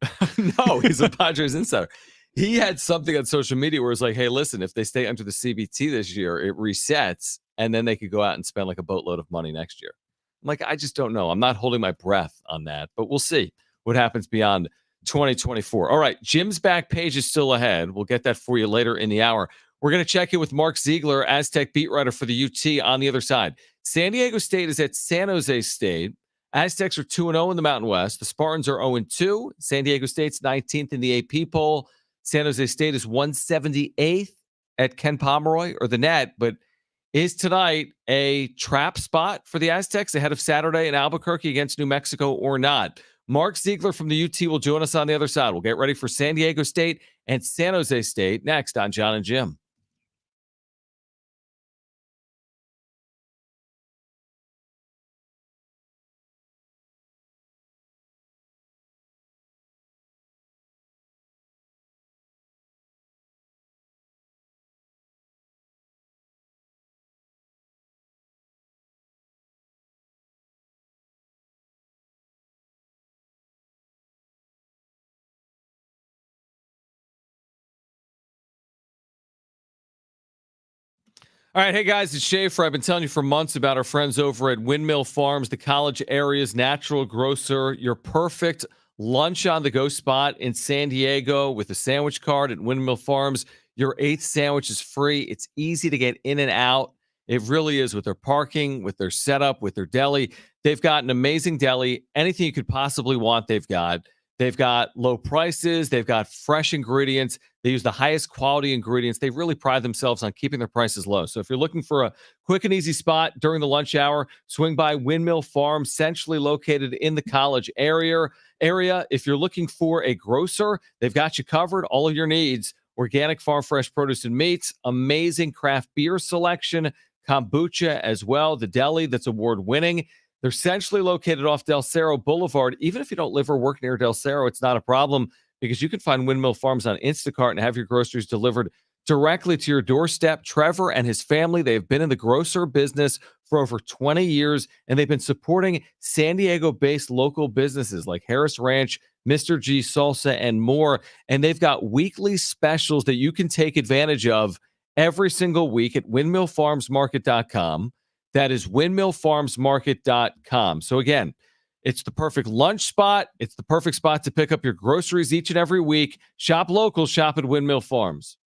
No, he's a Padres insider. He had something on social media where it's like, hey, listen, if they stay under the CBT this year, it resets, and then they could go out and spend like a boatload of money next year. I'm like, I just don't know. I'm not holding my breath on that, but we'll see what happens beyond 2024. All right, Jim's back page is still ahead. We'll get that for you later in the hour. We're going to check in with Mark Ziegler, Aztec beat writer for the UT, on the other side. San Diego State is at San Jose State. Aztecs are 2-0 in the Mountain West. The Spartans are 0-2. San Diego State's 19th in the AP poll. San Jose State is 178th at Ken Pomeroy, or the net, but is tonight a trap spot for the Aztecs ahead of Saturday in Albuquerque against New Mexico or not? Mark Ziegler from the UT will join us on the other side. We'll get ready for San Diego State and San Jose State next on Jon and Jim. All right, hey guys, it's Schaefer. I've been telling you for months about our friends over at Windmill Farms, the college area's natural grocer. Your perfect lunch on the go spot in San Diego with a sandwich cart at Windmill Farms. Your 8th sandwich is free. It's easy to get in and out. It really is, with their parking, with their setup, with their deli. They've got an amazing deli. Anything you could possibly want, they've got. They've got low prices. They've got fresh ingredients. They use the highest quality ingredients. They really pride themselves on keeping their prices low. So if you're looking for a quick and easy spot during the lunch hour, swing by Windmill Farms, centrally located in the college area. If you're looking for a grocer, they've got you covered. All of your needs: organic farm fresh produce and meats, amazing craft beer selection, kombucha as well, the deli that's award-winning. They're centrally located off Del Cerro Boulevard. Even if you don't live or work near Del Cerro, it's not a problem, because you can find Windmill Farms on Instacart and have your groceries delivered directly to your doorstep. Trevor and his family, they've been in the grocer business for over 20 years, and they've been supporting San Diego-based local businesses like Harris Ranch, Mr. G Salsa, and more. And they've got weekly specials that you can take advantage of every single week at windmillfarmsmarket.com. That is windmillfarmsmarket.com. So again, it's the perfect lunch spot. It's the perfect spot to pick up your groceries each and every week. Shop local, shop at Windmill Farms.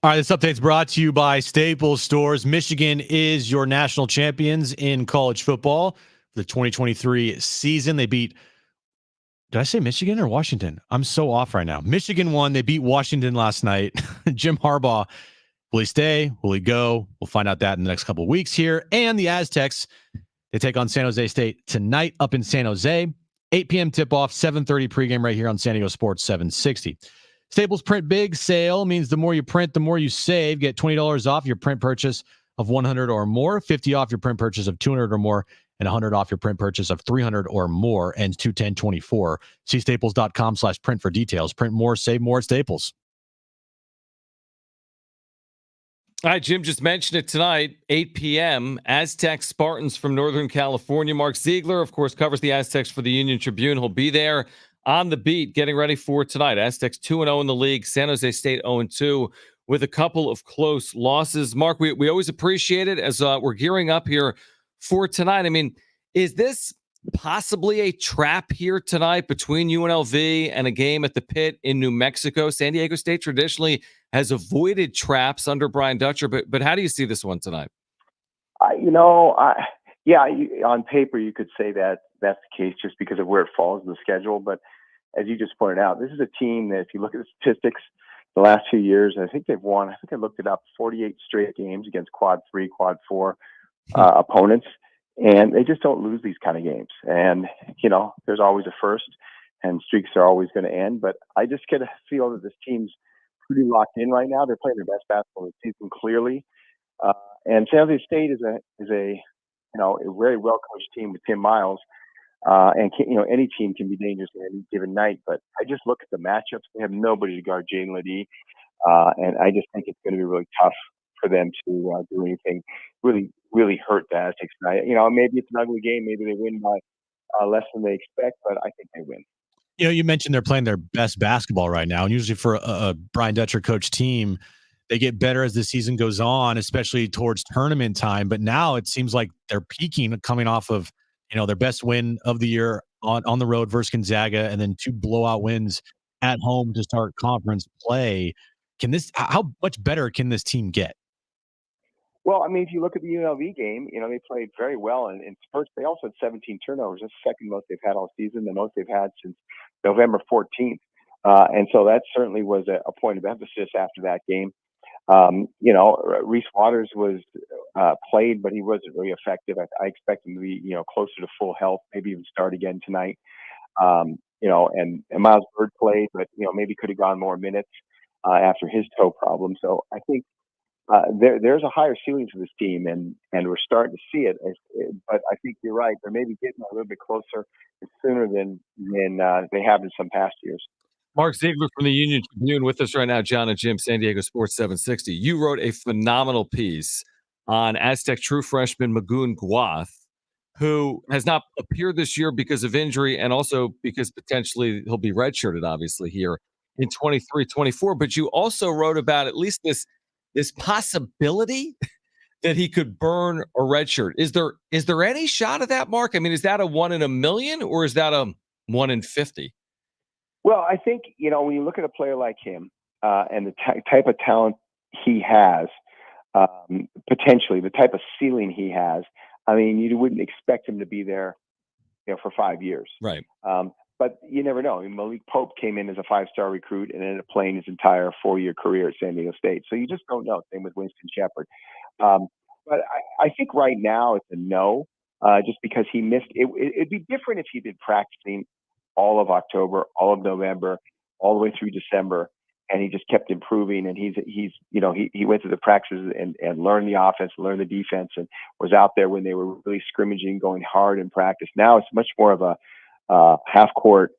All right, this update's brought to you by Staples Stores. Michigan is your national champions in college football for the 2023 season. They beat, did I say Michigan or Washington? I'm so off right now. Michigan won. They beat Washington last night. Jim Harbaugh, will he stay? Will he go? We'll find out that in the next couple of weeks here. And the Aztecs, they take on San Jose State tonight up in San Jose. 8 p.m. tip-off, 7:30 pregame right here on San Diego Sports 760. Staples Print Big sale means the more you print, the more you save. Get $20 off your print purchase of $100 or more, $50 off your print purchase of $200 or more, and $100 off your print purchase of $300 or more, and 2/10/24. See staples.com/print for details. Print more, save more at Staples. All right, Jim just mentioned it tonight, 8 p.m. Aztec Spartans from Northern California. Mark Ziegler, of course, covers the Aztecs for the Union Tribune. He'll be there on the beat, getting ready for tonight. Aztecs 2-0 in the league. San Jose State 0-2 with a couple of close losses. Mark, we always appreciate it as we're gearing up here for tonight. I mean, is this possibly a trap here tonight between UNLV and a game at the Pit in New Mexico? San Diego State traditionally has avoided traps under Brian Dutcher, but how do you see this one tonight? On paper you could say that that's the case just because of where it falls in the schedule. But as you just pointed out, this is a team that if you look at the statistics, the last 2 years, I think they've won. I think I looked it up, 48 straight games against quad 3, quad 4 opponents. And they just don't lose these kind of games. And, there's always a first and streaks are always going to end. But I just get a feel that this team's pretty locked in right now. They're playing their best basketball of the season, clearly. And San Jose State is a very well-coached team with Tim Miles. Any team can be dangerous on any given night. But I just look at the matchups. They have nobody to guard Jane Ledee. And I just think it's going to be really tough for them to do anything really hurt the Aztecs tonight. Maybe it's an ugly game. Maybe they win by less than they expect, but I think they win. You mentioned they're playing their best basketball right now. And usually for a Brian Dutcher coach team, they get better as the season goes on, especially towards tournament time. But now it seems like they're peaking, coming off of, their best win of the year on the road versus Gonzaga, and then 2 blowout wins at home to start conference play. How much better can this team get? Well, if you look at the UNLV game, they played very well in spurts. They also had 17 turnovers. That's the second most they've had all season, the most they've had since November 14th. And so that certainly was a point of emphasis after that game. Reese Waters was played, but he wasn't really effective. I expect him to be, closer to full health, maybe even start again tonight. And Miles Bird played, but, maybe could have gone more minutes after his toe problem. So I think there's a higher ceiling for this team, and we're starting to see it. But I think you're right. They're maybe getting a little bit closer sooner than they have in some past years. Mark Ziegler from the Union Tribune with us right now, Jon and Jim, San Diego Sports 760. You wrote a phenomenal piece on Aztec true freshman Magoon Gwath, who has not appeared this year because of injury and also because potentially he'll be redshirted, obviously, here in 23-24. But you also wrote about at least this possibility that he could burn a redshirt. Is there any shot of that, Mark? Is that a 1 in a million or is that a 1 in 50? Well, I think, when you look at a player like him and the type of talent he has, potentially the type of ceiling he has, you wouldn't expect him to be there, for 5 years. Right. But you never know. Malik Pope came in as a 5-star recruit and ended up playing his entire 4-year career at San Diego State. So you just don't know. Same with Winston Shepard. But I think right now it's a no, just because he missed. It'd be different if he'd been practicing all of October, all of November, all the way through December, and he just kept improving. And he went through the practices and learned the offense, learned the defense, and was out there when they were really scrimmaging, going hard in practice. Now it's much more of a half court,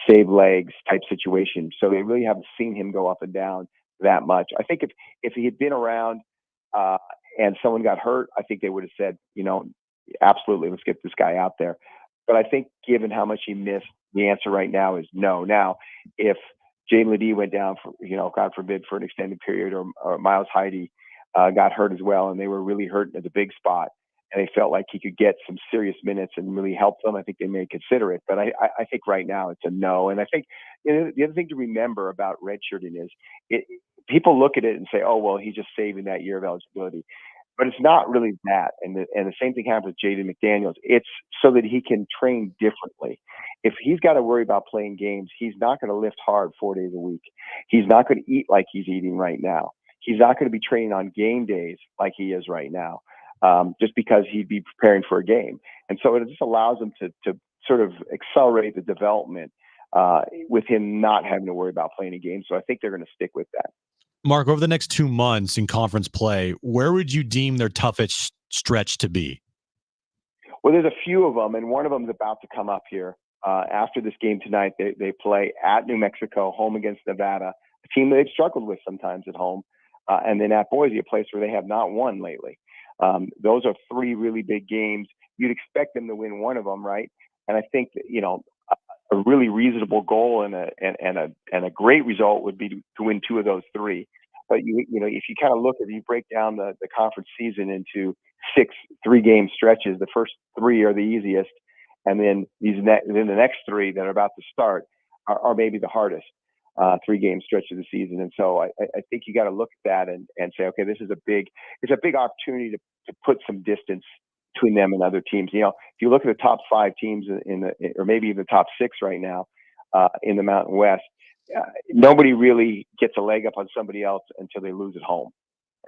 save legs type situation. So they really haven't seen him go up and down that much. I think if he had been around and someone got hurt, I think they would have said, absolutely, let's get this guy out there. But I think given how much he missed, the answer right now is no. Now, if Jane Ledee went down for, God forbid, for an extended period, or Miles Heide got hurt as well, and they were really hurt at the big spot, and they felt like he could get some serious minutes and really help them, I think they may consider it. But I think right now it's a no. And I think the other thing to remember about redshirting is people look at it and say, oh, well, he's just saving that year of eligibility. But it's not really that. And the same thing happens with Jaden McDaniels. It's so that he can train differently. If he's got to worry about playing games, he's not going to lift hard 4 days a week. He's not going to eat like he's eating right now. He's not going to be training on game days like he is right now, just because he'd be preparing for a game. And so it just allows him to sort of accelerate the development with him not having to worry about playing a game. So I think they're going to stick with that. Mark, over the next 2 months in conference play, where would you deem their toughest stretch to be? Well, there's a few of them, and one of them is about to come up here. After this game tonight, they play at New Mexico, home against Nevada, a team that they've struggled with sometimes at home, and then at Boise, a place where they have not won lately. Those are 3 really big games. You'd expect them to win one of them, right? And I think that, a really reasonable goal and a great result would be to win 2 of those 3. But if you kind of look, if you break down the conference season into 6 3-game stretches, the first 3 are the easiest, and then the next 3 that are about to start are maybe the hardest 3-game stretch of the season. And so I think you got to look at that and say, okay, it's a big opportunity to put some distance between them and other teams. If you look at the top 5 teams or maybe even the top 6 right now in the Mountain West, nobody really gets a leg up on somebody else until they lose at home,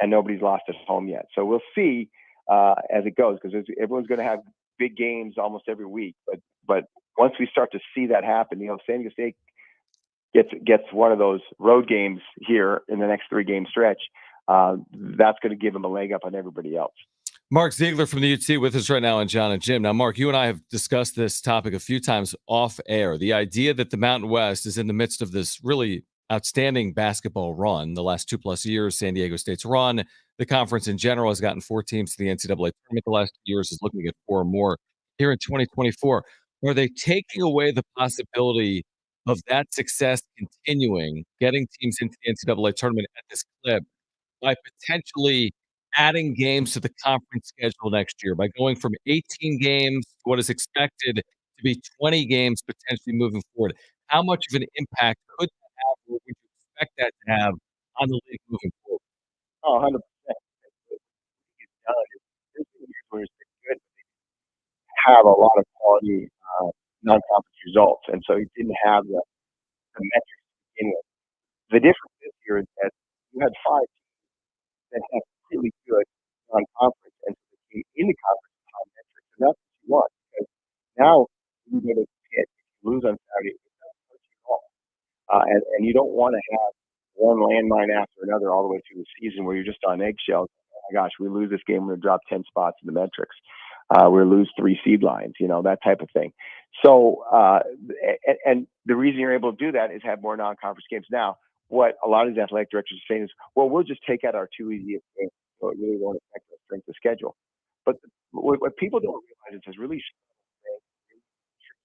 and nobody's lost at home yet. So we'll see as it goes, because everyone's going to have big games almost every week. But once we start to see that happen, San Diego State gets one of those road games here in the next 3-game stretch. That's going to give them a leg up on everybody else. Mark Ziegler from the UT with us right now on Jon and Jim. Now, Mark, you and I have discussed this topic a few times off air. The idea that the Mountain West is in the midst of this really outstanding basketball run the last 2+ years, San Diego State's run. The conference in general has gotten 4 teams to the NCAA tournament the last 2 years, is looking at 4 more here in 2024. Are they taking away the possibility of that success continuing, getting teams into the NCAA tournament at this clip by potentially adding games to the conference schedule next year, by going from 18 games to what is expected to be 20 games potentially moving forward? How much of an impact could that have, or would you expect that to have on the league moving forward? Oh, 100%. There's been years where it's been good, but they have a lot of quality non-conference results, and so you didn't have the metrics to begin with. The difference this year is that you had 5 teams that have really good non-conference, and so the team in the conference have metrics, and that's what you want, because now you go to pit, if you lose on Saturday, it's not hurt you at all. And you don't want to have one landmine after another all the way through the season where you're just on eggshells. Oh my gosh, we lose this game, we're going to drop 10 spots in the metrics. We're going to lose 3 seed lines, that type of thing. So, and the reason you're able to do that is have more non-conference games. Now, what a lot of these athletic directors are saying is, well, we'll just take out our 2 easiest games, so it really won't affect our strength of schedule. But what people don't realize is it's really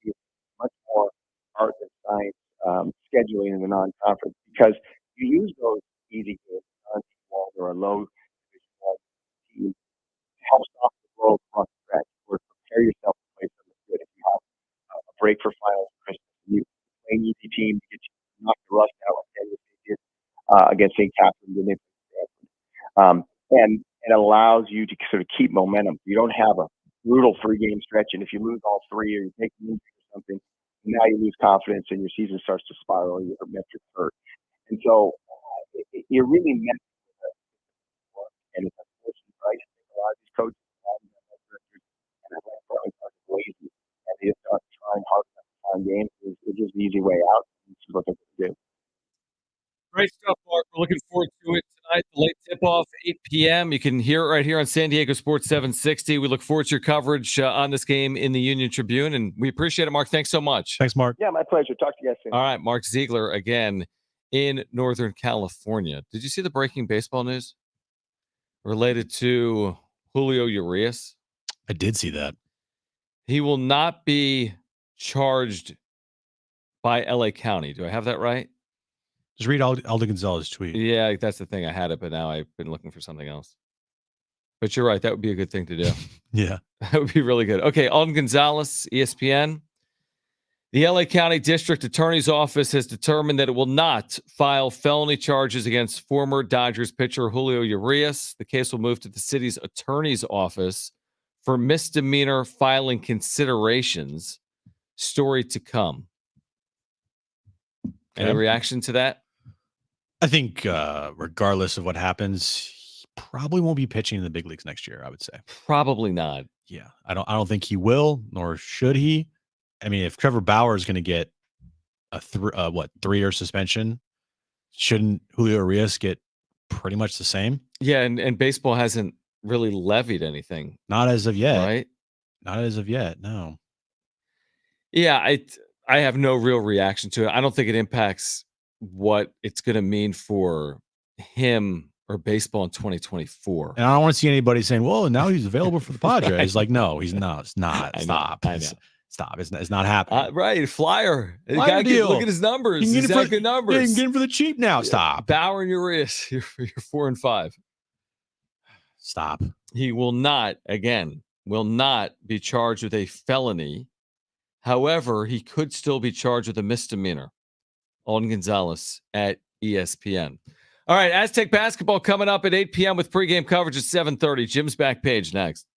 tricky, much more art than science scheduling in the non-conference, because you use those easy games or a low division team to help stop the flow across the stretch, or prepare yourself to play something good. If you have a break for finals, Christmas, you play an easy team to get you knock the rust out like San Diego State did against St. Catharines, and it allows you to sort of keep momentum. You don't have a brutal 3-game stretch, and if you lose all 3 or you take an injury or something, now you lose confidence and your season starts to spiral. Your metrics hurt, and so you're really meant to work. And it's unfortunate, right? I think a lot of these coaches and are lazy, and they just aren't trying hard enough to find games. It's just the easy way out. This is what they're going to do. Great stuff, Mark. We're looking forward to it tonight. The late tip-off, 8 p.m. You can hear it right here on San Diego Sports 760. We look forward to your coverage on this game in the Union Tribune, and we appreciate it, Mark. Thanks so much. Thanks, Mark. Yeah, my pleasure. Talk to you guys soon. All right, Mark Ziegler again in Northern California. Did you see the breaking baseball news related to Julio Urias? I did see that. He will not be charged by LA County. Do I have that right? Just read Aldo Gonzalez's tweet. Yeah, that's the thing. I had it, but now I've been looking for something else. But you're right. That would be a good thing to do. Yeah. That would be really good. Okay, Alden Gonzalez, ESPN. The LA County District Attorney's Office has determined that it will not file felony charges against former Dodgers pitcher Julio Urias. The case will move to the city's attorney's office for misdemeanor filing considerations. Story to come. Any reaction to that? I think regardless of what happens, he probably won't be pitching in the big leagues next year, I would say. Probably not. Yeah. I don't think he will, nor should he. I mean, if Trevor Bauer is going to get a 3-year suspension, shouldn't Julio Urias get pretty much the same? Yeah, and baseball hasn't really levied anything. Not as of yet. Right? Not as of yet, no. Yeah, I have no real reaction to it. I don't think it impacts what it's going to mean for him or baseball in 2024. And I don't want to see anybody saying, well, now he's available for the Padres. Like, no, he's not. It's not. Stop. I know. Stop. It's not happening. Right. Flyer. Flyer deal. Look at his numbers. He's got good numbers. Yeah, you can get him for the cheap now. Stop. Bauer and Urias, you're 4-5. Stop. He will not be charged with a felony. However, he could still be charged with a misdemeanor. Alden Gonzalez at ESPN. All right, Aztec basketball coming up at 8 p.m. with pregame coverage at 7:30. Jim's back page next.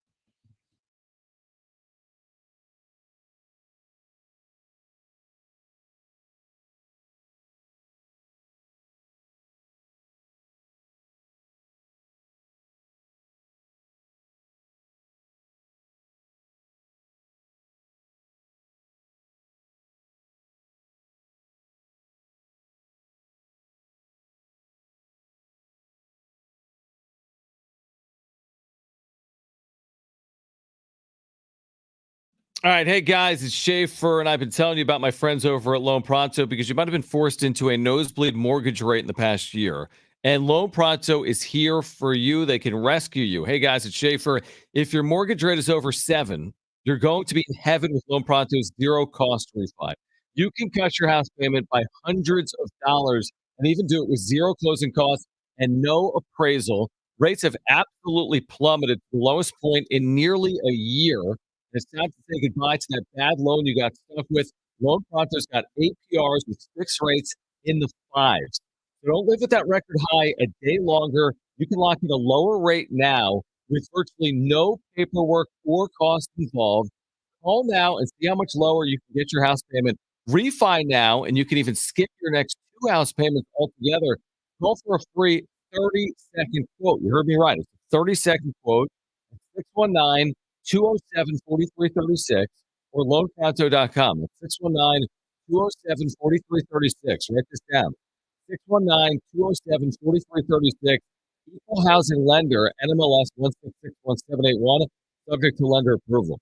All right. Hey, guys, it's Schaefer, and I've been telling you about my friends over at Loan Pronto because you might have been forced into a nosebleed mortgage rate in the past year. And Loan Pronto is here for you. They can rescue you. Hey, guys, it's Schaefer. If your mortgage rate is over 7, you're going to be in heaven with Loan Pronto's zero-cost refi. You can cut your house payment by hundreds of dollars and even do it with zero closing costs and no appraisal. Rates have absolutely plummeted to the lowest point in nearly a year. It's time to say goodbye to that bad loan you got stuck with. Loan Pronto's got APRs with fixed rates in the 5s. So don't live with that record high a day longer. You can lock in a lower rate now with virtually no paperwork or cost involved. Call now and see how much lower you can get your house payment. Refi now, and you can even skip your next 2 house payments altogether. Call for a free 30-second quote. You heard me right. It's a 30-second quote. 619 207-4336 or loanpronto.com. That's 619-207-4336. Write this down. 619-207-4336. Equal housing lender, NMLS 1661781, subject to lender approval.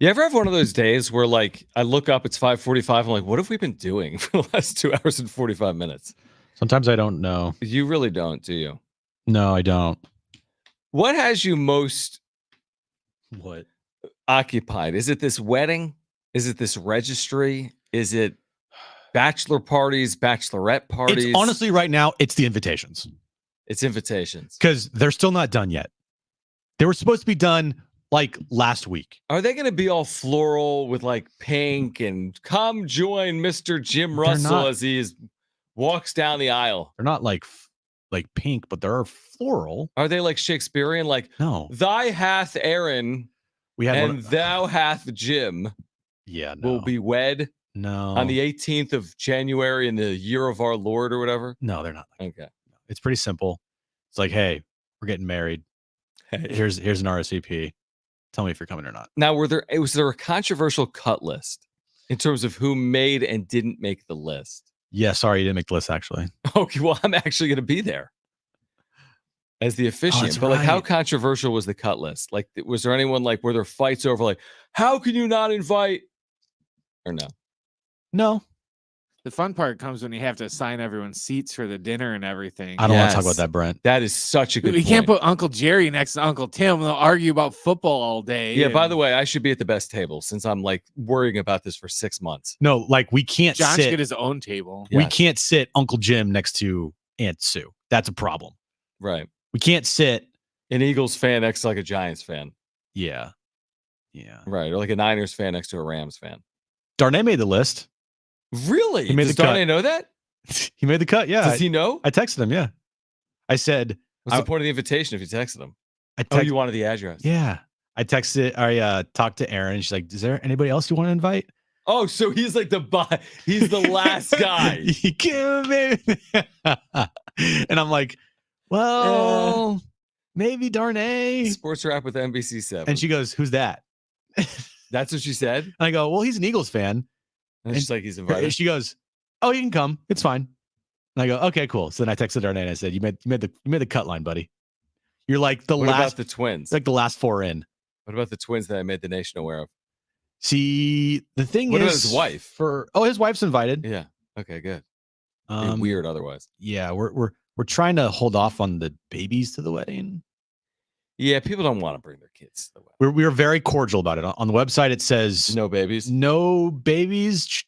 You ever have one of those days where like I look up, it's 5:45. I'm like, what have we been doing for the last 2 hours and 45 minutes? Sometimes I don't know. You really don't, do you? No, I don't. What has you most What? occupied? Is it this wedding? Is it this registry? Is it bachelor parties, bachelorette parties? It's honestly right now, it's the invitations. It's invitations. Because they're still not done yet. They were supposed to be done like last week. Are they going to be all floral with like pink and come join Mr. Jim Russell as he walks down the aisle? They're not like pink, but they're floral. Are they like Shakespearean? Like, no, thy hath Aaron we had and thou hath Jim will be wed on the 18th of January in the year of our Lord or whatever? No, they're not. Okay. It's pretty simple. It's like, hey, we're getting married. Hey. Here's an RSVP. Tell me if you're coming or not. Now, was there a controversial cut list in terms of who made and didn't make the list? Yeah, sorry, you didn't make the list, actually. Okay, well, I'm actually going to be there as the officiant. But like, how controversial was the cut list? Like, was there anyone like, were there fights over like, how can you not invite? Or no? No. The fun part comes when you have to assign everyone's seats for the dinner and everything. I don't want to talk about that, Brent. That is such a good We point. can't put Uncle Jerry next to Uncle Tim. They'll argue about football all day. Yeah, by the way, I should be at the best table since I'm like worrying about this for 6 months. No, like we can't John sit. should get his own table. We can't sit Uncle Jim next to Aunt Sue. That's a problem. Right. We can't sit an Eagles fan next to like a Giants fan. Yeah. Yeah. Right. Or like a Niners fan next to a Rams fan. Darnay made the list. Really? He made Does the cut. Darnay know that? He made the cut. Yeah. Does he know? I texted him. Yeah. I said, what's the point of the invitation if you texted him? Oh, you wanted the address. Yeah. I talked to Erin. She's like, is there anybody else you want to invite? Oh, so he's like he's the last guy. And I'm like, well, maybe Darnay. Sports Wrap with NBC7. And she goes, who's that? That's what she said? And I go, well, he's an Eagles fan. And she's like, he's invited. She goes, oh, you can come. It's fine. And I go, okay, cool. So then I texted Darnay and I said, you made the cut line, buddy. You're like what about the twins? Like the last four in. What about the twins that I made the nation aware of? See, the thing what is, about his wife? His wife's invited. Yeah. Okay, good. Weird otherwise. Yeah, we're trying to hold off on the babies to the wedding. Yeah, people don't want to bring their kids to the wedding. We were very cordial about it. On the website, it says no babies. No babies.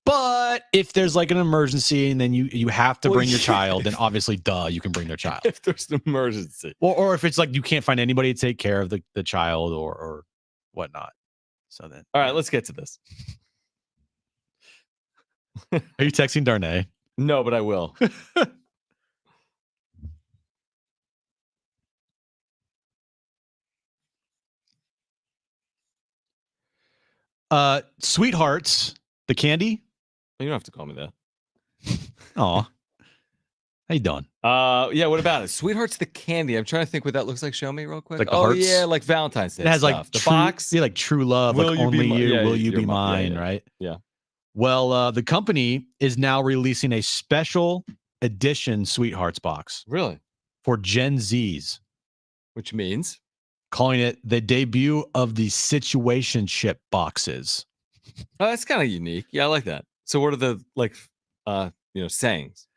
But if there's like an emergency and then you have to bring your child, then obviously, you can bring their child. If there's an emergency. Or if it's like you can't find anybody to take care of the child or whatnot. So then. All right, let's get to this. Are you texting Darnay? No, but I will. Sweethearts, the candy. You don't have to call me that. Aw. How you doing? Yeah, what about it? Sweethearts the candy. I'm trying to think what that looks like. Show me real quick. Like hearts? Yeah, like Valentine's Day. It has stuff. like the box. Yeah, like true love, Will like you be only mine? you, Yeah, will you be you're mine, yeah. right? Yeah. Well, the company is now releasing a special edition Sweethearts box. Really? For Gen Zs. Which means? Calling it the debut of the situationship boxes. Oh, that's kind of unique. Yeah, I like that. So what are the sayings?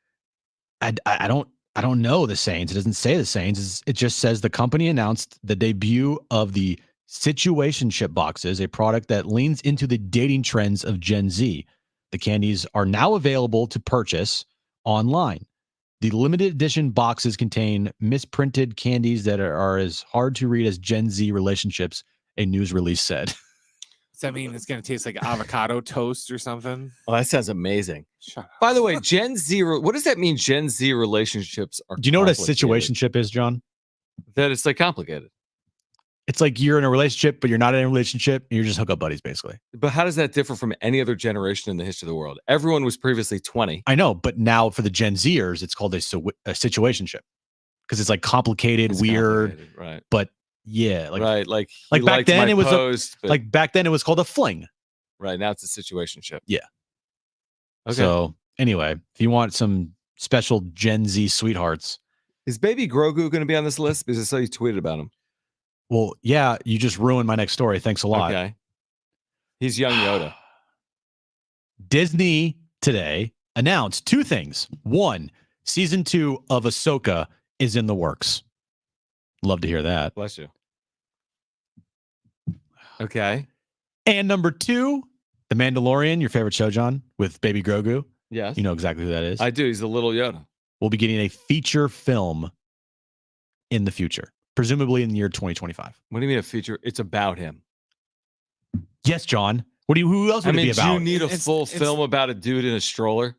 I don't know the sayings. It doesn't say the sayings. It just says the company announced the debut of the situationship boxes, a product that leans into the dating trends of Gen Z. The candies are now available to purchase online. The limited edition boxes contain misprinted candies that are as hard to read as Gen Z relationships, a news release said. Does that mean it's going to taste like avocado toast or something? Oh, that sounds amazing. Shut up. By the way, Gen Z, what does that mean? Gen Z relationships are. Do you know what a complicated? situationship is, John? That it's like complicated. It's like you're in a relationship, but you're not in a relationship, and you're just hookup buddies, basically. But how does that differ from any other generation in the history of the world? Everyone was previously 20. I know, but now for the Gen Zers, it's called a situationship because it's like complicated, weird, right? But yeah, like back then it was post, back then it was called a fling. Right now it's a situationship. Yeah. Okay. So anyway, if you want some special Gen Z sweethearts, is Baby Grogu going to be on this list? Because I saw you tweeted about him. Well, yeah, you just ruined my next story. Thanks a lot. Okay. He's young Yoda. Disney today announced two things. One, season 2 of Ahsoka is in the works. Love to hear that. Bless you. Okay. And number 2, The Mandalorian, your favorite show, John, with Baby Grogu. Yes. You know exactly who that is. I do. He's a little Yoda. We'll be getting a feature film in the future, presumably in the year 2025. What do you mean a feature? It's about him. Yes, John. Who else would it be do about? you need a full film about a dude in a stroller?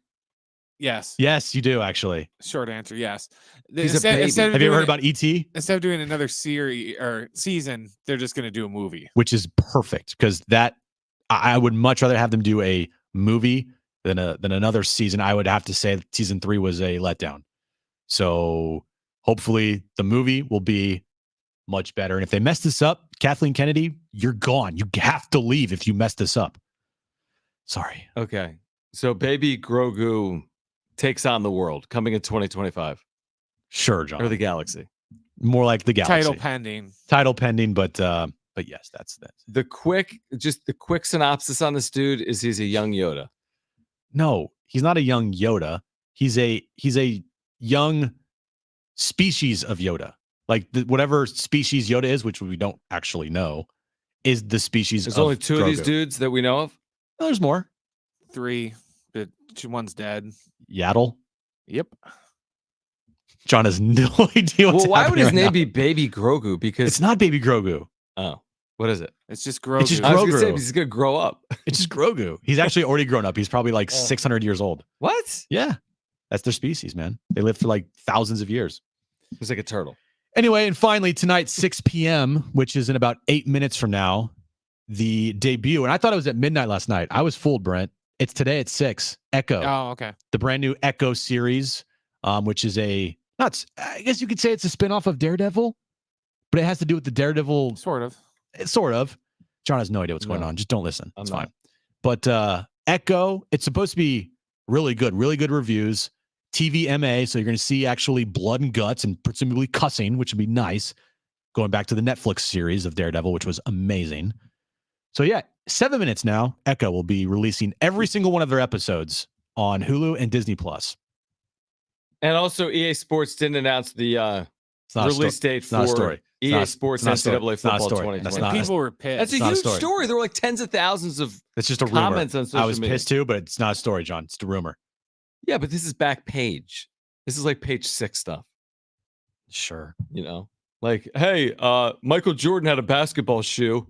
Yes. Yes, you do, actually. Short answer, yes. He's a baby. Have you ever heard about E.T.? Instead of doing another series or season, they're just going to do a movie. Which is perfect, because that I would much rather have them do a movie than another season. I would have to say season 3 was a letdown. So hopefully the movie will be much better. And if they mess this up, Kathleen Kennedy, you're gone. You have to leave if you mess this up. Sorry. Okay. So Baby Grogu takes on the world coming in 2025. Sure, John. Or the galaxy. More like the galaxy. Title pending. But yes, that's the quick synopsis on this dude is he's a young Yoda. No, he's not a young Yoda. He's a young species of Yoda. Like whatever species Yoda is, which we don't actually know, is the species. There's of only 2 of these Grogu. dudes that we know of. No, there's more. 3, but one's dead. Yaddle. Yep. John has no idea what's Well, why would his happening name right be Baby Grogu? Because it's not Baby Grogu. Oh, what is it? It's just Grogu. It's just I was gonna Grogu. say he's gonna grow up. It's just Grogu. He's actually already grown up. He's probably like 600 years old. What? Yeah, that's their species, man. They live for like thousands of years. He's like a turtle. Anyway, and finally tonight, 6 p.m., which is in about 8 minutes from now, the debut. And I thought it was at midnight last night. I was fooled, Brent. It's today at 6. Echo. Oh, okay. The brand new Echo series, which is I guess you could say it's a spinoff of Daredevil, but it has to do with the Daredevil. Sort of. Sort of. John has no idea what's going on. Just don't listen. It's not. fine. But Echo, it's supposed to be really good reviews. TVMA, so you're going to see actually blood and guts and presumably cussing, which would be nice. Going back to the Netflix series of Daredevil, which was amazing. So yeah, 7 minutes now. Echo will be releasing every single one of their episodes on Hulu and Disney Plus. And also, EA Sports didn't announce the release date for EA Sports NCAA Football 2020. People were pissed. That's a huge story. There were like tens of thousands of it's just a comments rumor. on social I was media. pissed too, but it's not a story, John. It's a rumor. Yeah, but this is back page. This is like page 6 stuff. Sure. You know, like, hey, Michael Jordan had a basketball shoe.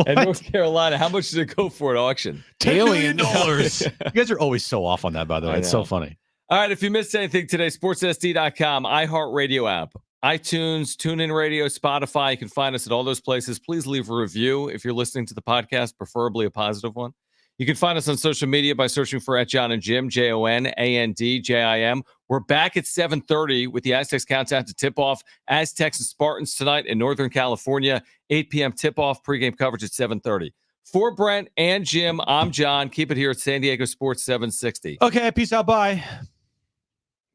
And North Carolina, how much did it go for at auction? $10 million. You guys are always so off on that, by the way. It's so funny. All right, if you missed anything today, sportssd.com, iHeartRadio app, iTunes, TuneIn Radio, Spotify. You can find us at all those places. Please leave a review if you're listening to the podcast, preferably a positive one. You can find us on social media by searching for @Jon and Jim, JONANDJIM. We're back at 7:30 with the Aztecs countdown to tip-off. Aztecs and Spartans tonight in Northern California. 8 p.m. tip-off, pregame coverage at 7:30. For Brent and Jim, I'm John. Keep it here at San Diego Sports 760. Okay, peace out. Bye.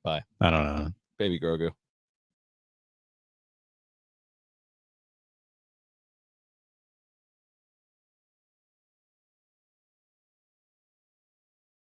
Bye. I don't know. Baby Grogu.